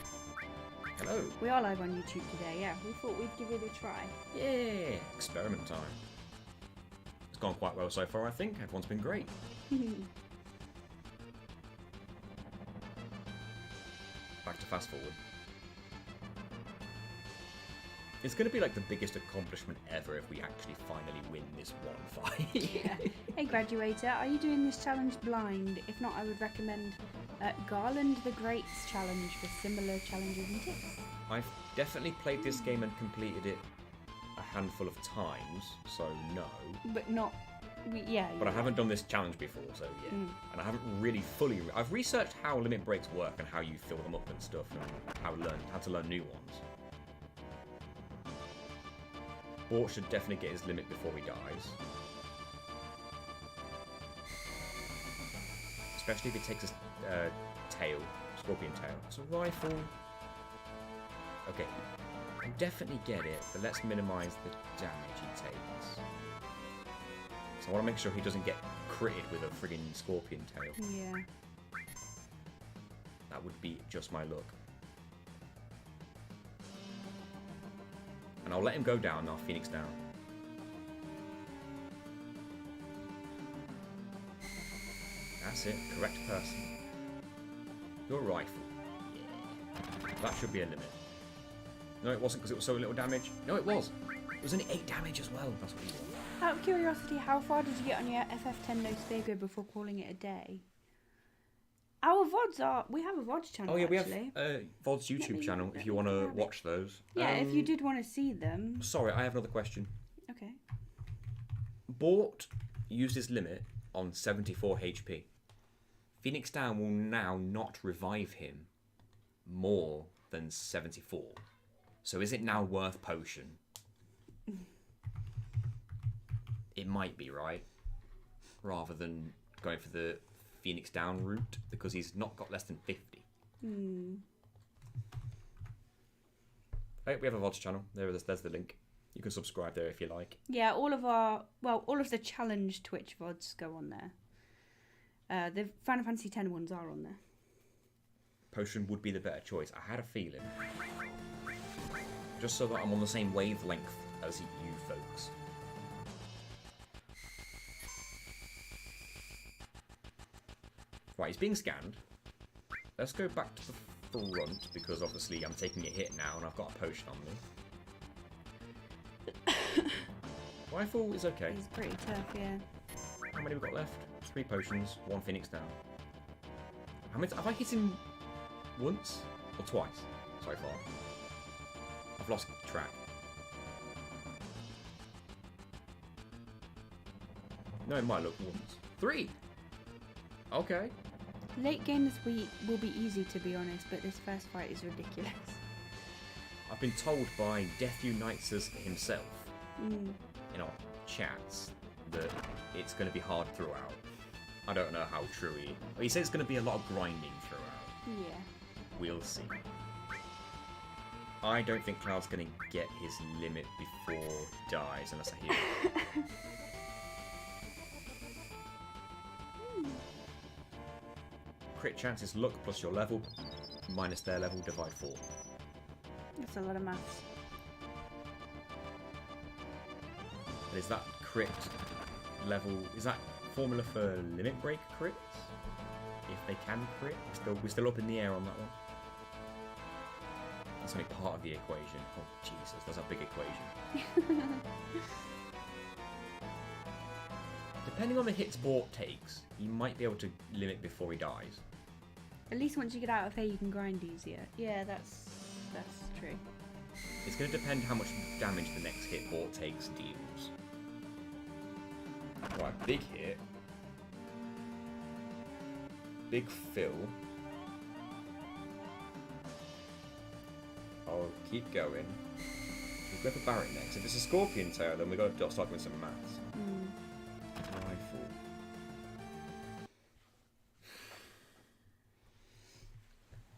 Hello. We are live on YouTube today, yeah. We thought we'd give it a try. Yeah, experiment time. It's gone quite well so far, I think. Everyone's been great. Back to fast forward. It's going to be like the biggest accomplishment ever if we actually finally win this one fight. Yeah. Hey, Graduator, are you doing this challenge blind? If not, I would recommend Garland the Greats challenge for similar challenges and tips. I've definitely played this game and completed it a handful of times, so no. But not... Yeah. But I haven't done this challenge before, so yeah. And I haven't really fully... I've researched how limit breaks work and how you fill them up and stuff, and how to learn new ones. Bort should definitely get his limit before he dies. Especially if he takes his tail, scorpion tail. It's a rifle. Okay, I definitely get it, but let's minimise the damage he takes. So I want to make sure he doesn't get critted with a friggin' scorpion tail. Yeah. That would be just my luck. And I'll let him go down, I'll Phoenix down. That's it, correct person. Your rifle. Yeah. That should be a limit. No, it wasn't because it was so little damage. No, it was. It was only 8 damage as well. That's what he wanted. Out of curiosity, how far did you get on your FF10 no Stego before calling it a day? Our VODs are... We have a VODs channel, Oh, yeah, we actually. have VOD's YouTube channel if you want to watch those. Yeah, if you did want to see them. Sorry, I have another question. Okay. Bort used his limit on 74 HP. Phoenix Down will now not revive him more than 74. So is it now worth potion? It might be, right? Rather than going for the Phoenix Down route, because he's not got less than 50. Hey, we have a VODs channel. There's the link. You can subscribe there if you like. Yeah, all of the challenge Twitch VODs go on there. The Final Fantasy X ones are on there. Potion would be the better choice. I had a feeling. Just so that I'm on the same wavelength as you folks. Right, he's being scanned. Let's go back to the front, because obviously I'm taking a hit now and I've got a potion on me. Rifle is okay. He's pretty tough, yeah. How many have we got left? 3 potions, 1 Phoenix Down. How many have I hit him once or twice so far? I've lost track. No, it might look once. 3! Okay. Late game this week will be easy, to be honest, but this first fight is ridiculous. I've been told by Death Unites Us himself Mm. in our chats that it's going to be hard throughout. I don't know how true he says it's going to be a lot of grinding throughout. Yeah. We'll see. I don't think Cloud's going to get his limit before he dies unless I heal. Crit chance is luck plus your level minus their level divide 4. That's a lot of maths. And is that crit level? Is that formula for limit break crits? If they can crit, we're still up in the air on that one. That's only part of the equation. Oh Jesus, that's a big equation. Depending on the hits Bort takes, you might be able to limit before he dies. At least once you get out of here, you can grind easier. Yeah, that's true. It's going to depend how much damage the next hit Bort takes deals. Right, big hit. Big fill. I'll keep going. We'll go for Barret next. If it's a Scorpion Tail, then we've got to start doing some maths. Rifle.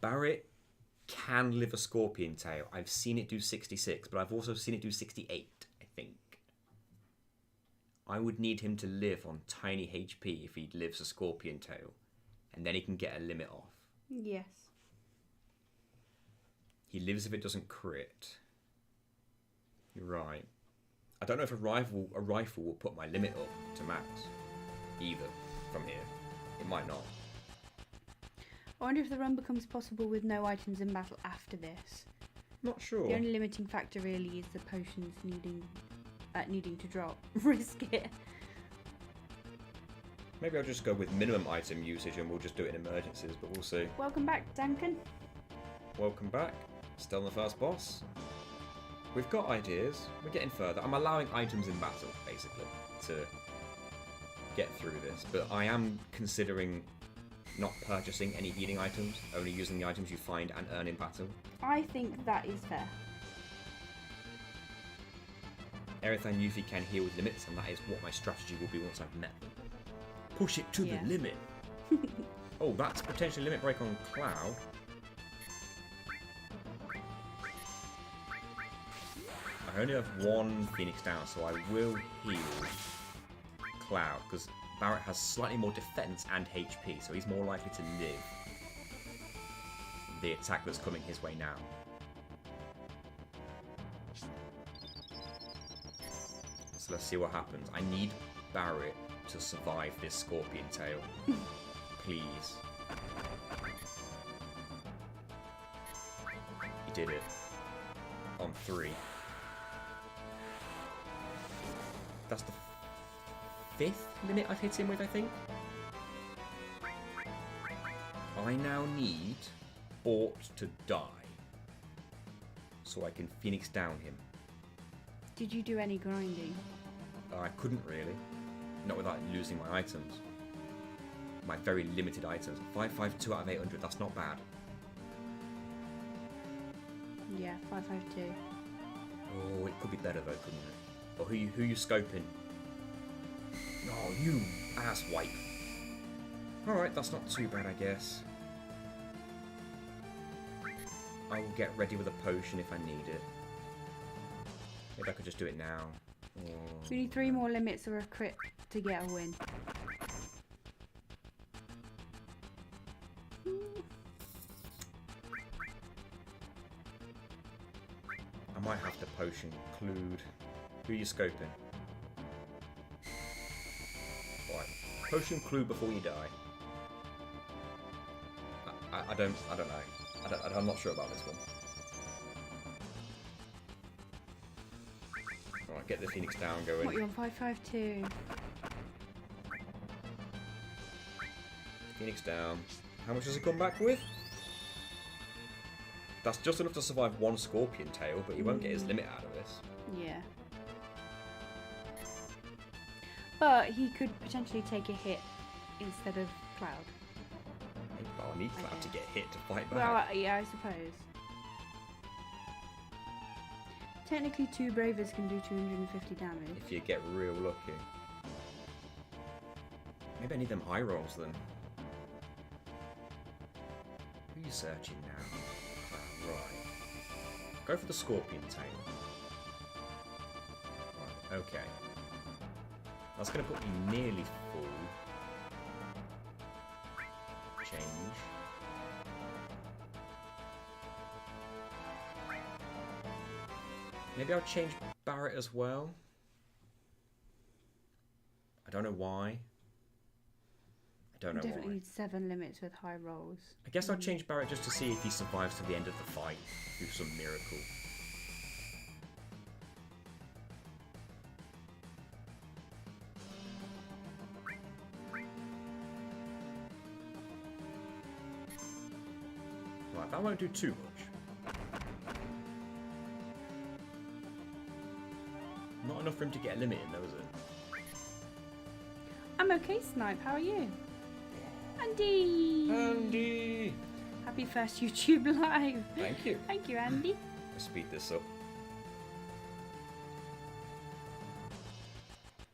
Barret can live a Scorpion Tail. I've seen it do 66, but I've also seen it do 68, I think. I would need him to live on tiny HP if he lives a Scorpion Tail, and then he can get a limit off. Yes. He lives if it doesn't crit. You're right. I don't know if a rifle will put my limit up to max, either, from here. It might not. I wonder if the run becomes possible with no items in battle after this. Not sure. The only limiting factor really is the potions needing to drop. Risk it. Maybe I'll just go with minimum item usage and we'll just do it in emergencies, but we'll see. Welcome back, Duncan. Welcome back. Still on the first boss. We've got ideas. We're getting further. I'm allowing items in battle, basically, to get through this. But I am considering not purchasing any healing items, only using the items you find and earn in battle. I think that is fair. Everything Yuffie can heal with limits, and that is what my strategy will be once I've met them. Push it to the limit. Oh, that's potentially limit break on Cloud. I only have one Phoenix down, so I will heal Cloud, because Barrett has slightly more defense and HP, so he's more likely to live the attack that's coming his way now. So let's see what happens. I need Barrett to survive this Scorpion Tail. Please. He did it. On 3. That's the 5th limit I've hit him with, I think. I now need Bort to die, so I can Phoenix down him. Did you do any grinding? I couldn't really. Not without losing my items. My very limited items. 552 out of 800, that's not bad. Yeah, 552. Oh, it could be better though, couldn't it? Or who you scoping? Oh, you asswipe. Alright, that's not too bad, I guess. I will get ready with a potion if I need it. Maybe I could just do it now. Oh. We need 3 more limits or a crit to get a win. I might have to potion include. Who are you scoping? Right. Potion clue before you die. I don't know. I'm not sure about this one. Alright, get the Phoenix down going. What, you're on 552? Phoenix down. How much does it come back with? That's just enough to survive one Scorpion Tail, but he won't get his limit out of this. Yeah. But he could potentially take a hit instead of Cloud. Well, I need Cloud to get hit to fight back. Well, yeah, I suppose. Technically, 2 Bravers can do 250 damage. If you get real lucky. Maybe I need them high rolls then. Who are you searching now? Cloud, right. Go for the Scorpion Tail. Right, okay. That's going to put me nearly full. Change. Maybe I'll change Barrett as well. I don't know why. I don't know Definitely why. need 7 limits with high rolls. I guess I'll change Barrett just to see if he survives to the end of the fight through some miracle. Right, that won't do too much. Not enough for him to get a limit in though, is it? I'm okay, Snipe. How are you? Andy! Andy! Happy first YouTube live. Thank you. Thank you, Andy. Let's speed this up.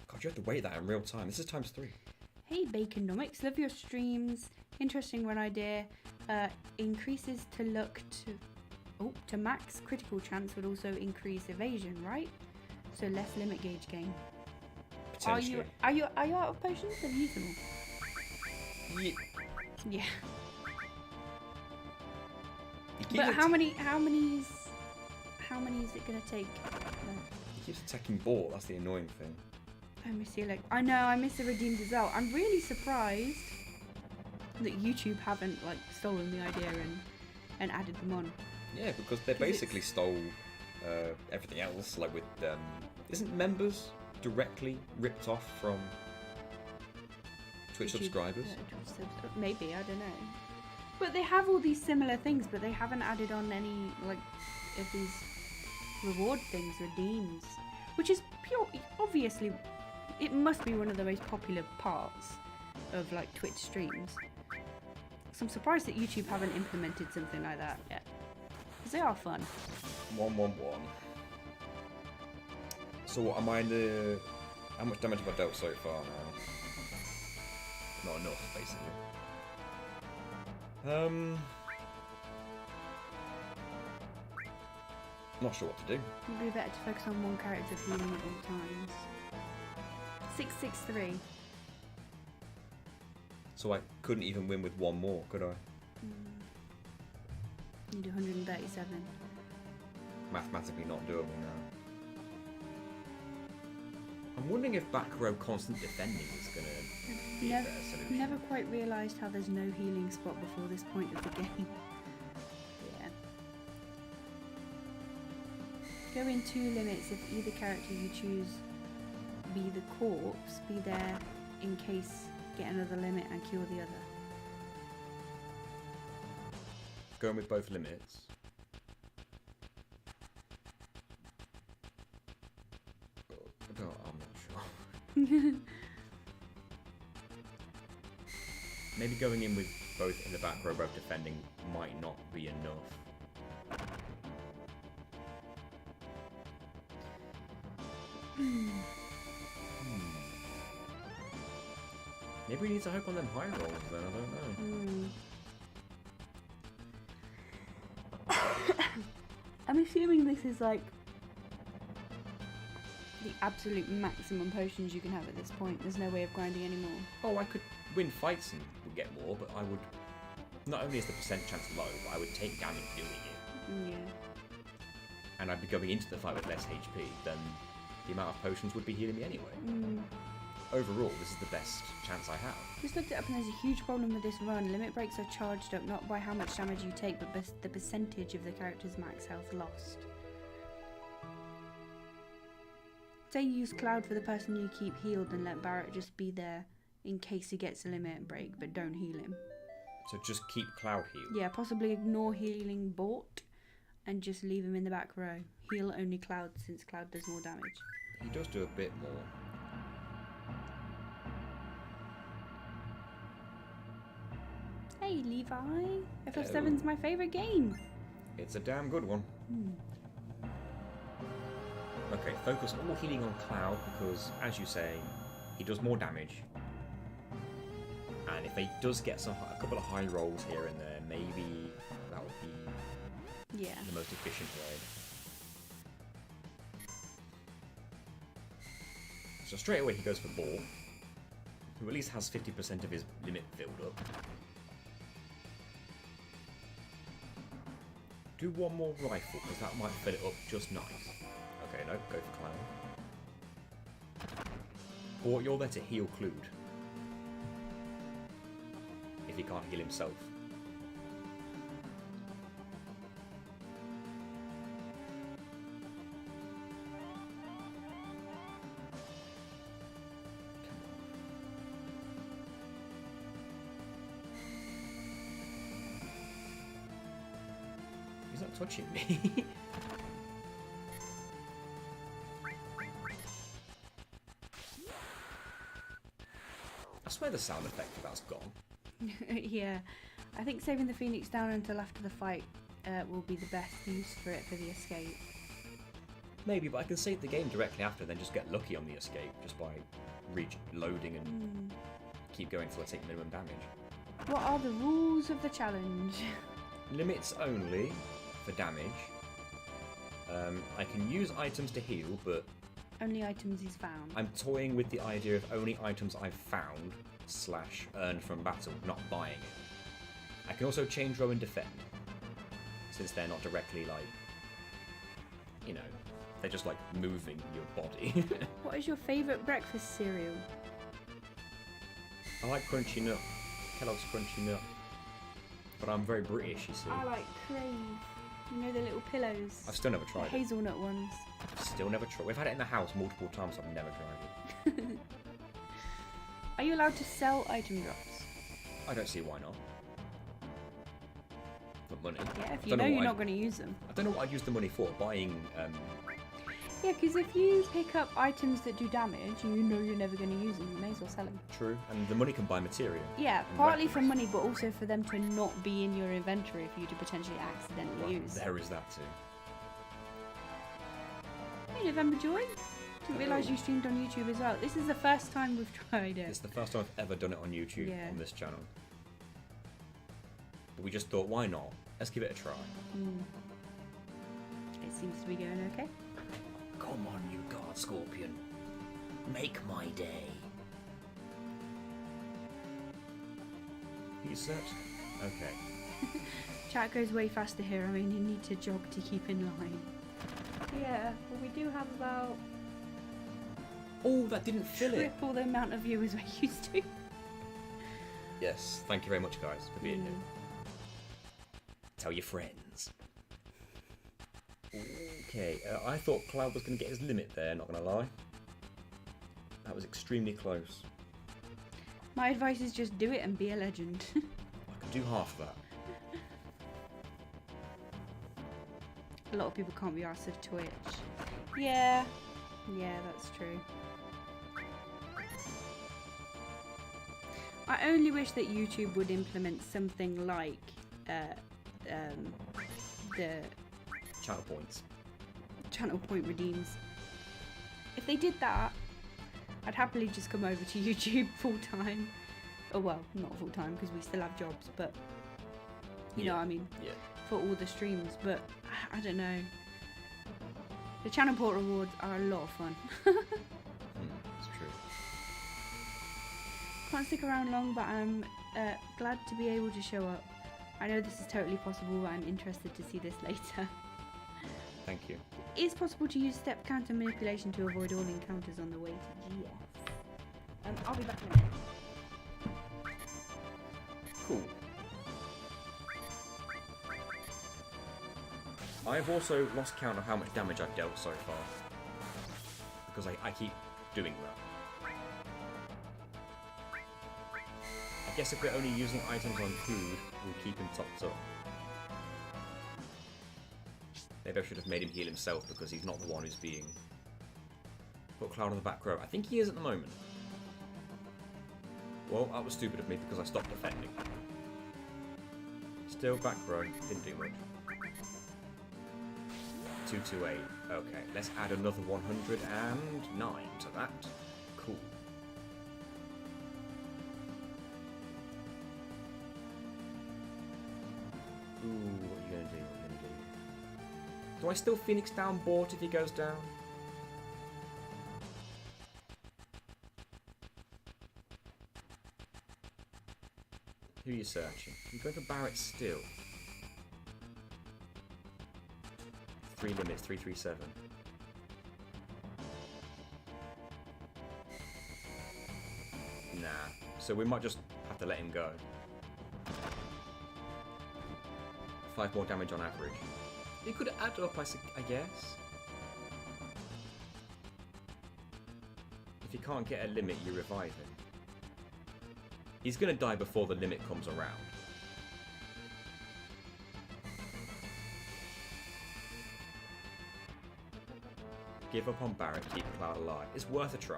God, you have to wait that in real time. This is ×3. Hey, Baconomics. Love your streams. Interesting one idea. Increases to luck to max critical chance would also increase evasion, right? So less limit gauge gain. Are you out of potions? Have you used them all? Yeah. But how many is it gonna take? He keeps attacking Bort, that's the annoying thing. I miss the I know, I miss the redeemed as well. I'm really surprised that YouTube haven't like stolen the idea and added them on. Yeah, because they basically stole everything else, like with isn't members directly ripped off from Twitch subscribers? Maybe, I don't know. But they have all these similar things, but they haven't added on any like of these reward things, redeems, which is pure. Obviously, it must be one of the most popular parts of like Twitch streams. So I'm surprised that YouTube haven't implemented something like that yet, because they are fun. 111. So what am I in the... How much damage have I dealt so far now? Not enough, basically. Not sure what to do. It'd be better to focus on one character healing at all times. 663. So I couldn't even win with one more, could I? Need 137. Mathematically not doable now. I'm wondering if back row constant defending is going to be a better solution. Never quite realised how there's no healing spot before this point of the game. Yeah. Go in 2 limits if either character you choose be the corpse, be there in case get another limit and cure the other. Going with both limits. Oh, I'm not sure. Maybe going in with both in the back row, both defending, might not be enough. Maybe we need to hope on them high rolls then, I don't know. I'm assuming this is like the absolute maximum potions you can have at this point. There's no way of grinding anymore. Oh, I could win fights and would get more, but I would... Not only is the percent chance low, but I would take damage doing it. Yeah. And I'd be going into the fight with less HP, then the amount of potions would be healing me anyway. Overall, this is the best chance I have. Just looked it up and there's a huge problem with this run. Limit breaks are charged up not by how much damage you take, but the percentage of the character's max health lost. Say you use Cloud for the person you keep healed and let Barrett just be there in case he gets a limit break, but don't heal him. So just keep Cloud healed? Yeah, possibly ignore healing Bort and just leave him in the back row. Heal only Cloud since Cloud does more damage. He does do a bit more. Hey Levi, FF7's my favourite game. It's a damn good one. Okay, focus all healing on Cloud because, as you say, he does more damage. And if he does get a couple of high rolls here and there, maybe that would be the most efficient way. So straight away he goes for Ball, who at least has 50% of his limit filled up. Do one more rifle, because that might fill it up just nice. Okay, no, go for Cloud. Or you're there to heal Clued. If he can't heal himself. He's not touching me. I swear the sound effect of that's gone. Yeah, I think saving the Phoenix down until after the fight will be the best use for it for the escape. Maybe, but I can save the game directly after, then just get lucky on the escape just by loading and keep going until I take minimum damage. What are the rules of the challenge? Limits only for damage. I can use items to heal, but only items he's found. I'm toying with the idea of only items I've found / earned from battle, not buying it. I can also change row and defend, since they're not directly like, you know, they're just like moving your body. What is your favourite breakfast cereal? I like Crunchy Nut, Kellogg's Crunchy Nut, but I'm very British, you see. I like Crave. You know the little pillows? I've still never tried the hazelnut ones. I've still never tried. We've had it in the house multiple times, I've never tried it. Are you allowed to sell item drops? I don't see why not. For money. Yeah, if you know you're not going to use them. I don't know what I'd use the money for. Buying... Yeah, because if you pick up items that do damage and you know you're never going to use them, you may as well sell them. True, and the money can buy material. Yeah, partly for money, but also for them to not be in your inventory for you to potentially accidentally use. There is that too. Hey, November Joy. Didn't realise you streamed on YouTube as well. This is the first time we've tried it. It's the first time I've ever done it on YouTube on this channel. But we just thought, why not? Let's give it a try. It seems to be going okay. Come on, you guard scorpion. Make my day. You search? Okay. Chat goes way faster here. I mean, you need to jog to keep in line. Yeah, well, we do have about... Oh, that didn't fill it. Triple the amount of viewers we're used to. Yes, thank you very much, guys, for being here. Tell your friends. Okay, I thought Cloud was going to get his limit there, not going to lie. That was extremely close. My advice is just do it and be a legend. I can do half of that. A lot of people can't be arsed of Twitch. Yeah, that's true. I only wish that YouTube would implement something like the Channel points. channel point redeems. If they did that, I'd happily just come over to YouTube full time. Oh well, not full time because we still have jobs, but you know what I mean. Yeah. For all the streams, but I don't know. The channel port rewards are a lot of fun. It's true. Can't stick around long, but I'm glad to be able to show up. I know this is totally possible, but I'm interested to see this later. Thank you. It is possible to use step counter manipulation to avoid all encounters on the way to GS. I'll be back in a minute. Cool. I've also lost count of how much damage I've dealt so far. Because I keep doing that. I guess if we're only using items on food, we'll keep him topped up. Maybe I should have made him heal himself because he's not the one who's being... Put Cloud on the back row. I think he is at the moment. Well, that was stupid of me because I stopped defending. Still back row. Didn't do much. 228. Okay, let's add another 109 to that. Cool. Ooh, what are you gonna do? What are you gonna do? Do I still Phoenix down Bort if he goes down? Who are you searching? I'm going for Barrett still. 3 limits, 337. Nah, so we might just have to let him go. 5 more damage on average. He could add up, I guess. If you can't get a limit, you revive him. He's gonna die before the limit comes around. Give up on Barrett, keep Cloud alive. It's worth a try.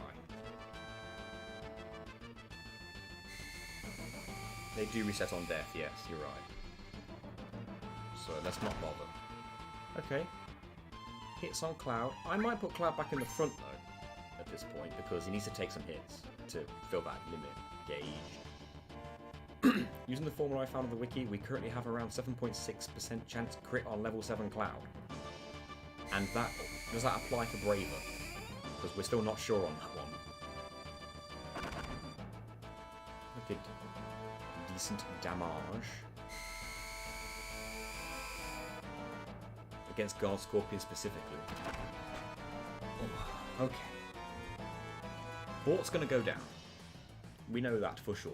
They do reset on death, yes, you're right. So let's not bother. Okay. Hits on Cloud. I might put Cloud back in the front though, at this point, because he needs to take some hits to fill that limit gauge. Using the formula I found on the wiki, we currently have around 7.6% chance crit on level 7 Cloud. And that, does that apply for Braver? Because we're still not sure on that one. Look at decent damage. Against Guard Scorpion specifically. Oh, okay. Bort's gonna go down. We know that for sure.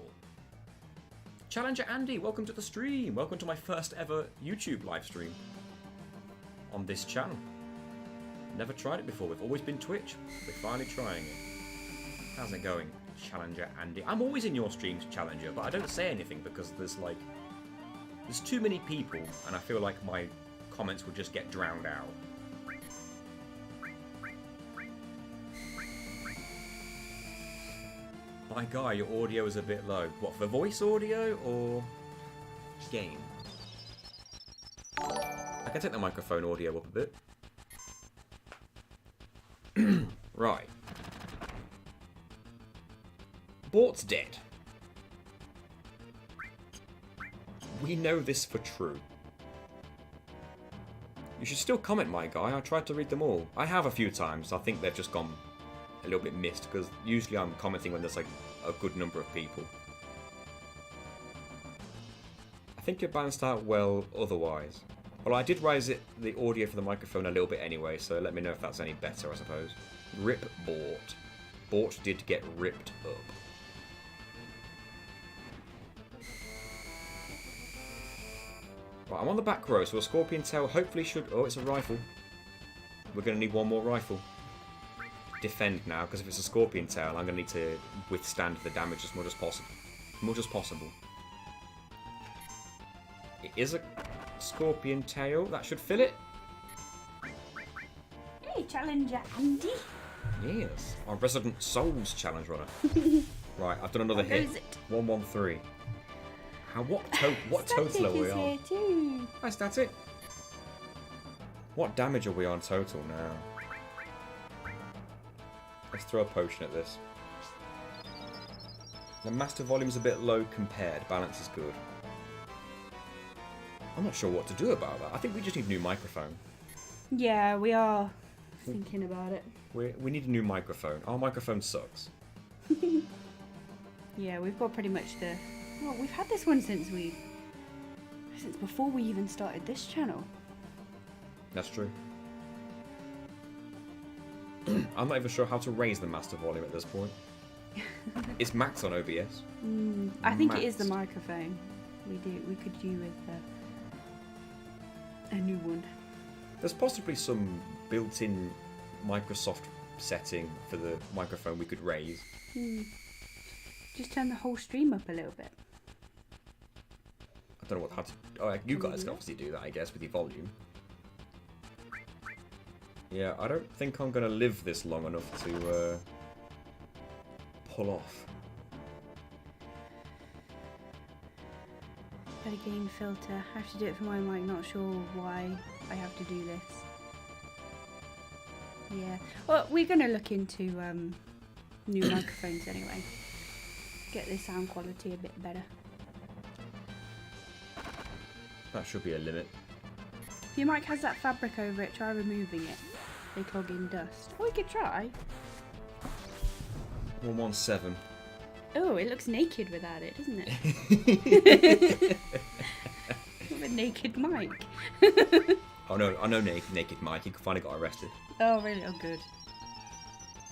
Challenger Andy, welcome to the stream. Welcome to my first ever YouTube live stream on this channel. Never tried it before. We've always been Twitch. We're finally trying it. How's it going, Challenger Andy? I'm always in your streams, Challenger, but I don't say anything because there's too many people, and I feel like my comments would just get drowned out. My guy, your audio is a bit low. What, for voice audio or game? I can take the microphone audio up a bit. Right. Bort's dead. We know this for true. You should still comment, my guy. I tried to read them all. I have a few times. I think they've just gone a little bit missed, because usually I'm commenting when there's like a good number of people. I think it balanced out well otherwise. Well, I did raise the audio for the microphone a little bit anyway, so let me know if that's any better, I suppose. Rip Bort. Bort did get ripped up. Right, I'm on the back row, so a scorpion tail hopefully should... Oh, it's a rifle. We're going to need one more rifle. Defend now, because if it's a scorpion tail, I'm going to need to withstand the damage as much as possible. It is a scorpion tail. That should fill it. Hey, Challenger Andy. Yes, our resident Souls challenge runner. Right, I've done another hit. 113. What total are we on? Here too. Hi, Static. What damage are we on total now? Let's throw a potion at this. The master volume's a bit low compared. Balance is good. I'm not sure what to do about that. I think we just need a new microphone. Yeah, we are thinking about it. We need a new microphone. Our microphone sucks. Yeah, we've got pretty much the... Well, we've had this one since before we even started this channel. That's true. I'm not even sure how to raise the master volume at this point. It's max on OBS. I think it is the microphone. We could do with a new one. There's possibly some built-in Microsoft setting for the microphone we could raise. Just turn the whole stream up a little bit. I don't know how to... Oh, you guys can obviously do that, I guess, with your volume. Yeah, I don't think I'm going to live this long enough to pull off. Better game filter. I have to do it for my mic. Not sure why I have to do this. Yeah. Well, we're going to look into new microphones anyway. Get the sound quality a bit better. That should be a limit. If your mic has that fabric over it, try removing it. They clog in dust. Oh, we could try. 117. Oh, it looks naked without it, doesn't it? With a naked mic. Oh no, I know Naked Mike. He finally got arrested. Oh, really? Oh, good.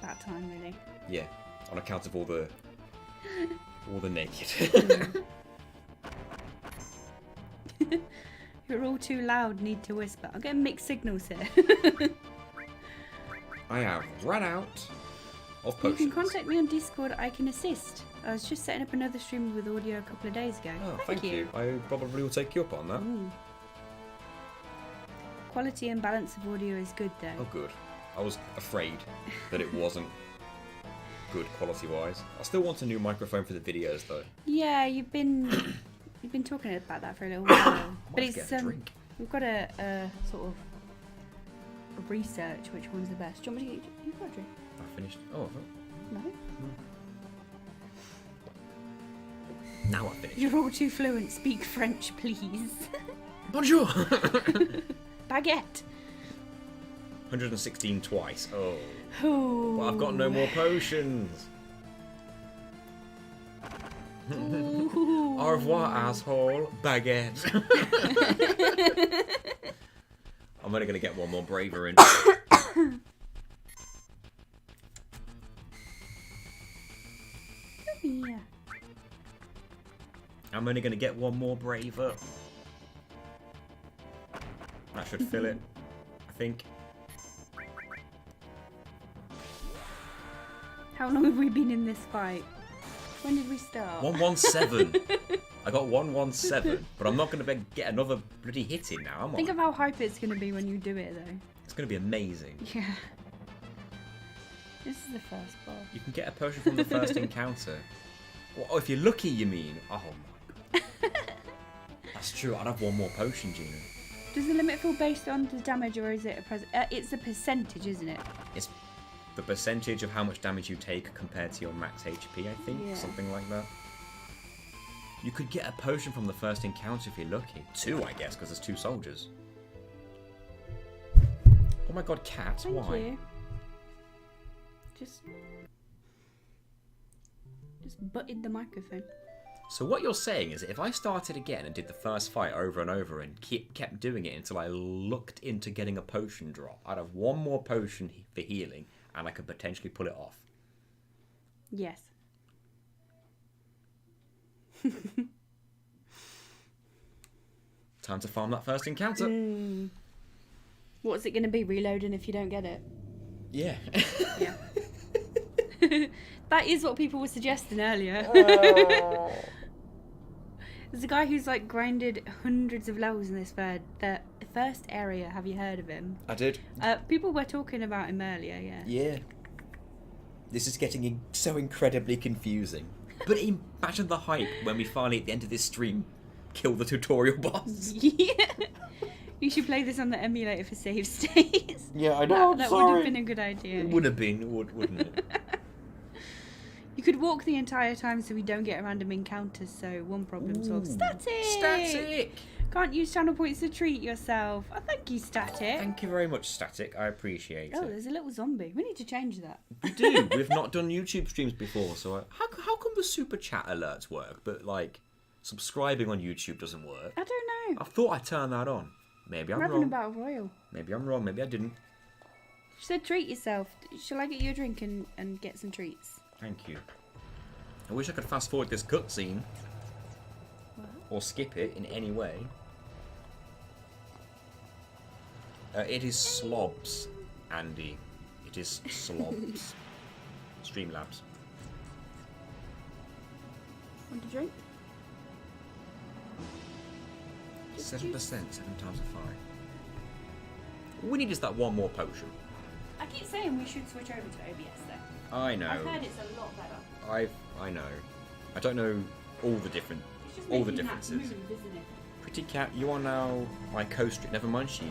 That time, really. Yeah, on account of all the naked. You're all too loud, need to whisper. I'm getting mixed signals here. I have run out of potions. You can contact me on Discord, I can assist. I was just setting up another stream with audio a couple of days ago. Oh, thank you. I probably will take you up on that. Ooh. Quality and balance of audio is good though. Oh, good. I was afraid that it wasn't good quality-wise. I still want a new microphone for the videos though. Yeah, you've been talking about that for a little while. But it's we've got a sort of a research which one's the best. Do you want me to get you got a drink? I finished. Oh, No. Now I finished. You're all too fluent. Speak French, please. Bonjour. Baguette. 116 twice. Oh. Ooh. Well, I've got no more potions. Au revoir, asshole. Baguette. I'm only going to get one more braver in. Yeah. I'm only going to get one more braver. That should fill it, I think. How long have we been in this fight? When did we start? 117. I got 117, but I'm not going to get another bloody hit in now, am I? Think of how hype it's going to be when you do it, though. It's going to be amazing. Yeah. This is the first boss. You can get a potion from the first encounter. Oh, if you're lucky, you mean? Oh my god. That's true. I'd have one more potion, Gina. Does the limit feel based on the damage, or is it a it's a percentage, isn't it? It's the percentage of how much damage you take compared to your max HP, I think. Yeah. Something like that. You could get a potion from the first encounter if you're lucky. 2, I guess, because there's 2 soldiers. Oh my god, cats, Thank why? you. Just butted the microphone. So what you're saying is that if I started again and did the first fight over and over and kept doing it until I looked into getting a potion drop, I'd have 1 more potion for healing and I could potentially pull it off. Yes. Time to farm that first encounter. What's it going to be? Reloading if you don't get it? Yeah. Yeah. That is what people were suggesting earlier. There's a guy who's like grinded hundreds of levels in this the first area. Have you heard of him? I did. People were talking about him earlier, yeah. Yeah. This is getting so incredibly confusing. But imagine the hype when we finally, at the end of this stream, kill the tutorial boss. Yeah. You should play this on the emulator for save states. Yeah, I know. That would have been a good idea. It would have been, wouldn't it? You could walk the entire time so we don't get random encounters, so one problem solved. Static! Static! Can't use channel points to treat yourself. Oh, thank you, Static. Thank you very much, Static. I appreciate Oh, it. there's a little zombie. We need to change that. We do. We've not done YouTube streams before, so how come the super chat alerts work, but like subscribing on YouTube doesn't work? I don't know. I thought I turned that on. Maybe I'm We're having wrong. a battle royal. Maybe I'm wrong. Maybe I didn't. She said treat yourself. Shall I get you a drink and get some treats? Thank you. I wish I could fast forward this cutscene. Or skip it in any way. It is slobs, Andy. It is slobs. Streamlabs. Want a drink? 7%, 7 times a 5. All we need is that 1 more potion. I keep saying we should switch over to OBS though. I know. I've heard it's a lot better. I know. I don't know all the different It's just all the making that differences. move, isn't it? Pretty cat, you are now my co-stream. Never mind, she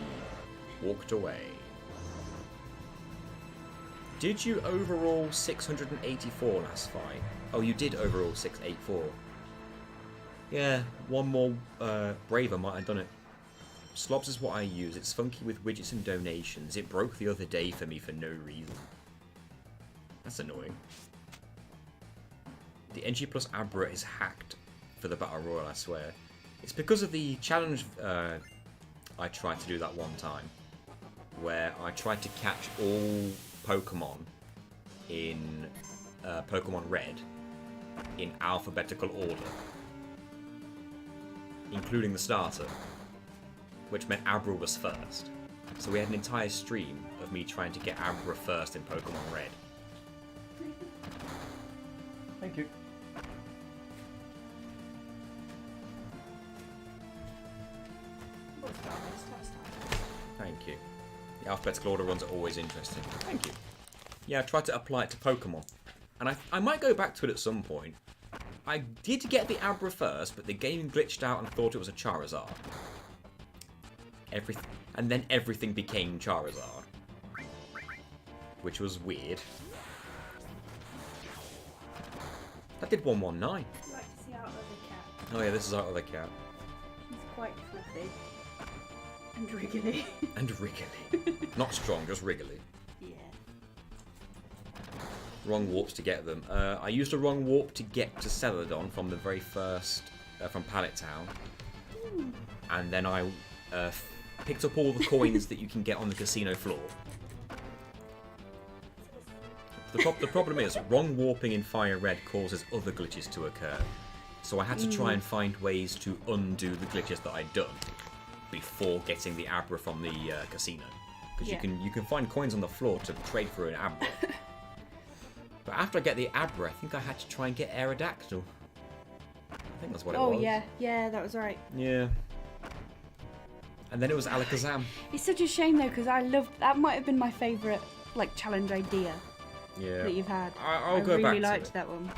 walked away. Did you overall 684 last fight? Oh, you did overall 684. Yeah, 1 more braver might have done it. Slobs is what I use. It's funky with widgets and donations. It broke the other day for me for no reason. That's annoying. The NG plus Abra is hacked for the Battle Royale, I swear. It's because of the challenge I tried to do that one time, where I tried to catch all Pokemon in Pokemon Red in alphabetical order, including the starter, which meant Abra was first. So we had an entire stream of me trying to get Abra first in Pokemon Red. Thank you. Thank you. The alphabetical order ones are always interesting. Thank you. Yeah, I tried to apply it to Pokemon. And I might go back to it at some point. I did get the Abra first, but the game glitched out and thought it was a Charizard. And then everything became Charizard. Which was weird. That did 119. I'd like to see our other cat. Oh yeah, this is our other cat. She's quite fluffy. And wriggly. And wriggly. Not strong, just wriggly. Yeah. Wrong warps to get them. I used a wrong warp to get to Celadon from the very first, from Pallet Town. And then I picked up all the coins that you can get on the casino floor. The problem is, wrong warping in Fire Red causes other glitches to occur. So I had to try and find ways to undo the glitches that I'd done before getting the Abra from the casino. Because you can find coins on the floor to trade for an Abra. But after I get the Abra, I think I had to try and get Aerodactyl. I think that's what it was. Oh yeah, that was right. Yeah. And then it was Alakazam. It's such a shame though, because that might have been my favourite like challenge idea that you've had. I'll go back to really liked it. that one.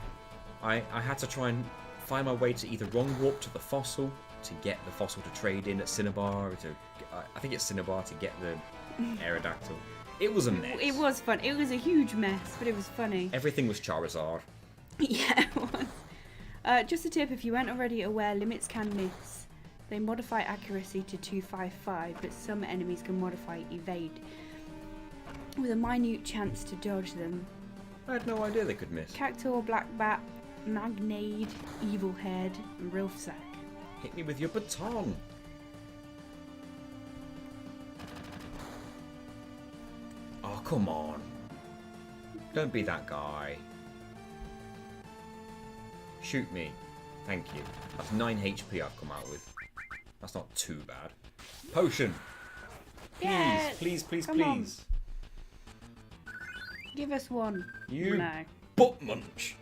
I had to try and find my way to either wrong warp to the fossil to get the fossil to trade in at Cinnabar. I think it's Cinnabar to get the Aerodactyl. It was a mess. It was fun. It was a huge mess, but it was funny. Everything was Charizard. Yeah, it was. Just a tip, if you weren't already aware, limits can miss. They modify accuracy to 255, but some enemies can modify evade, with a minute chance to dodge them. I had no idea they could miss. Cactuar, Black Bat, Magnade, Evil Head, and Rilfsack. Hit me with your baton. Oh, come on. Don't be that guy. Shoot me. Thank you. That's 9 HP I've come out with. That's not too bad. Potion! Please, Yes! please, please, Come on. please. Give us one. You No. butt munch.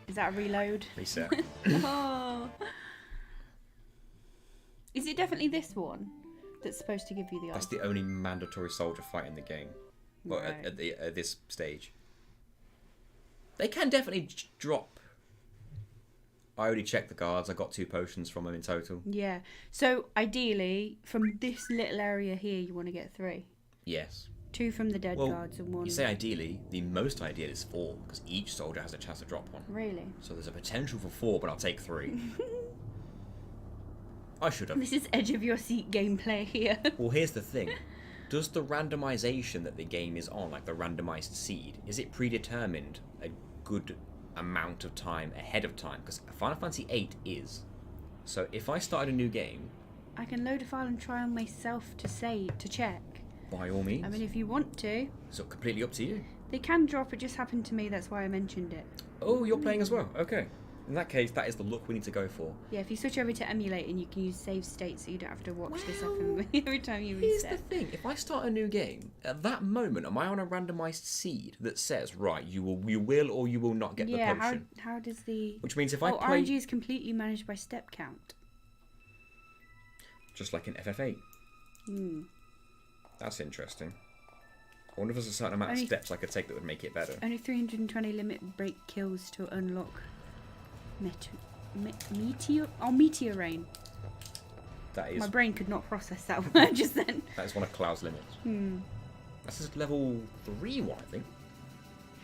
Is that a reload? Reset. Oh. Is it definitely this one that's supposed to give you the That's item? the only mandatory soldier fight in the game. Well, Right. at this stage. They can definitely drop. I already checked the guards. I got 2 potions from them in total. Yeah. So ideally, from this little area here, you want to get 3. Yes. 2 from the dead Well, guards and 1. you say ideally. The most ideal is 4 because each soldier has a chance to drop one. Really? So there's a potential for 4, but I'll take 3. I should have. This is edge of your seat gameplay here. Well, here's the thing. Does the randomization that the game is on, like the randomized seed, is it predetermined a good amount of time ahead of time? Because Final Fantasy VIII is. So if I started a new game, I can load a file and try on myself to check. by all means, I mean, if you want to. it's completely up to you. They can drop, it just happened to me, that's why I mentioned it. Oh, you're playing as well. Okay. In that case, that is the look we need to go for. Yeah, if you switch over to emulate and you can use save state so you don't have to watch this Well, every time you Here's reset. the thing: if I start a new game, at that moment, am I on a randomized seed that says, right, you will or you will not get the Yeah, potion? how does the... Which means if I Oh, play RNG is completely managed by step count. just like in FF8, Hmm. that's interesting. I wonder if there's a certain amount of Only- steps I could take that would make it better. Only 320 limit break kills to unlock Meteor Rain. That is My brain could not process that word just then. that is one of Cloud's limits. Hmm. That's just level 3 one, I think.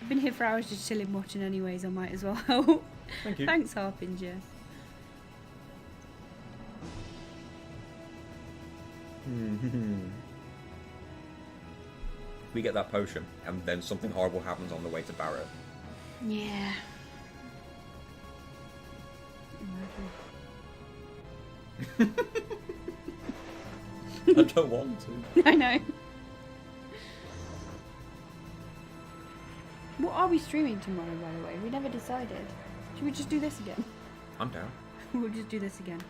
I've been here for hours just chilling watching anyways, I might as well help. Thank you. Thanks, Harpinger. We get that potion, and then something horrible happens on the way to Barrow. Yeah. I don't want to. I know. What are we streaming tomorrow, by the way? We never decided. Should we just do this again? I'm down. We'll just do this again.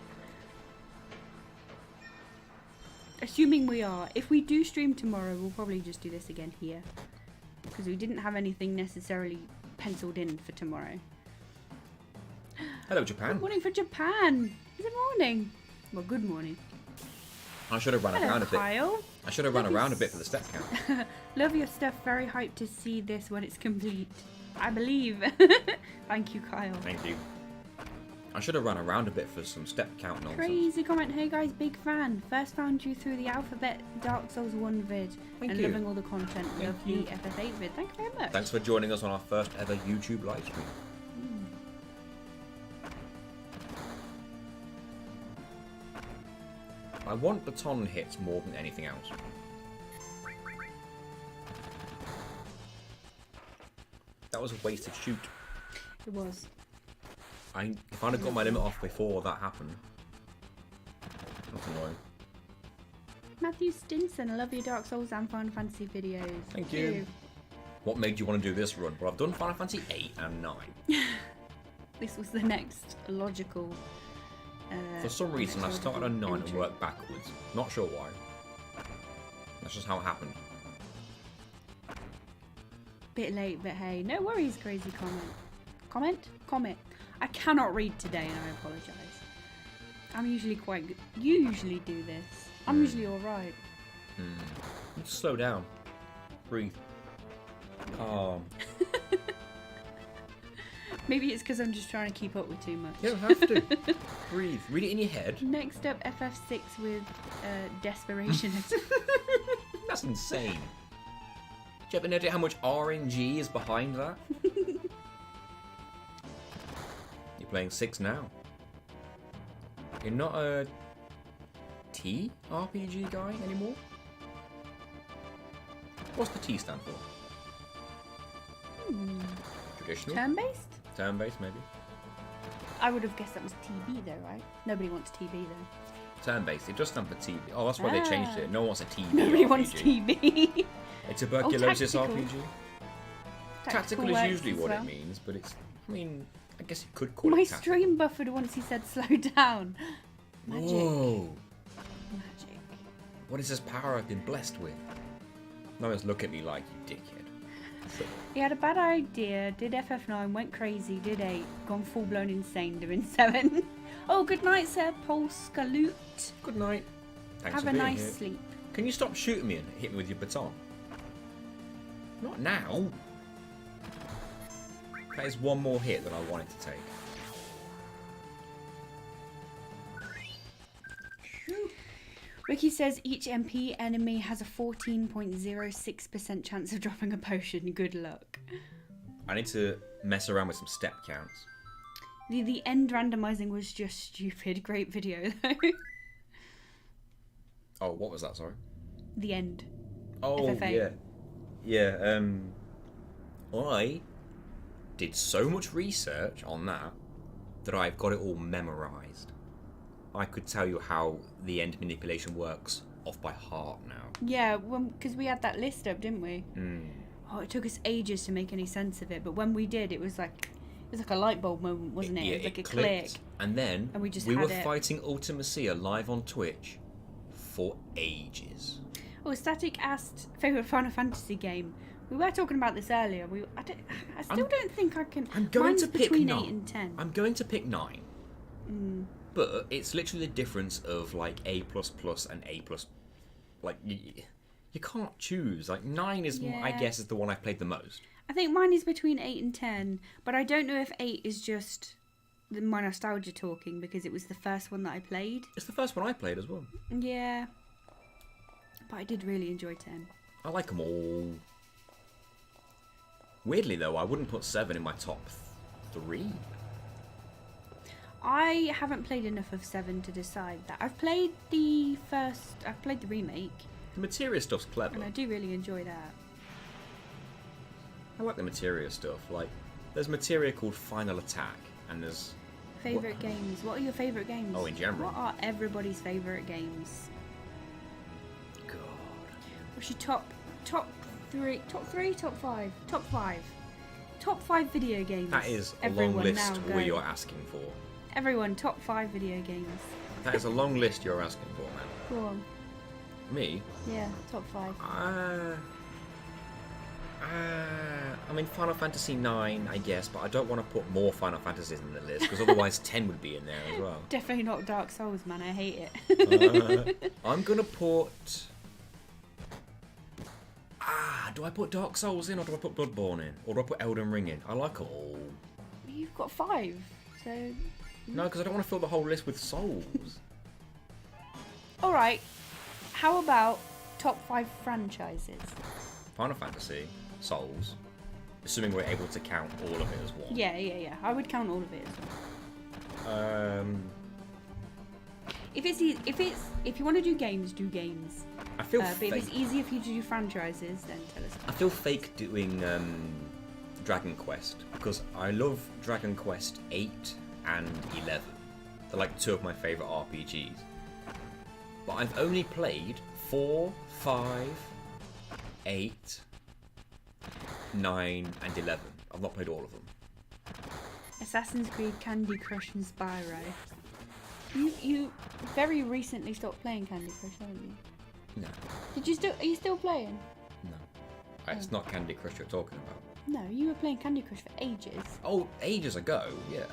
Assuming we are. If we do stream tomorrow, we'll probably just do this again here. Because we didn't have anything necessarily penciled in for tomorrow. Hello, Japan. Good morning for Japan. Is it morning? Well, good morning. I should have run Hello, around a bit. Kyle. I should have run Love around a you bit for the step count. Love your stuff. Very hyped to see this when it's complete. I believe. Thank you, Kyle. Thank you. I should have run around a bit for some step count nonsense. Crazy comment. Hey guys, big fan. First found you through the Alphabet Dark Souls 1 vid. Thank and you. loving all the content. Thank Love you. the FF8 vid. Thank you very much. Thanks for joining us on our first ever YouTube live stream. I want baton hits more than anything else. That was a wasted shoot. It was. If I'd have got my limit off before that happened. That's annoying. Matthew Stinson. I love your Dark Souls and Final Fantasy videos. Thank you. What made you want to do this run? Well, I've done Final Fantasy 8 and 9. This was the next logical. For some reason, I next started on 9 logical and entry. worked backwards. Not sure why. That's just how it happened. Bit late, but hey, no worries. Crazy comment. Comment. I cannot read today, and I apologise. I'm usually quite good. You usually do this. I'm usually all right. Just slow down. Breathe. Calm. Maybe it's because I'm just trying to keep up with too much. You don't have to. Breathe. Read it in your head. Next up, FF6 with Desperation. That's insane. Do you have any idea how much RNG is behind that? You're playing 6 now. You're not a T RPG guy anymore? What's the T stand for? Traditional? Turn-based? Turn-based, maybe. I would have guessed that was TB though, right? Nobody wants TB though. Turn-based. It does stand for TB. Oh, that's why they changed it. No one wants a TB Nobody RPG. wants TB. A tuberculosis tactical. RPG. Tactical is works usually as what well. it means, but it's. I mean, I guess you could call My it tactical. stream buffered once he said slow down. Magic. Whoa! Magic. What is this power I've been blessed with? No one's look at me like you dickhead. He had a bad idea, did FF9, went crazy, did 8, gone full blown insane doing 7. Oh, good night, Sir Polskaloot. Good night. Thanks Have for a being nice here. sleep. Can you stop shooting me and hit me with your baton? Not now. That is one more hit than I wanted to take. Ricky says each MP enemy has a 14.06% chance of dropping a potion. Good luck. I need to mess around with some step counts. The end randomizing was just stupid. Great video though. Oh, what was that? Sorry. The end. Oh, FFA. yeah. I did so much research on that I've got it all memorized. I could tell you how the end manipulation works off by heart now. Yeah, because we had that list up, didn't we? Oh, it took us ages to make any sense of it, but when we did, it was like a light bulb moment, wasn't it? Yeah, It was like a clicked. click. And then And we just were had it. fighting Ultimacia live on Twitch for ages. Oh, Static asked favourite Final Fantasy game. We were talking about this earlier. I still don't think I can. I'm going Mine's to pick between 9. 8 and 10. I'm going to pick 9. But it's literally the difference of like A++ and A++. Like you can't choose. Like 9 is, I Yeah. guess, is the one I've played the most. I think mine is between 8 and 10, but I don't know if 8 is just my nostalgia talking because it was the first one that I played. It's the first one I played as well. Yeah. But I did really enjoy 10. I like them all. Weirdly though, I wouldn't put 7 in my top 3. I haven't played enough of 7 to decide that. I've played the remake, The materia stuff's clever. and I do really enjoy that. I like the materia stuff. Like, there's materia called Final Attack, and there's Favourite games. What are your favourite games? Oh, in general. What are everybody's favourite games? God. What's your top 3, top 5? Top 5. Top 5 video games. That is a Everyone long list now go. where you're asking for. Everyone, top 5 video games. That is a long list you're asking for, man. Go on. Me? Yeah, top 5. I mean, Final Fantasy 9, I guess, but I don't want to put more Final Fantasies in the list, because otherwise 10 would be in there as well. Definitely not Dark Souls, man. I hate it. I'm going to put... do I put Dark Souls in, or do I put Bloodborne in? Or do I put Elden Ring in? I like them all. You've got 5, so... No, because I don't want to fill the whole list with Souls. Alright, how about top 5 franchises? Final Fantasy, Souls, assuming we're able to count all of it as one. Yeah. I would count all of it as well. If you want to do games, do games. I feel But if fake. it's easier for you to do franchises, then tell us. I feel fake doing Dragon Quest, because I love Dragon Quest 8 and 11. They're like 2 of my favourite RPGs. But I've only played 4, 5, 8, 9 and 11. I've not played all of them. Assassin's Creed, Candy Crush, and Spyro. You very recently stopped playing Candy Crush, haven't you? No. Are you still playing? No. It's not Candy Crush you're talking about. No, you were playing Candy Crush for ages. Oh, ages ago, yeah.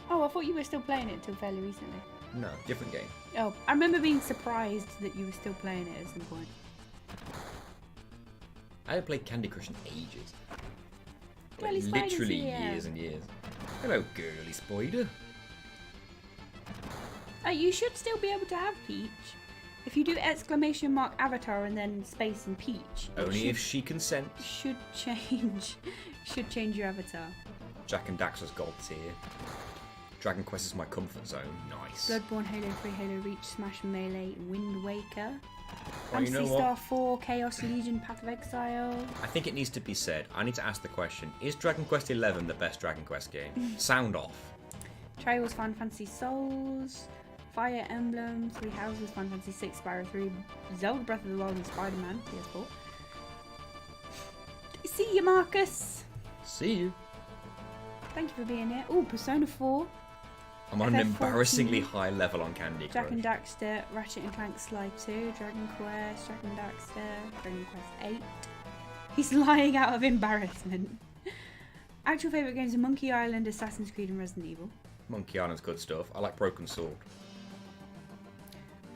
Oh, I thought you were still playing it until fairly recently. No, different game. Oh, I remember being surprised that you were still playing it at some point. I haven't played Candy Crush in ages. Girly Like, Spider's literally here. years and years. Hello, girly spider. You should still be able to have Peach. If you do exclamation mark avatar and then space and peach, Only if she consents. should change your avatar. Jack and Daxter's gold tier. Dragon Quest is my comfort zone. Nice. Bloodborne, Halo 3, Halo Reach, Smash Melee, Wind Waker. Well, you know Phantasy what? Star 4, Chaos Legion, Path of Exile. I think it needs to be said. I need to ask the question: is Dragon Quest XI the best Dragon Quest game? Sound off. Trials, Final Fantasy Souls, Fire Emblem, Three Houses, Final Fantasy 6, Spyro 3, Zelda Breath of the Wild, and Spider-Man, PS4. See you, Marcus. See you. Thank you for being here. Oh, Persona 4, I'm on an FF14, embarrassingly high level on Candy Crush. Jack and Daxter, Ratchet and Clank Sly 2, Dragon Quest, Jack and Daxter, Dragon Quest 8. He's lying out of embarrassment. Actual favourite games are Monkey Island, Assassin's Creed, and Resident Evil. Monkey Island's good stuff. I like Broken Sword.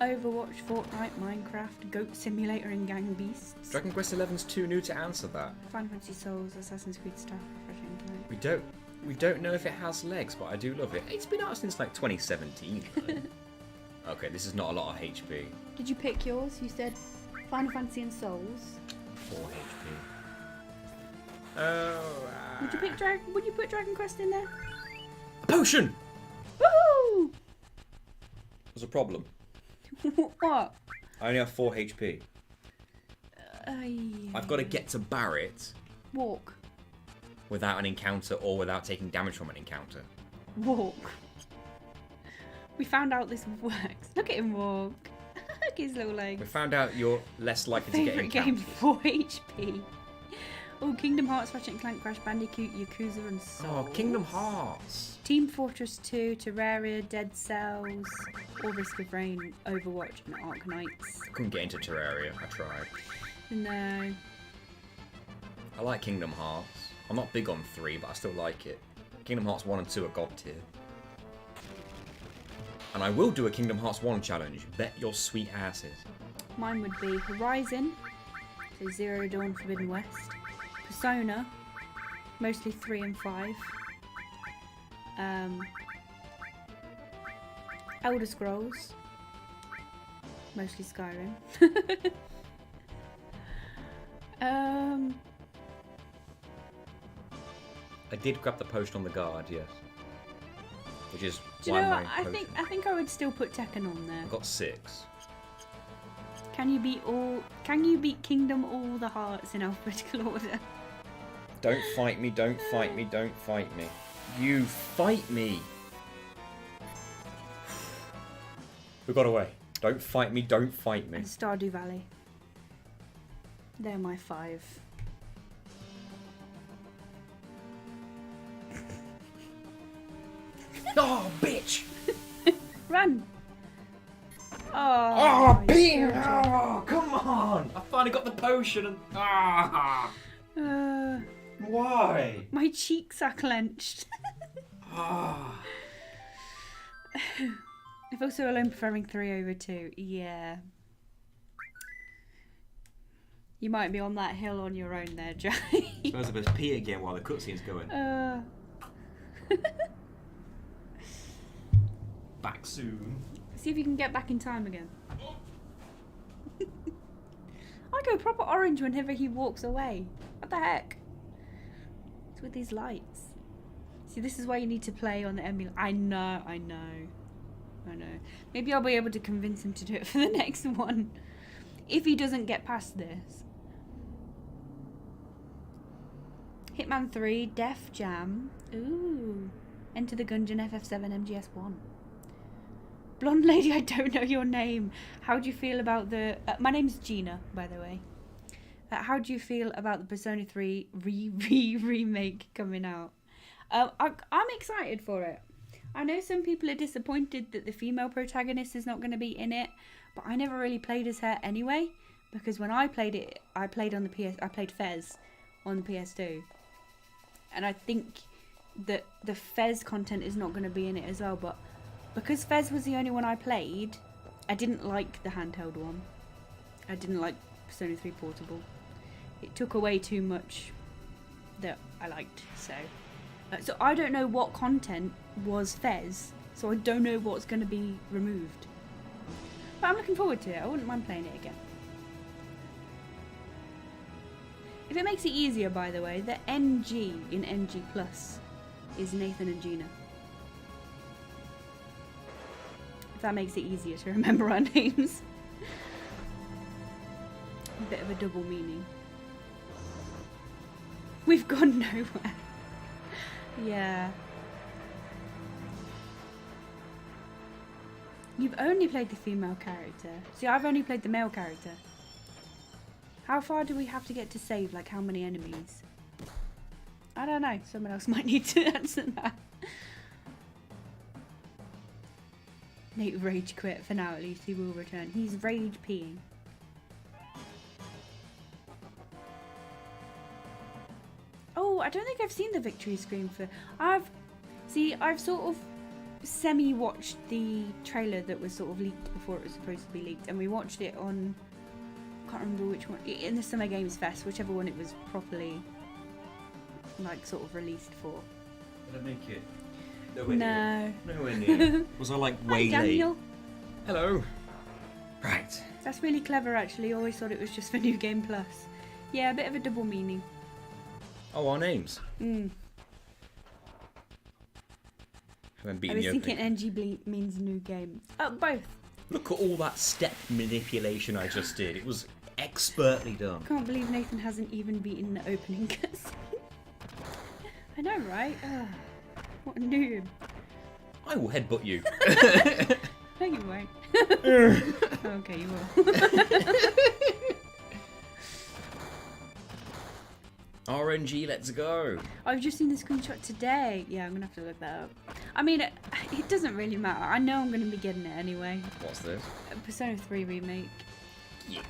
Overwatch, Fortnite, Minecraft, Goat Simulator, and Gang Beasts. Dragon Quest XI's too new to answer that. Final Fantasy Souls, Assassin's Creed, Starcraft, Ratchet and Clank. We don't know if it has legs, but I do love it. It's been out since like 2017. though. Okay, this is not a lot of HP. Did you pick yours? You said Final Fantasy and Souls. 4 HP. Oh. Would you put Dragon Quest in there? A potion! Woohoo! There's a problem. What? I only have 4 HP. Yeah. I've got to get to Barrett Walk. without an encounter or without taking damage from an encounter. Walk. We found out this works. Look at him walk. Look at his little legs. We found out you're less likely to get Favourite game, encounters. 4 HP. Oh, Kingdom Hearts, Ratchet and Clank, Crash Bandicoot, Yakuza, and Souls. Oh, Kingdom Hearts. Team Fortress 2, Terraria, Dead Cells, All Risk of Rain, Overwatch, and Ark Knights. Couldn't get into Terraria. I tried. No. I like Kingdom Hearts. I'm not big on 3, but I still like it. Kingdom Hearts 1 and 2 are god tier. And I will do a Kingdom Hearts 1 challenge. Bet your sweet asses. Mine would be Horizon, so Zero Dawn, Forbidden West, Persona, mostly 3 and 5, Elder Scrolls, mostly Skyrim, I did grab the potion on the guard, yes. Which is do you why know my what? I potion. think I would still put Tekken on there. I got 6. Can you beat Kingdom All the Hearts in alphabetical order? Don't fight me, don't fight me, don't fight me. You fight me! We got away. Don't fight me, don't fight me. And Stardew Valley. They're my 5. Oh, bitch! Run! Oh, you bean! scared me. Oh, come on! I finally got the potion and... Ah! Why? My cheeks are clenched. Ah! I've also alone preferring 3 over 2. Yeah. You might be on that hill on your own there, Johnny. Suppose I best pee again while the cutscene's going. Back soon. See if you can get back in time again. I go proper orange whenever he walks away. What the heck? It's with these lights. See, this is why you need to play on the emulator. I know. Maybe I'll be able to convince him to do it for the next one. If he doesn't get past this. Hitman 3, Def Jam. Ooh. Enter the Gungeon, FF7, MGS1. Blonde lady, I don't know your name. How do you feel about the... my name's Gina, by the way. How do you feel about the Persona 3 remake coming out? I'm excited for it. I know some people are disappointed that the female protagonist is not going to be in it, but I never really played as her anyway, because when I played it, I played Fez on the PS2. And I think that the Fez content is not going to be in it as well, but because Fez was the only one I played, I didn't like the handheld one. I didn't like Persona 3 Portable. It took away too much that I liked, so I don't know what content was Fez, so I don't know what's going to be removed. But I'm looking forward to it. I wouldn't mind playing it again. If it makes it easier, by the way, the NG in NG Plus is Nathan and Gina. If that makes it easier to remember our names. A bit of a double meaning. We've gone nowhere. Yeah. You've only played the female character. See, I've only played the male character. How far do we have to get to save? Like, how many enemies? I don't know. Someone else might need to answer that. Nate rage quit. For now, at least. He will return. He's rage peeing. Oh, I don't think I've seen the victory screen for... I've sort of semi-watched the trailer that was sort of leaked before it was supposed to be leaked, and we watched it on... I can't remember which one. In the Summer Games Fest, whichever one it was properly, like, sort of released for. Did I make it? No. Nowhere near. Was I like way Hi, Daniel. late? Hello. Right. That's really clever, actually. I always thought it was just for New Game Plus. Yeah, a bit of a double meaning. Oh, our names. Mm. Haven't I beaten was the thinking opening. NG means new game. Both. Look at all that step manipulation I just did. It was expertly done. Can't believe Nathan hasn't even beaten the opening cutscene. I know, right? What a noob. I will headbutt you. No, you won't. Okay, you will. RNG, let's go. I've just seen the screenshot today. Yeah, I'm gonna have to look that up. I mean, it doesn't really matter. I know I'm gonna be getting it anyway. What's this? Persona 3 remake. Yeah.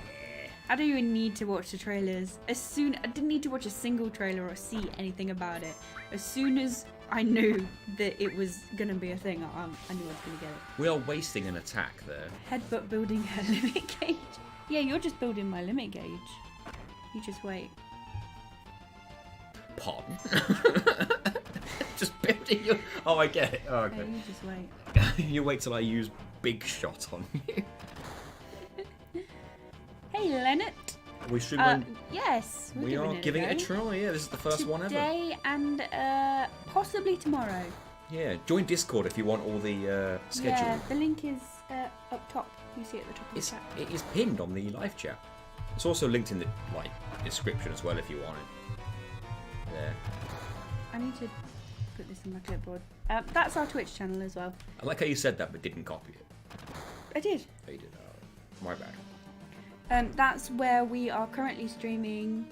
I don't even need to watch the trailers. I didn't need to watch a single trailer or see anything about it. As soon as I knew that it was gonna be a thing, I knew I was gonna get it. We are wasting an attack there. Headbutt building her limit gauge. Yeah, you're just building my limit gauge. You just wait. Pardon? Just building your... Oh, I get it. Oh, okay. Yeah, you just wait. You wait till I use Big Shot on you. Hey, Leonard. We should Yes, we are giving it a try. Yeah, this is the first one ever. Today and possibly tomorrow. Yeah, join Discord if you want all the schedule. Yeah, the link is up top. You see it at the top of the chat. It is pinned on the live chat. It's also linked in the description as well if you want it. There. I need to put this in my clipboard. That's our Twitch channel as well. I like how you said that but didn't copy it. I did. Oh, you did. Oh, my bad. That's where we are currently streaming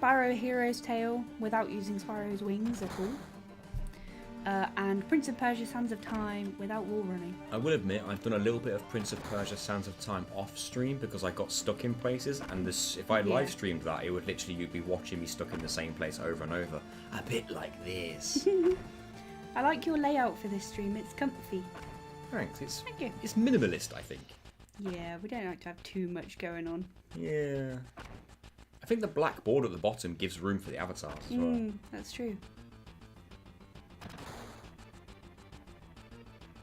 Spyro Hero's Tale without using Spyro's wings at all. And Prince of Persia Sands of Time without wall running. I will admit I've done a little bit of Prince of Persia Sands of Time off stream because I got stuck in places, and if I live streamed that, it would literally, you'd be watching me stuck in the same place over and over. A bit like this. I like your layout for this stream. It's comfy. Thanks. Thank you. It's minimalist, I think. Yeah, we don't like to have too much going on. Yeah. I think the black board at the bottom gives room for the avatars as well. That's true.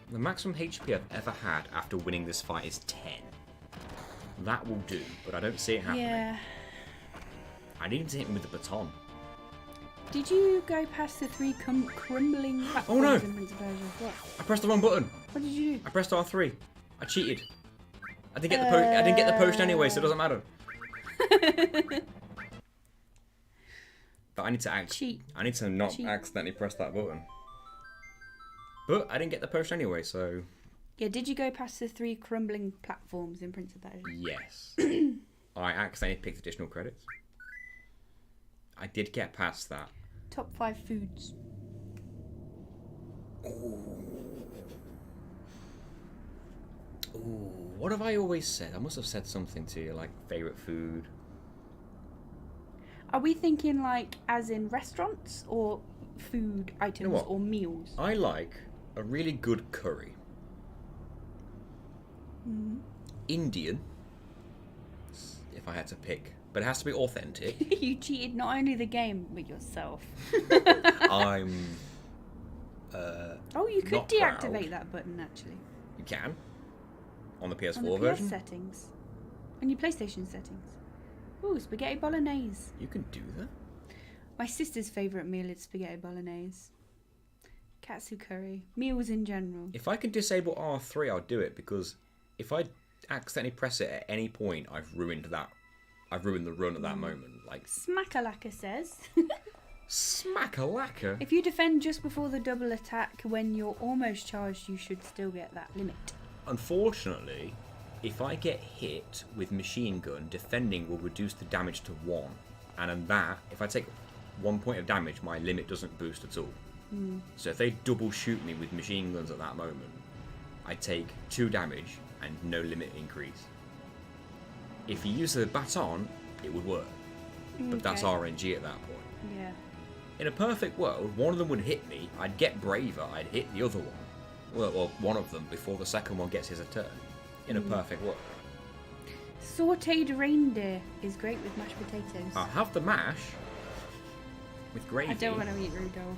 The maximum HP I've ever had after winning this fight is 10. That will do, but I don't see it happening. Yeah. I need to hit him with the baton. Did you go past the 3 crumbling platforms no. in Prince of Persia? What? I pressed the wrong button. What did you do? I pressed R3. I cheated. I didn't get the I didn't get the potion anyway, so it doesn't matter. But I need to Cheat. I need to not Cheat. accidentally press that button. But I didn't get the potion anyway, so Yeah, did you go past the 3 crumbling platforms in Prince of Persia? yes. I accidentally picked additional credits. I did get past that. Top 5 foods. Ooh, what have I always said? I must have said something to you, like favourite food. Are we thinking like as in restaurants or food items what? or meals? I like a really good curry. Indian, if I had to pick. But it has to be authentic. You cheated not only the game, but yourself. I'm... Oh, you could not deactivate proud. that button, actually. You can. On the PS4 on the PS version? settings. On your PlayStation settings. Ooh, spaghetti bolognese. You can do that? My sister's favourite meal is spaghetti bolognese. Katsu curry. Meals in general. If I can disable R3, I'll do it, because if I accidentally press it at any point, I've ruined the run at that moment. Like, Smackalaka says... smack-a-lacka. If you defend just before the double attack when you're almost charged, you should still get that limit. Unfortunately, if I get hit with machine gun, defending will reduce the damage to 1. And in that, if I take 1 point of damage, my limit doesn't boost at all. So if they double shoot me with machine guns at that moment, I take 2 damage and no limit increase. If you use the baton, it would work. But that's RNG at that point. Yeah. In a perfect world, one of them would hit me, I'd get braver, I'd hit the other one. Well, one of them before the second one gets his turn. In a perfect world. Sautéed reindeer is great with mashed potatoes. I'll have the mash with gravy. I don't want to eat Rudolph.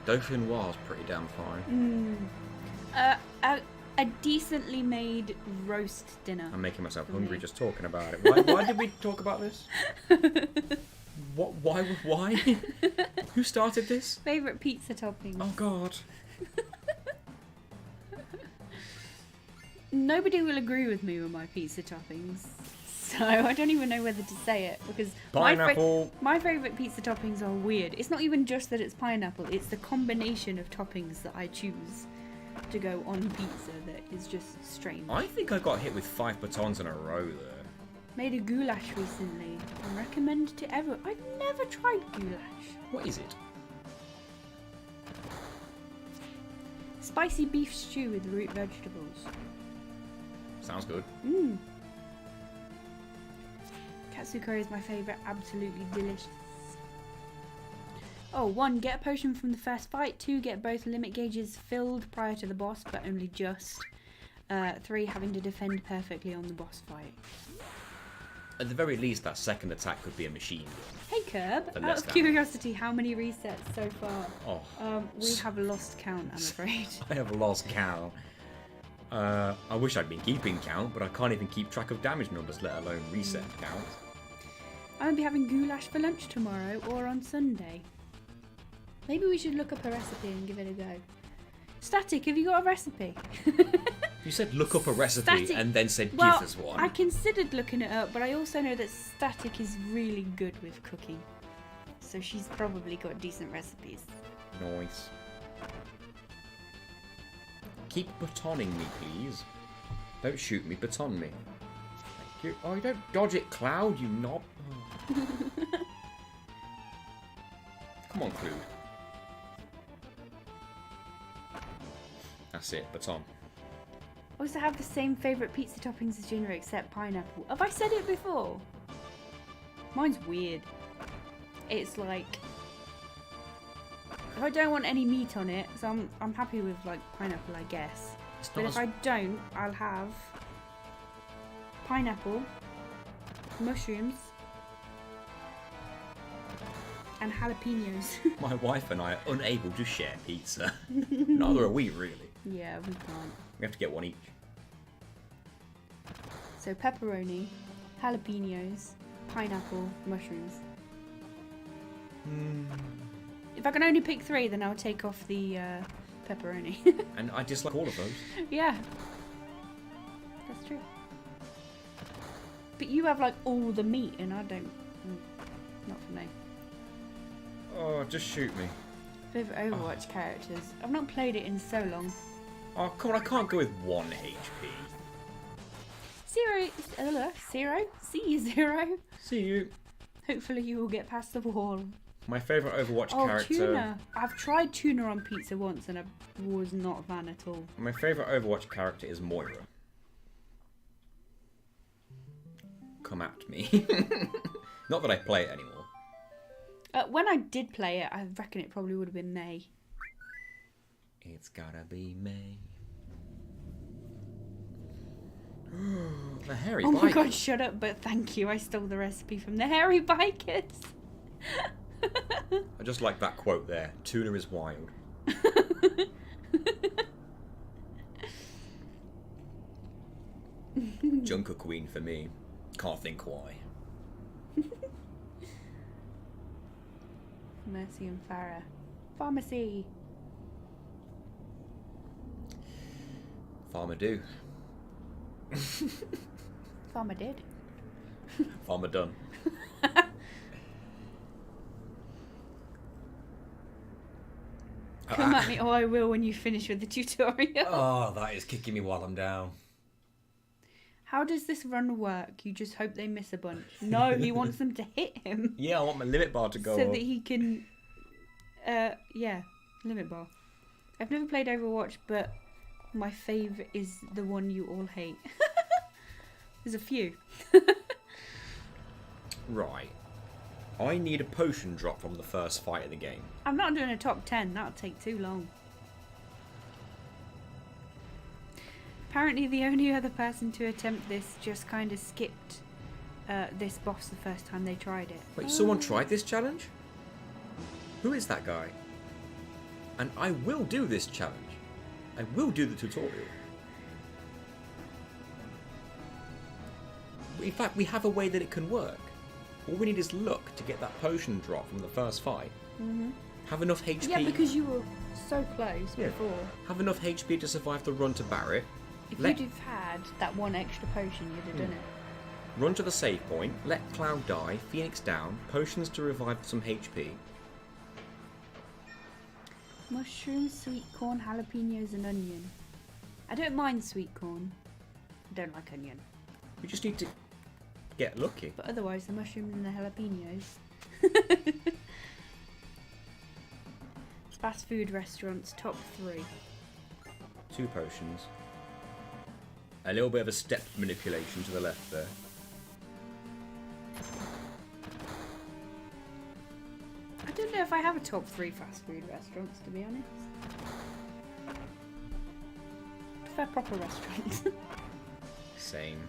Dauphinoise pretty damn fine. A decently made roast dinner. I'm making myself For hungry me. just talking about it. Why did we talk about this? What? Why? Who started this? Favourite pizza toppings. Oh God. Nobody will agree with me with my pizza toppings. So I don't even know whether to say it because Pineapple. my favourite pizza toppings are weird. It's not even just that it's pineapple, it's the combination of toppings that I choose to go on pizza that is just strange. I think I got hit with 5 batons in a row there. Made a goulash recently and recommend to everyone. I've never tried goulash. What is it? Spicy beef stew with root vegetables. Sounds good. Katsu curry is my favourite, absolutely delicious. Oh, 1, get a potion from the first fight. 2, get both limit gauges filled prior to the boss, but only just. 3, having to defend perfectly on the boss fight. At the very least, that second attack could be a machine gun. Hey Curb, The out less of damage. curiosity, how many resets so far? Oh, We have lost count, I'm afraid. I have lost count. I wish I'd been keeping count, but I can't even keep track of damage numbers, let alone reset count. I'm going to be having goulash for lunch tomorrow or on Sunday. Maybe we should look up a recipe and give it a go. Static, have you got a recipe? You said look up a recipe Static- and then said Well, give us one. I considered looking it up, but I also know that Static is really good with cooking. So she's probably got decent recipes. Nice. Keep batoning me, please. Don't shoot me, baton me. Thank you. Oh, you don't dodge it, Cloud, you knob. Oh. Come on, Clue. That's it, baton. I also have the same favourite pizza toppings as Junior except pineapple. Have I said it before? Mine's weird. It's like... If I don't want any meat on it, so I'm happy with like pineapple, I guess. It's But not if as... I don't, I'll have pineapple, mushrooms, and jalapenos. My wife and I are unable to share pizza. Neither are we, really. Yeah, we can't. We have to get one each. So pepperoni, jalapenos, pineapple, mushrooms. If I can only pick 3, then I'll take off the pepperoni. And I dislike all of those. Yeah, that's true. But you have like all the meat, and I don't. Not for me. Oh, just shoot me. Favorite Overwatch characters. I've not played it in so long. Oh, come on, I can't go with 1 HP. Zero. See you, Zero. See you. Hopefully you will get past the wall. My favourite Overwatch character... Tuna. I've tried tuna on pizza once and I was not a fan at all. My favourite Overwatch character is Moira. Come at me. Not that I play it anymore. When I did play it, I reckon it probably would have been May. It's gotta be May. The hairy Oh my bike. god, shut up, but thank you. I stole the recipe from the hairy bikers. I just like that quote there. Tuna is wild. Junker Queen for me. Can't think why. Mercy and Farah. Pharmacy. Farmer do. Farmer did. Farmer done. Come at me. Oh, I will when you finish with the tutorial. Oh, that is kicking me while I'm down. How does this run work? You just hope they miss a bunch. No, he wants them to hit him. Yeah, I want my limit bar to go so up. that he can... yeah, limit bar. I've never played Overwatch, but my favourite is the one you all hate. There's a few. Right. I need a potion drop from the first fight of the game. I'm not doing a top 10. That'll take too long. Apparently the only other person to attempt this just kind of skipped this boss the first time they tried it. Wait, someone tried this challenge? Who is that guy? And I will do this challenge. I will do the tutorial. In fact, we have a way that it can work. All we need is luck to get that potion drop from the first fight. Mm-hmm. Have enough HP. Yeah, because you were so close before. Have enough HP to survive the run to Barret. If you'd have had that one extra potion, you'd have done it. Run to the save point, let Cloud die, Phoenix down, potions to revive some HP. Mushrooms, sweet corn, jalapenos and onion. I don't mind sweet corn. I don't like onion. We just need to get lucky. But otherwise, the mushrooms and the jalapenos. Fast food restaurants, top 3. 2 potions. A little bit of a step manipulation to the left there. I don't know if I have a top 3 fast food restaurants, to be honest. I prefer proper restaurants. Same.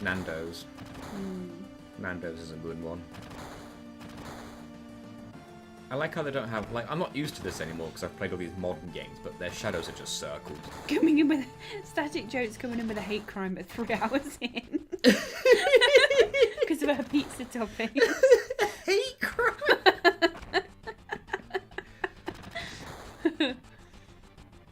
Nando's. Nando's is a good one. I like how they don't have, like, I'm not used to this anymore because I've played all these modern games, but their shadows are just circles. Coming in with Static Joke's coming in with a hate crime at 3 hours in. Because of her pizza topping. Hate crime!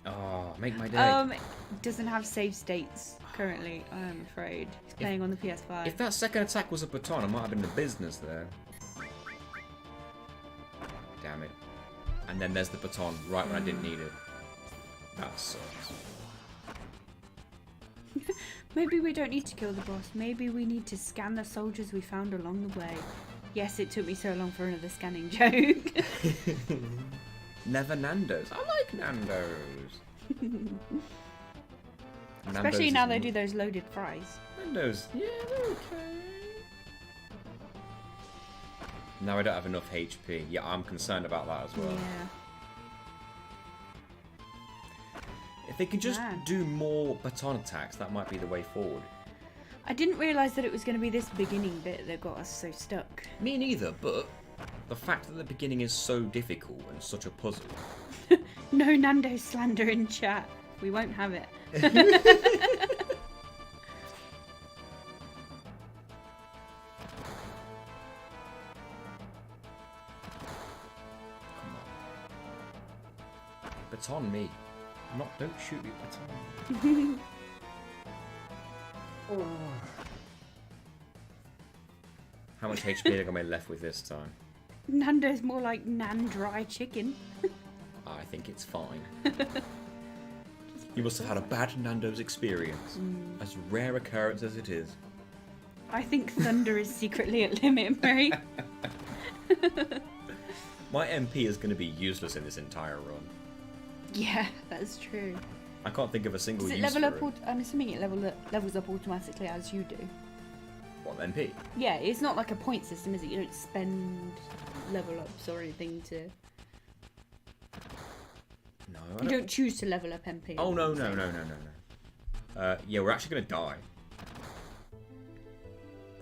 Oh, make my day. Doesn't have save states currently, I'm afraid. It's playing on the PS5. If that second attack was a baton, I might have been in the business there. Damn it. And then there's the baton, right when I didn't need it. That sucks. Maybe we don't need to kill the boss. Maybe we need to scan the soldiers we found along the way. Yes, it took me so long for another scanning joke. Never Nando's. I like Nando's. Especially now they do those loaded fries. Nando's, yeah, they're okay. Now I don't have enough HP. Yeah, I'm concerned about that as well. Yeah. If they could just do more baton attacks, that might be the way forward. I didn't realise that it was going to be this beginning bit that got us so stuck. Me neither, but the fact that the beginning is so difficult and such a puzzle. No Nando slander in chat. We won't have it. Baton me. Don't shoot me, baton. Oh. How much HP have I got left with this time? Nando's more like nan dry chicken. I think it's fine. You must have had a bad Nando's experience. As rare occurrence as it is. I think thunder is secretly at limit, Mary. My MP is going to be useless in this entire run. Yeah, that's true. I can't think of a single Does it use level for up? I'm assuming it levels up automatically as you do. What, MP? Yeah, it's not like a point system, is it? You don't spend level ups or anything to... No, You don't choose to level up MP. Oh, no. Yeah, we're actually going to die.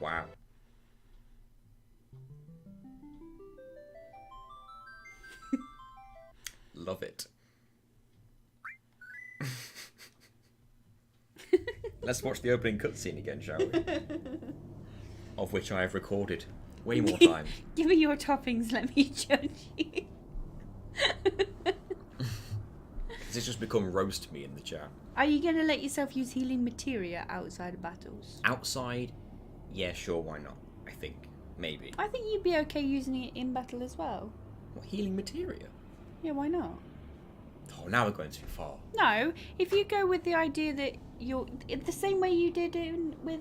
Wow. Love it. Let's watch the opening cutscene again, shall we? Of which I have recorded way more times. Give me your toppings, let me judge you. Does this just become roast me in the chat? Are you going to let yourself use healing materia outside of battles? Outside? Yeah, sure, why not? I think. Maybe. I think you'd be okay using it in battle as well. What, healing materia? Yeah, why not? Oh, now we're going too far. No, if you go with the idea that you're... the same way you did with...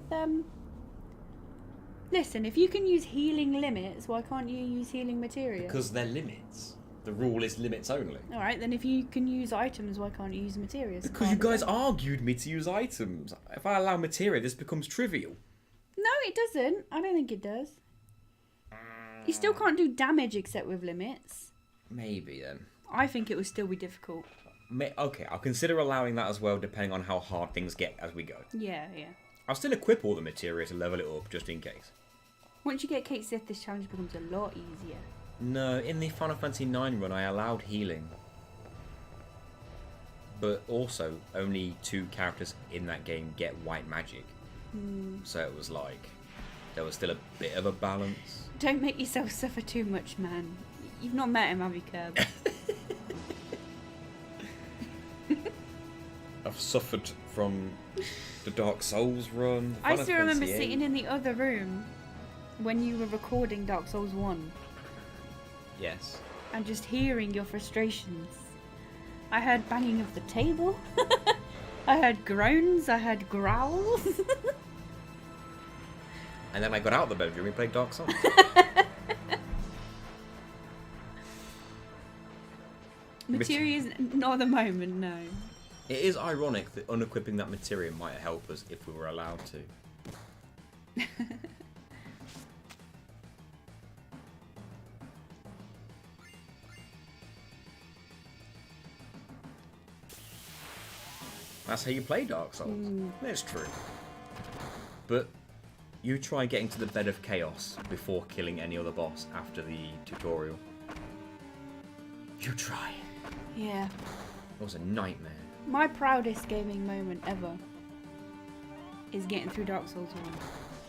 Listen, if you can use healing limits, why can't you use healing materia? Because they're limits. The rule is limits only. Alright, then if you can use items, why can't you use materia? Because you guys argued me to use items. If I allow materia, this becomes trivial. No, it doesn't. I don't think it does. You still can't do damage except with limits. Maybe then. I think it would still be difficult. Okay, I'll consider allowing that as well, depending on how hard things get as we go. Yeah. I'll still equip all the materia to level it up, just in case. Once you get Kate Sith, this challenge becomes a lot easier. No, in the Final Fantasy IX run, I allowed healing. But also, only 2 characters in that game get white magic. So it was like, there was still a bit of a balance. Don't make yourself suffer too much, man. You've not met him, have you, Kerb? I've suffered from the Dark Souls run. I Final still remember Fantasy sitting in the other room when you were recording Dark Souls 1 Yes. and just hearing your frustrations. I heard banging of the table. I heard groans. I heard growls. And then I got out of the bedroom and played Dark Souls. Materia's not at the moment, no. It is ironic that unequipping that materia might help us if we were allowed to. That's how you play Dark Souls. That's true. But you try getting to the bed of chaos before killing any other boss after the tutorial. You try. Yeah. It was a nightmare. My proudest gaming moment ever is getting through Dark Souls 1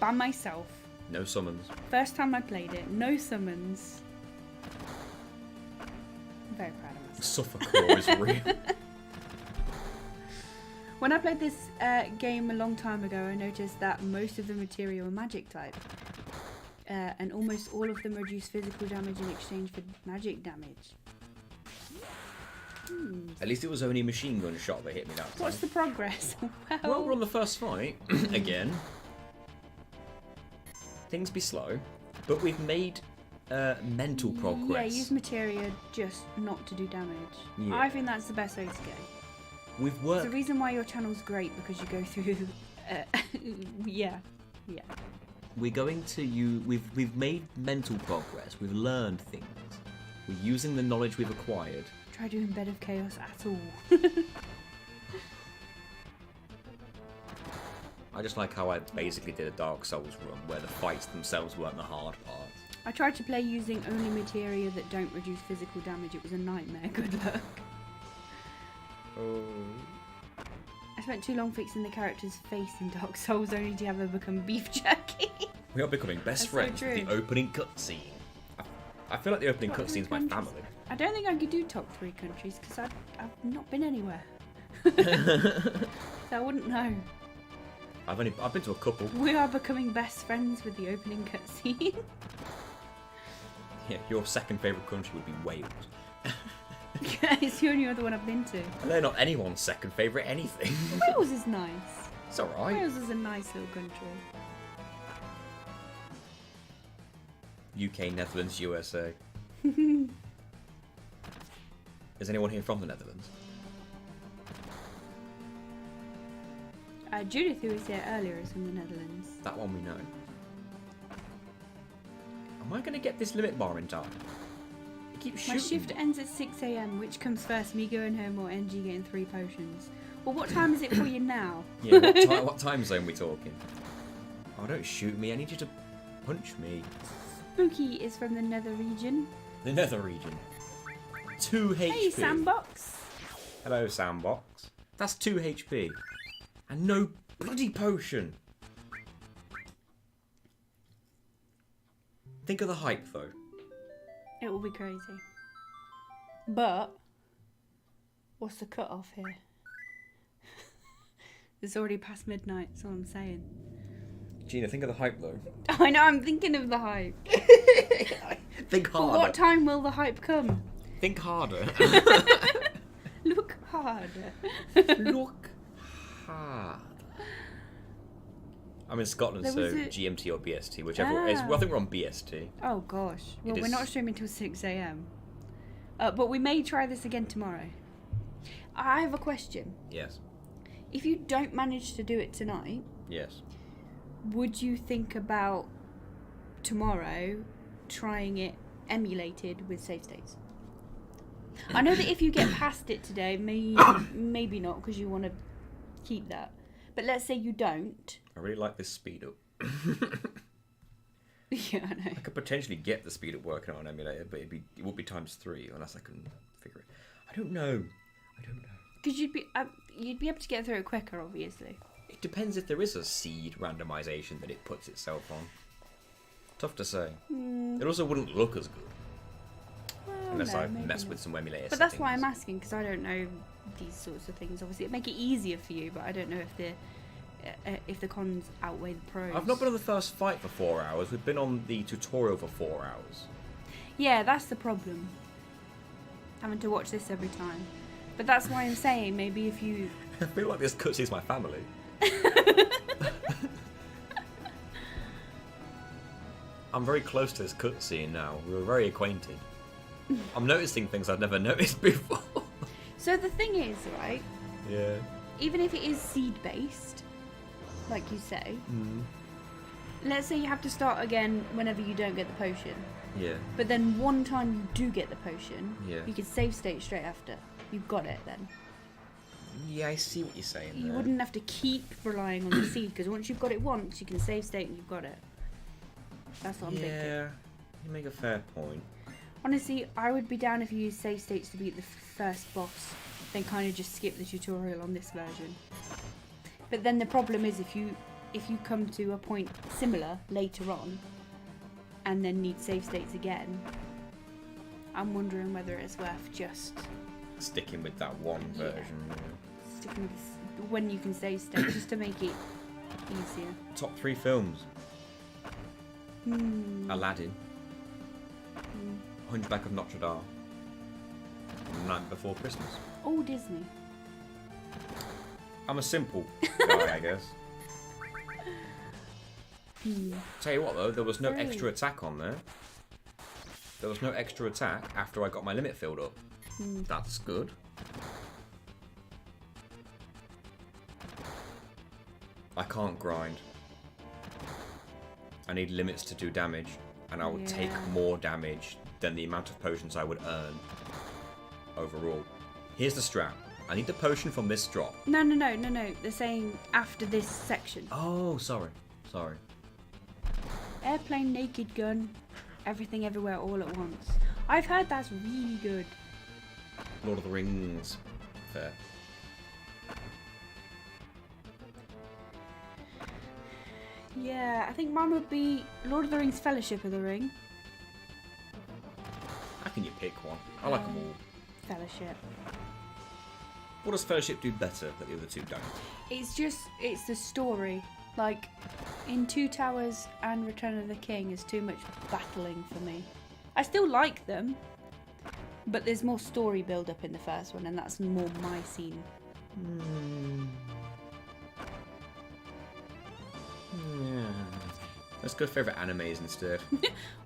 by myself. No summons. First time I played it, no summons. I'm very proud of myself. Suffercore is real. When I played this game a long time ago, I noticed that most of the materia were magic type. And almost all of them reduce physical damage in exchange for magic damage. At least it was only a machine gun shot that hit me that time. What's the progress? Well, we're on the first fight. Again. Things be slow. But we've made mental progress. Yeah, use materia just not to do damage. Yeah. I think that's the best way to go. We've It's worked... the reason why your channel's great, because you go through... yeah. We're going to use... We've made mental progress. We've learned things. We're using the knowledge we've acquired. Try doing Bed of Chaos at all. I just like how I basically did a Dark Souls run, where the fights themselves weren't the hard part. I tried to play using only materia that don't reduce physical damage. It was a nightmare. Good luck. Oh. I spent too long fixing the character's face in Dark Souls only to have her become beef jerky. We are becoming best That's so friends with true. the opening cutscene. I feel like the opening Top cutscene's 3 my countries. family. I don't think I could do top 3 countries because I've not been anywhere. So I wouldn't know. I've been to a couple. We are becoming best friends with the opening cutscene. Yeah, your second favourite country would be Wales. It's the only other one I've been to. And they're not anyone's second favourite anything. Wales is nice. It's alright. Wales is a nice little country. UK, Netherlands, USA. Is anyone here from the Netherlands? Judith, who was here earlier, is from the Netherlands. That one we know. Am I going to get this limit bar in time? It keeps My shooting. shift ends at 6 AM. Which comes first, me going home or NG getting 3 potions? Well, what time is it for you now? Yeah, what time zone we talking? Oh, don't shoot me. I need you to punch me. Spooky is from the Nether region. The Nether region. 2 HP. Hey, Sandbox. Hello, Sandbox. That's 2 HP. And no bloody potion. Think of the hype, though. It will be crazy. But what's the cut-off here? It's already past midnight, that's all I'm saying. Gina, think of the hype, though. I know, I'm thinking of the hype. Think But harder. what time will the hype come? Think harder. Look harder. Look hard. I'm in Scotland, There so was a- GMT or BST, whichever it is. Well, I think we're on BST. Oh gosh. Well, It we're is- not streaming till 6 a.m. But we may try this again tomorrow. I have a question. Yes. If you don't manage to do it tonight, Yes. would you think about tomorrow trying it emulated with save states? I know that if you get past it today, maybe not because you want to keep that. But let's say you don't. I really like this speed up. Yeah, I know. I could potentially get the speed up working on an emulator, but it would be ×3 unless I can figure it. I don't know. Because you'd be able to get through it quicker, obviously. It depends if there is a seed randomization that it puts itself on. Tough to say. It also wouldn't look as good Well, unless no, I maybe mess not. with some emulator But that's why I'm settings. asking, because I don't know these sorts of things. Obviously, it'd make it easier for you, but I don't know if the cons outweigh the pros. I've not been on the first fight for 4 hours. We've been on the tutorial for 4 hours. Yeah, that's the problem. Having to watch this every time. But that's why I'm saying maybe if you... I feel like this cutscene's my family. I'm very close to this cutscene now. We were very acquainted. I'm noticing things I've never noticed before. So the thing is, right, Yeah. even if it is seed-based, like you say, let's say you have to start again whenever you don't get the potion. Yeah. But then one time you do get the potion, Yeah. you can save state straight after. You've got it then. Yeah, I see what you're saying You there. wouldn't have to keep relying on the seed, because once you've got it once, you can save state and you've got it. That's what I'm thinking. Yeah, you make a fair point. Honestly, I would be down if you use save states to beat the first boss, then kind of just skip the tutorial on this version. But then the problem is if you come to a point similar later on, and then need save states again, I'm wondering whether it's worth just Sticking with that one Yeah. version. Yeah. sticking with when you can save state, just to make it easier. Top 3 films. Aladdin. Hunchback of Notre Dame. Night Before Christmas. Oh, Disney. I'm a simple guy, I guess. Tell you what though, there was no Really? extra attack on there. There was no extra attack after I got my limit filled up. That's good. I can't grind. I need limits to do damage, and I would take Yeah. more damage than the amount of potions I would earn overall. Here's the strat. I need the potion from this drop. No. They're saying after this section. Oh, sorry. Airplane, naked gun, everything everywhere all at once. I've heard that's really good. Lord of the Rings. Fair. Yeah, I think mine would be Lord of the Rings Fellowship of the Ring. How can you pick one? I like them all. Fellowship. What does Fellowship do better that the other two don't? It's the story. Like, in Two Towers and Return of the King is too much battling for me. I still like them, but there's more story build up in the first one, and that's more my scene. Yeah. Let's go favourite animes instead.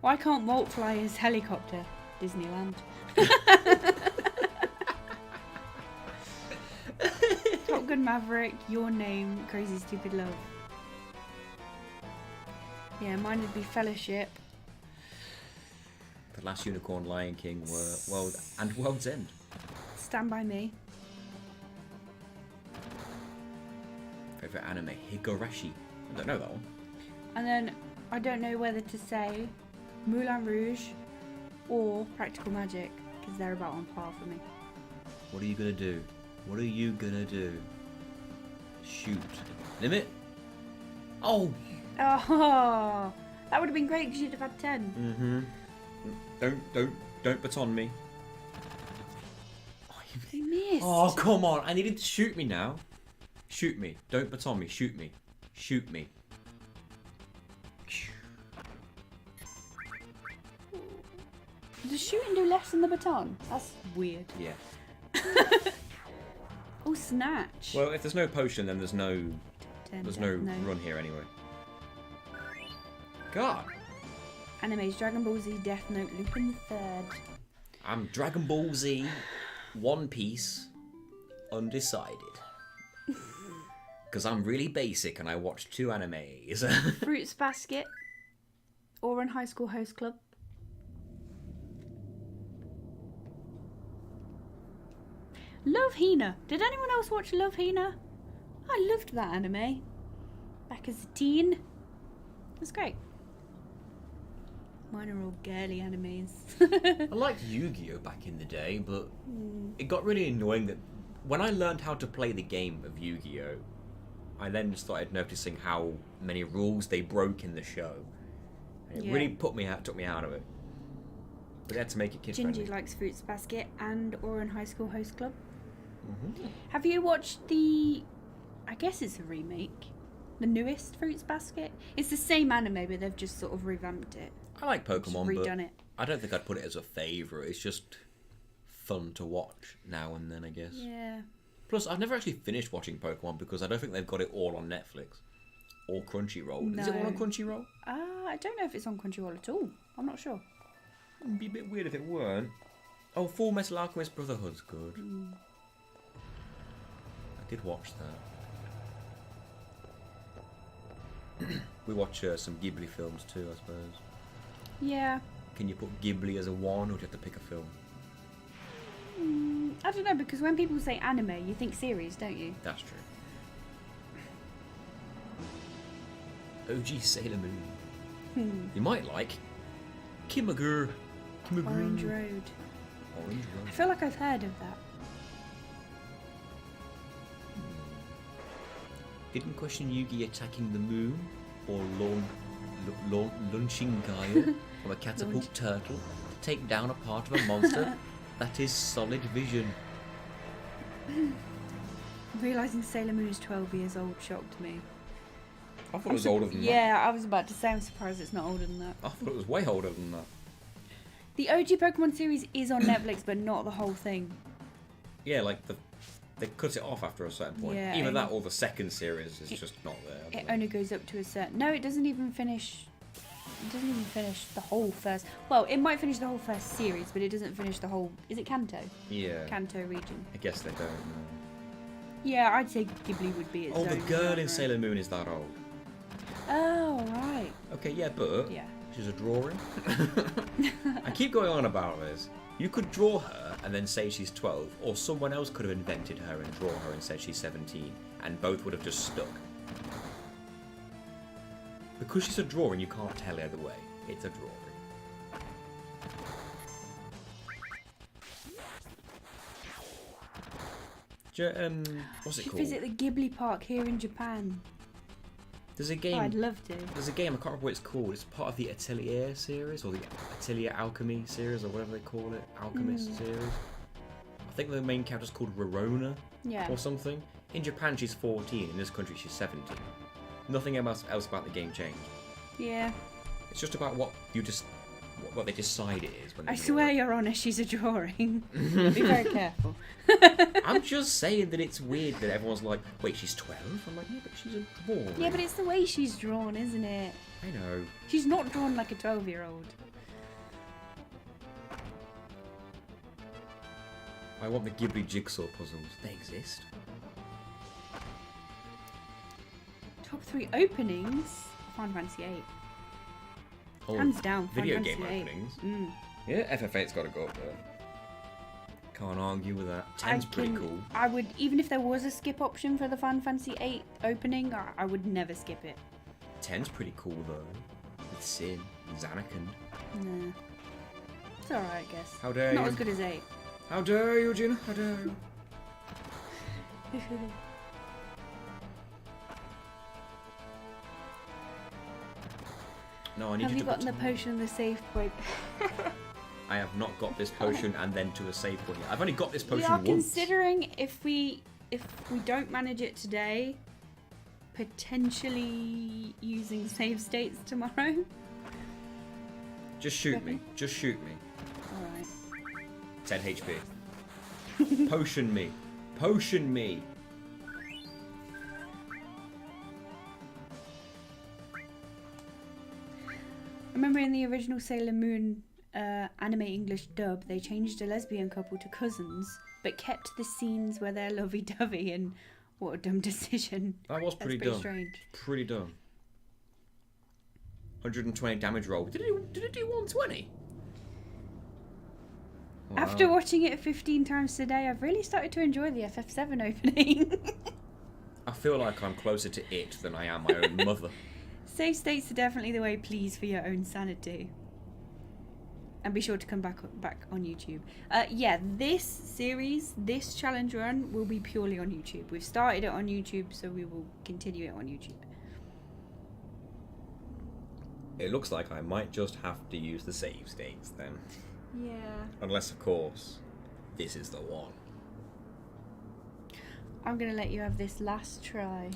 Why can't Walt fly his helicopter? Disneyland. Top Gun Maverick, Your Name, Crazy Stupid Love. Yeah, mine would be Fellowship. The Last Unicorn, Lion King, World's End. Stand By Me. Favourite anime, Higurashi. I don't know that one. And then I don't know whether to say Moulin Rouge or Practical Magic, because they're about on par for me. What are you gonna do? What are you gonna do? Shoot. Limit? Oh! Oh, that would have been great because you'd have had 10. Don't baton me. You missed. Oh, come on. I needed to shoot me now. Shoot me. Don't baton me. Shoot me. Shoot me. Does shooting do less than the baton? That's weird. Yeah. Oh, snatch. Well, if there's no potion, then there's no 10, run here anyway. God. Anime's Dragon Ball Z, Death Note, Lupin the Third. I'm Dragon Ball Z, One Piece, undecided. Because I'm really basic and I watch 2 animes. Fruits Basket, Ouran High School Host Club. Love Hina. Did anyone else watch Love Hina? I loved that anime. Back as a teen. It was great. Mine are all girly animes. I liked Yu-Gi-Oh back in the day, but it got really annoying that when I learned how to play the game of Yu-Gi-Oh, I then started noticing how many rules they broke in the show. And it really took me out of it. But they had to make it kid-friendly. Gingy likes Fruits Basket and Ouran High School Host Club. Mm-hmm. Have you watched the... I guess it's a remake. The newest Fruits Basket? It's the same anime, but they've just sort of revamped it. I like Pokemon, Just redone but it. I don't think I'd put it as a favourite. It's just fun to watch now and then, I guess. Yeah. Plus, I've never actually finished watching Pokemon because I don't think they've got it all on Netflix or Crunchyroll. Is it all on No. Crunchyroll? I don't know if it's on Crunchyroll at all. I'm not sure. It'd be a bit weird if it weren't. Oh, Full Metal Alchemist Brotherhood's good. I did watch that. We watch some Ghibli films too, I suppose. Yeah. Can you put Ghibli as a 1 or do you have to pick a film? I don't know, because when people say anime, you think series, don't you? That's true. OG Sailor Moon. You might like Kimagure. Orange Road. Orange I Road. feel like I've heard of that. Didn't question Yugi attacking the moon or launching Gaia from a catapult turtle to take down a part of a monster that is solid vision. Realising Sailor Moon is 12 years old shocked me. I thought it was older than that. Yeah, I was about to say, I'm surprised it's not older than that. I thought it was way older than that. The OG Pokemon series is on Netflix, but not the whole thing. Yeah, like they cut it off after a certain point. Yeah, Either only- that or the second series is just not there. I It don't know. only goes up to a certain... No, it doesn't even finish... It doesn't even finish the whole first... Well, it might finish the whole first series, but it doesn't finish the whole... Is it Kanto? Yeah. Kanto region. I guess they don't know. Yeah, I'd say Ghibli would be its Oh, the own girl in genre. Sailor Moon is that old. Oh, right. Okay, yeah, but Yeah. she's a drawing. I keep going on about this. You could draw her and then say she's 12, or someone else could have invented her and draw her and said she's 17, and both would have just stuck. Because she's a drawing, you can't tell either way. It's a drawing. What's it Should called? visit the Ghibli Park here in Japan. There's a Oh, game. I'd love to. There's a game, I can't remember what it's called. It's part of the Atelier series, or the Atelier Alchemy series, or whatever they call it. Alchemist series. I think the main character's called Rorona, Yeah. or something. In Japan, she's 14. In this country, she's 17. Nothing else about the game changed. Yeah. It's just about what they decide it is when they I draw swear, it. Your Honour, she's a drawing. Be very careful. I'm just saying that it's weird that everyone's like, wait, she's 12? I'm like, yeah, but she's a drawing. Yeah, but it's the way she's drawn, isn't it? I know. She's not drawn like a 12-year-old. I want the Ghibli jigsaw puzzles. They exist. Top 3 openings? Final Fantasy 8. Oh, Hands down, Final video Fantasy game 8. openings. Mm. Yeah, FF8's got to go up there. Can't argue with that. 10's pretty cool. I would, even if there was a skip option for the Final Fantasy 8 opening, I would never skip it. 10's pretty cool though. With Sin and Xanarkand. Nah. It's alright, I guess. How dare Not you? as good as 8. How dare you, Gina? How dare you? No, I need Have you you to gotten the baton. potion and the save point? I have not got this potion and then to a save point yet. I've only got this We potion are once. considering if we don't manage it today, potentially using save states tomorrow. Just shoot me. Just shoot me. Alright. 10 HP. Potion me. Potion me. I remember in the original Sailor Moon anime English dub, they changed a lesbian couple to cousins, but kept the scenes where they're lovey-dovey, and what a dumb decision. That was That's pretty pretty dumb. strange. Pretty dumb. 120 damage roll. Did it do 120? Wow. After watching it 15 times today, I've really started to enjoy the FF7 opening. I feel like I'm closer to it than I am my own mother. Save states are definitely the way, please, for your own sanity. And be sure to come back on YouTube. Yeah, this series, this challenge run, will be purely on YouTube. We've started it on YouTube, so we will continue it on YouTube. It looks like I might just have to use the save states then. Yeah. Unless, of course, this is the one. I'm going to let you have this last try.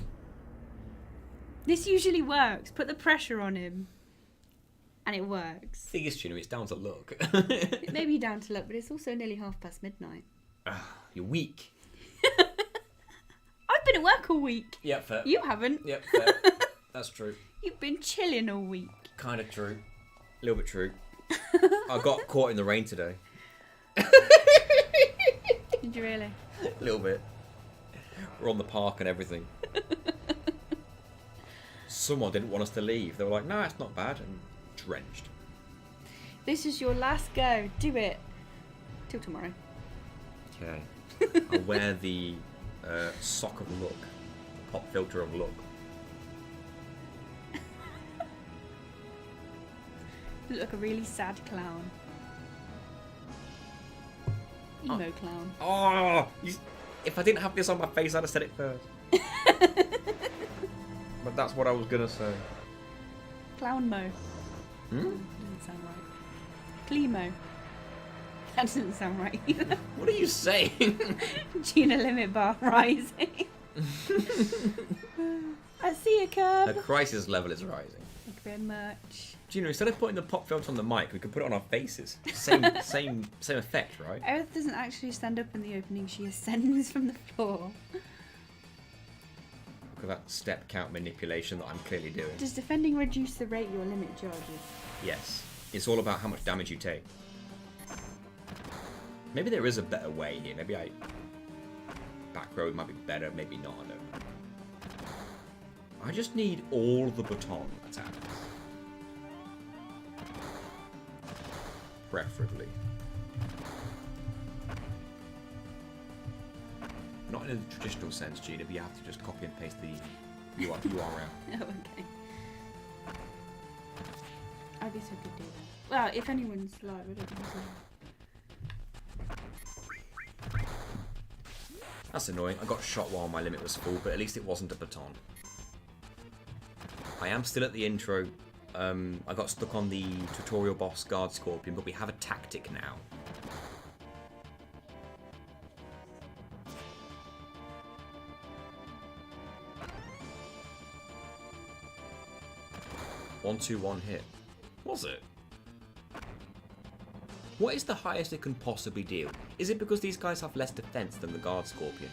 This usually works. Put the pressure on him. And it works. Thing is, Chino, it's down to luck. It may be down to luck, but it's also nearly midnight. You're weak. I've been at work all week. Yep, fair. You haven't. Yep, fair. That's true. You've been chilling all week. Kind of true. A little bit true. I got caught in the rain today. Did you really? A little bit. We're on the park and everything. Someone didn't want us to leave. They were like, no, it's not bad. And drenched. This is your last go. Do it. Till tomorrow. Okay. I'll wear the sock of luck. The pop filter of luck. You look like a really sad clown. Emo clown. Oh! If I didn't have this on my face, I'd have said it first. But that's what I was going to say. Clown mo. Doesn't sound right. Clemo. That doesn't sound right either. What are you saying? Gina limit bar rising. I see a curve. The crisis level is rising. Thank you very much. Gino, instead of putting the pop filter on the mic, we could put it on our faces. Same effect, right? Earth doesn't actually stand up in the opening, she ascends from the floor. Look at that step count manipulation that I'm clearly doing. Does defending reduce the rate your limit charges? Yes. It's all about how much damage you take. Maybe there is a better way here. Maybe back road might be better, maybe not, I don't know. I just need all the baton attacks. Preferably. Not in a traditional sense, Gina, but you have to just copy and paste the URL. Oh, okay. I guess I could do that. Well, if anyone's live, I don't think so. That's annoying. I got shot while my limit was full, but at least it wasn't a baton. I am still at the intro. I got stuck on the tutorial boss guard scorpion, but we have a tactic now. One, two, one hit. Was it? What is the highest it can possibly deal? Is it because these guys have less defense than the guard scorpion?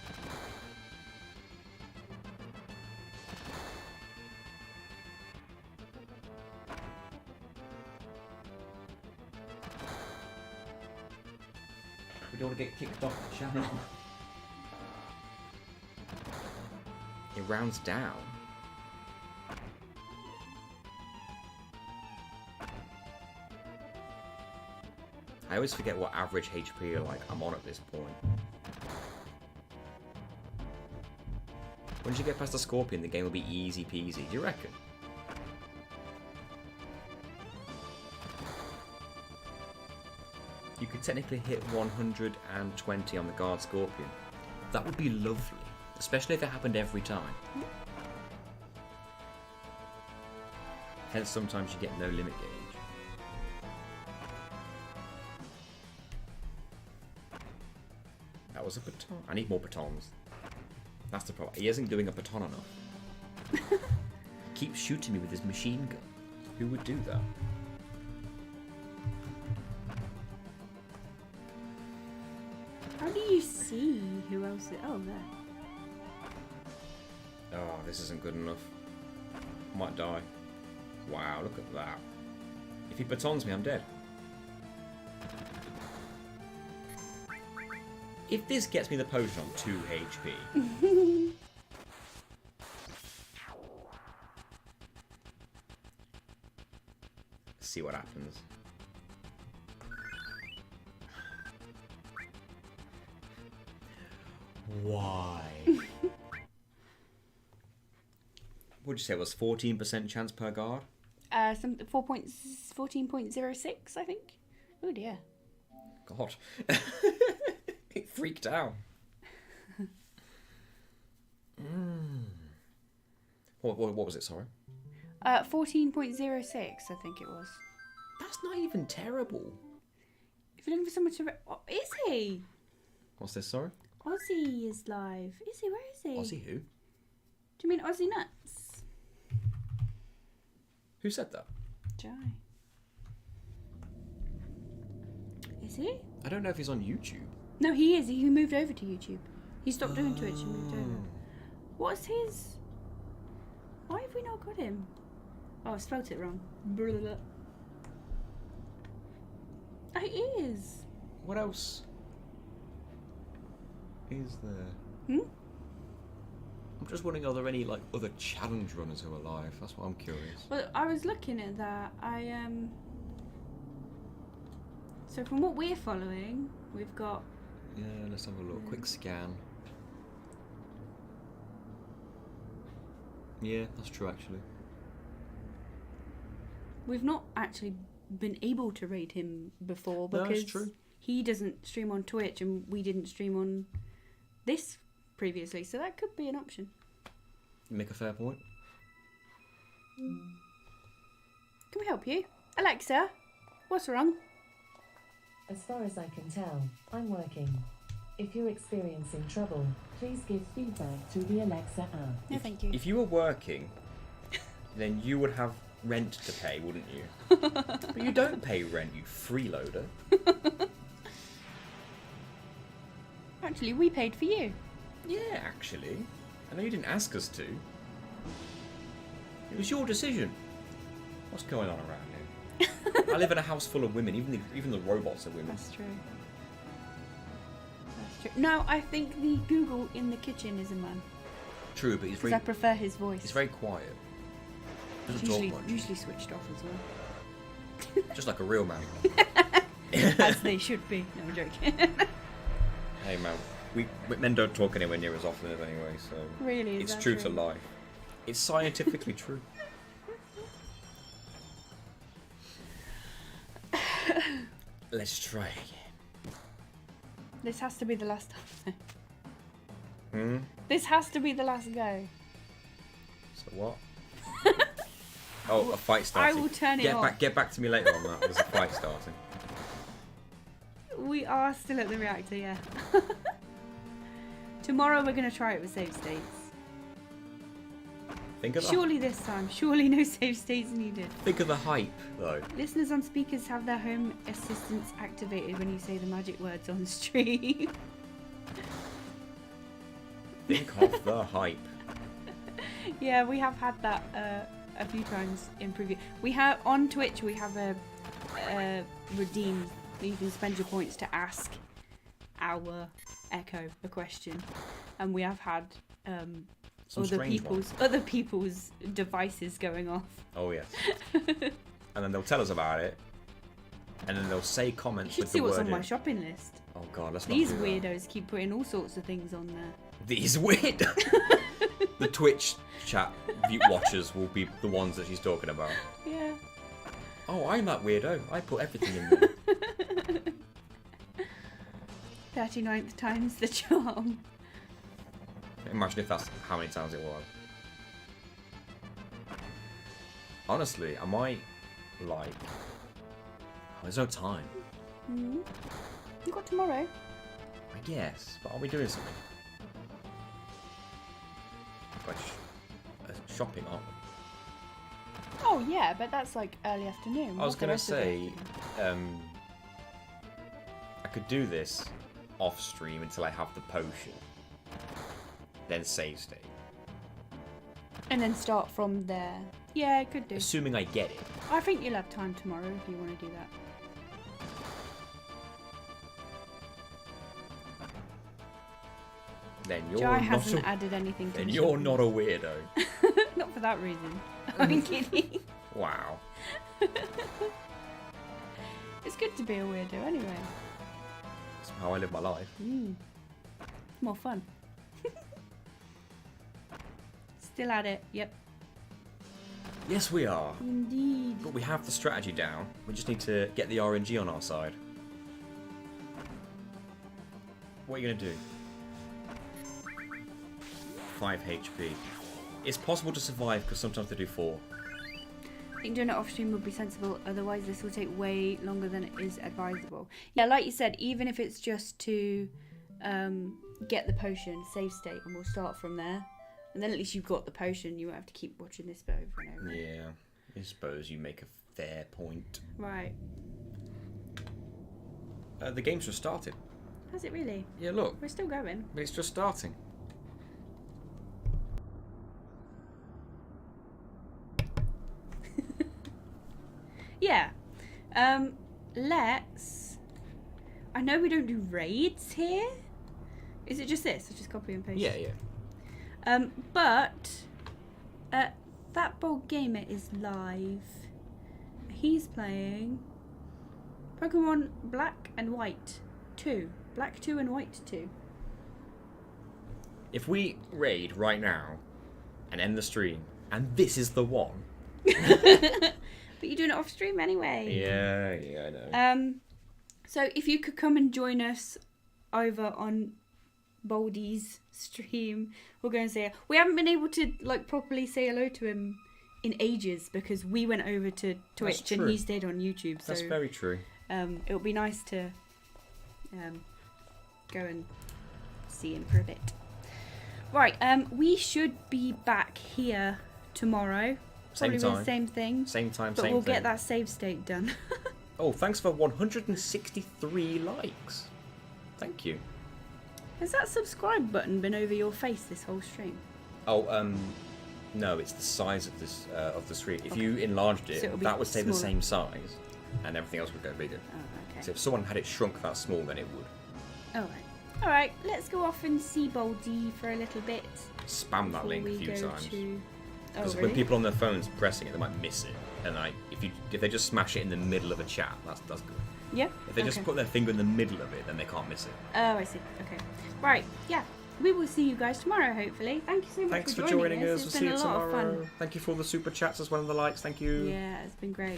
We don't want to get kicked off the channel. It rounds down. I always forget what average HP like I'm on at this point. Once you get past the scorpion, the game will be easy peasy. Do you reckon? You could technically hit 120 on the guard scorpion. That would be lovely, especially if it happened every time. Hence, sometimes you get no limit gauge. That was a baton. I need more batons. That's the problem. He isn't doing a baton enough. He keeps shooting me with his machine gun. Who would do that? How do you see who else is... Oh, there. Oh, this isn't good enough. I might die. Wow, look at that. If he batons me, I'm dead. If this gets me the potion on 2 HP... see what happens. Why? What'd you say it was 14% chance per guard? 14.06, I think. Oh dear. God. It freaked out. What was it, sorry? 14.06, I think it was. That's not even terrible. If you're looking for someone to... Oh, is he? What's this, sorry? Ozzy is live. Is he? Where is he? Aussie who? Do you mean Ozzy Nuts? Who said that? Jai. Is he? I don't know if he's on YouTube. No, he is. He moved over to YouTube. He stopped doing Twitch and moved over. What's his... Why have we not got him? Oh, I spelt it wrong. Blah. Oh, he is. What else is there? Hmm? I'm just wondering, are there any like other challenge runners who are alive? That's what I'm curious. Well, I was looking at that. So from what we're following, we've got... Yeah, let's have a look. Quick scan. Yeah, that's true actually. We've not actually been able to raid him before No, because that's true. he doesn't stream on Twitch and we didn't stream on this previously, so that could be an option. You make a fair point. Can we help you? Alexa, what's wrong? As far as I can tell, I'm working. If you're experiencing trouble, please give feedback through the Alexa app. No, thank you. If you were working, then you would have rent to pay, wouldn't you? But you don't pay rent, you freeloader. Actually, we paid for you. Yeah, actually. I know you didn't ask us to. It was your decision. What's going on around here? I live in a house full of women. Even the robots are women. That's true. That's true. No, I think the Google in the kitchen is a man. True, but he's Because very I prefer his voice. he's very quiet. Doesn't usually, talk much. usually switched off as well. Just like a real man. As they should be. No, I'm joking. Hey man, we men don't talk anywhere near as often as anyway, so Really, is it's that true to life. It's scientifically true. Let's try again. This has to be the last time. Hmm? This has to be the last go. So what? Oh, a fight starting. I will turn it off. Get back to me later on that. There's a fight starting. We are still at the reactor, yeah. Tomorrow we're going to try it with save states. Think of Surely this time. Surely no save states needed. Think of the hype, though. Listeners on speakers have their home assistants activated when you say the magic words on stream. Think of the hype. Yeah, we have had that a few times in preview. We have on Twitch. We have a redeem. You can spend your points to ask our Echo a question, and we have had Some other strange ones. people's devices going off. Oh yes. And then they'll tell us about it, and then they'll say You comments should with see the what's word on my in. shopping list. Oh god, let's These not do that. weirdos keep putting all sorts of things on there. These weird. The Twitch chat view watchers will be the ones that she's talking about. Yeah. Oh, I'm that weirdo. I put everything in there. 39th time's the charm. Imagine if that's how many times it was. Honestly, I might, like... There's no time. You got tomorrow. I guess, but are we doing something? Like shopping, aren't we? Oh yeah, but that's like early afternoon. I was going to say, I could do this off stream until I have the potion. Then save state. And then start from there. Yeah, I could do. Assuming I get it. I think you'll have time tomorrow if you want to do that. Then you're Jai not hasn't a, added anything to then the you're shopping not a list. weirdo. Not for that reason. I'm kidding. Wow. It's good to be a weirdo anyway. That's how I live my life. It's more fun. Still at it, yep. Yes, we are. Indeed. But we have the strategy down. We just need to get the RNG on our side. What are you going to do? 5 HP. It's possible to survive because sometimes they do 4. I think doing it off stream would be sensible, otherwise this will take way longer than it is advisable. Yeah, like you said, even if it's just to get the potion, save state, and we'll start from there. And then at least you've got the potion, you won't have to keep watching this bit over and over. Yeah, I suppose you make a fair point. Right. The game's just started. Has it really? Yeah, look. We're still going. It's just starting. Yeah. Let's... I know we don't do raids here. Is it just this? It's just copy and paste? Yeah, yeah. But that bold gamer is live. He's playing Pokemon Black and White 2. Black 2 and White 2. If we raid right now and end the stream, and this is the one. But you're doing it off stream anyway. Yeah, I know. So if you could come and join us over on Baldy's stream, we'll go and say we haven't been able to like properly say hello to him in ages because we went over to Twitch and he stayed on YouTube. So that's very true. It'll be nice to go and see him for a bit. Right, we should be back here tomorrow. Probably Same with time. the same thing. Same time, But same we'll thing. get that save state done. Oh, thanks for 163 likes. Thank you. Has that subscribe button been over your face this whole stream? Oh, no, it's the size of this of the screen. If Okay. you enlarged So it, it'll be that would stay the smaller. same size, and everything else would go bigger. Oh, okay. So if someone had it shrunk that small, then it would. Alright, let's go off and see Baldy for a little bit. Spam that before link a we few go times. to... Oh, Because really? when people on their phones pressing it, they might miss it. And like, if they just smash it in the middle of a chat, that's good. Yeah? If they just Okay. put their finger in the middle of it, then they can't miss it. Oh, I see. Okay. Right, yeah. We will see you guys tomorrow, hopefully. Thank you so much Thanks for for joining joining us. us. We'll It's see been you a lot of tomorrow. fun. Thank you for all the super chats as well and the likes. Thank you. Yeah, it's been great.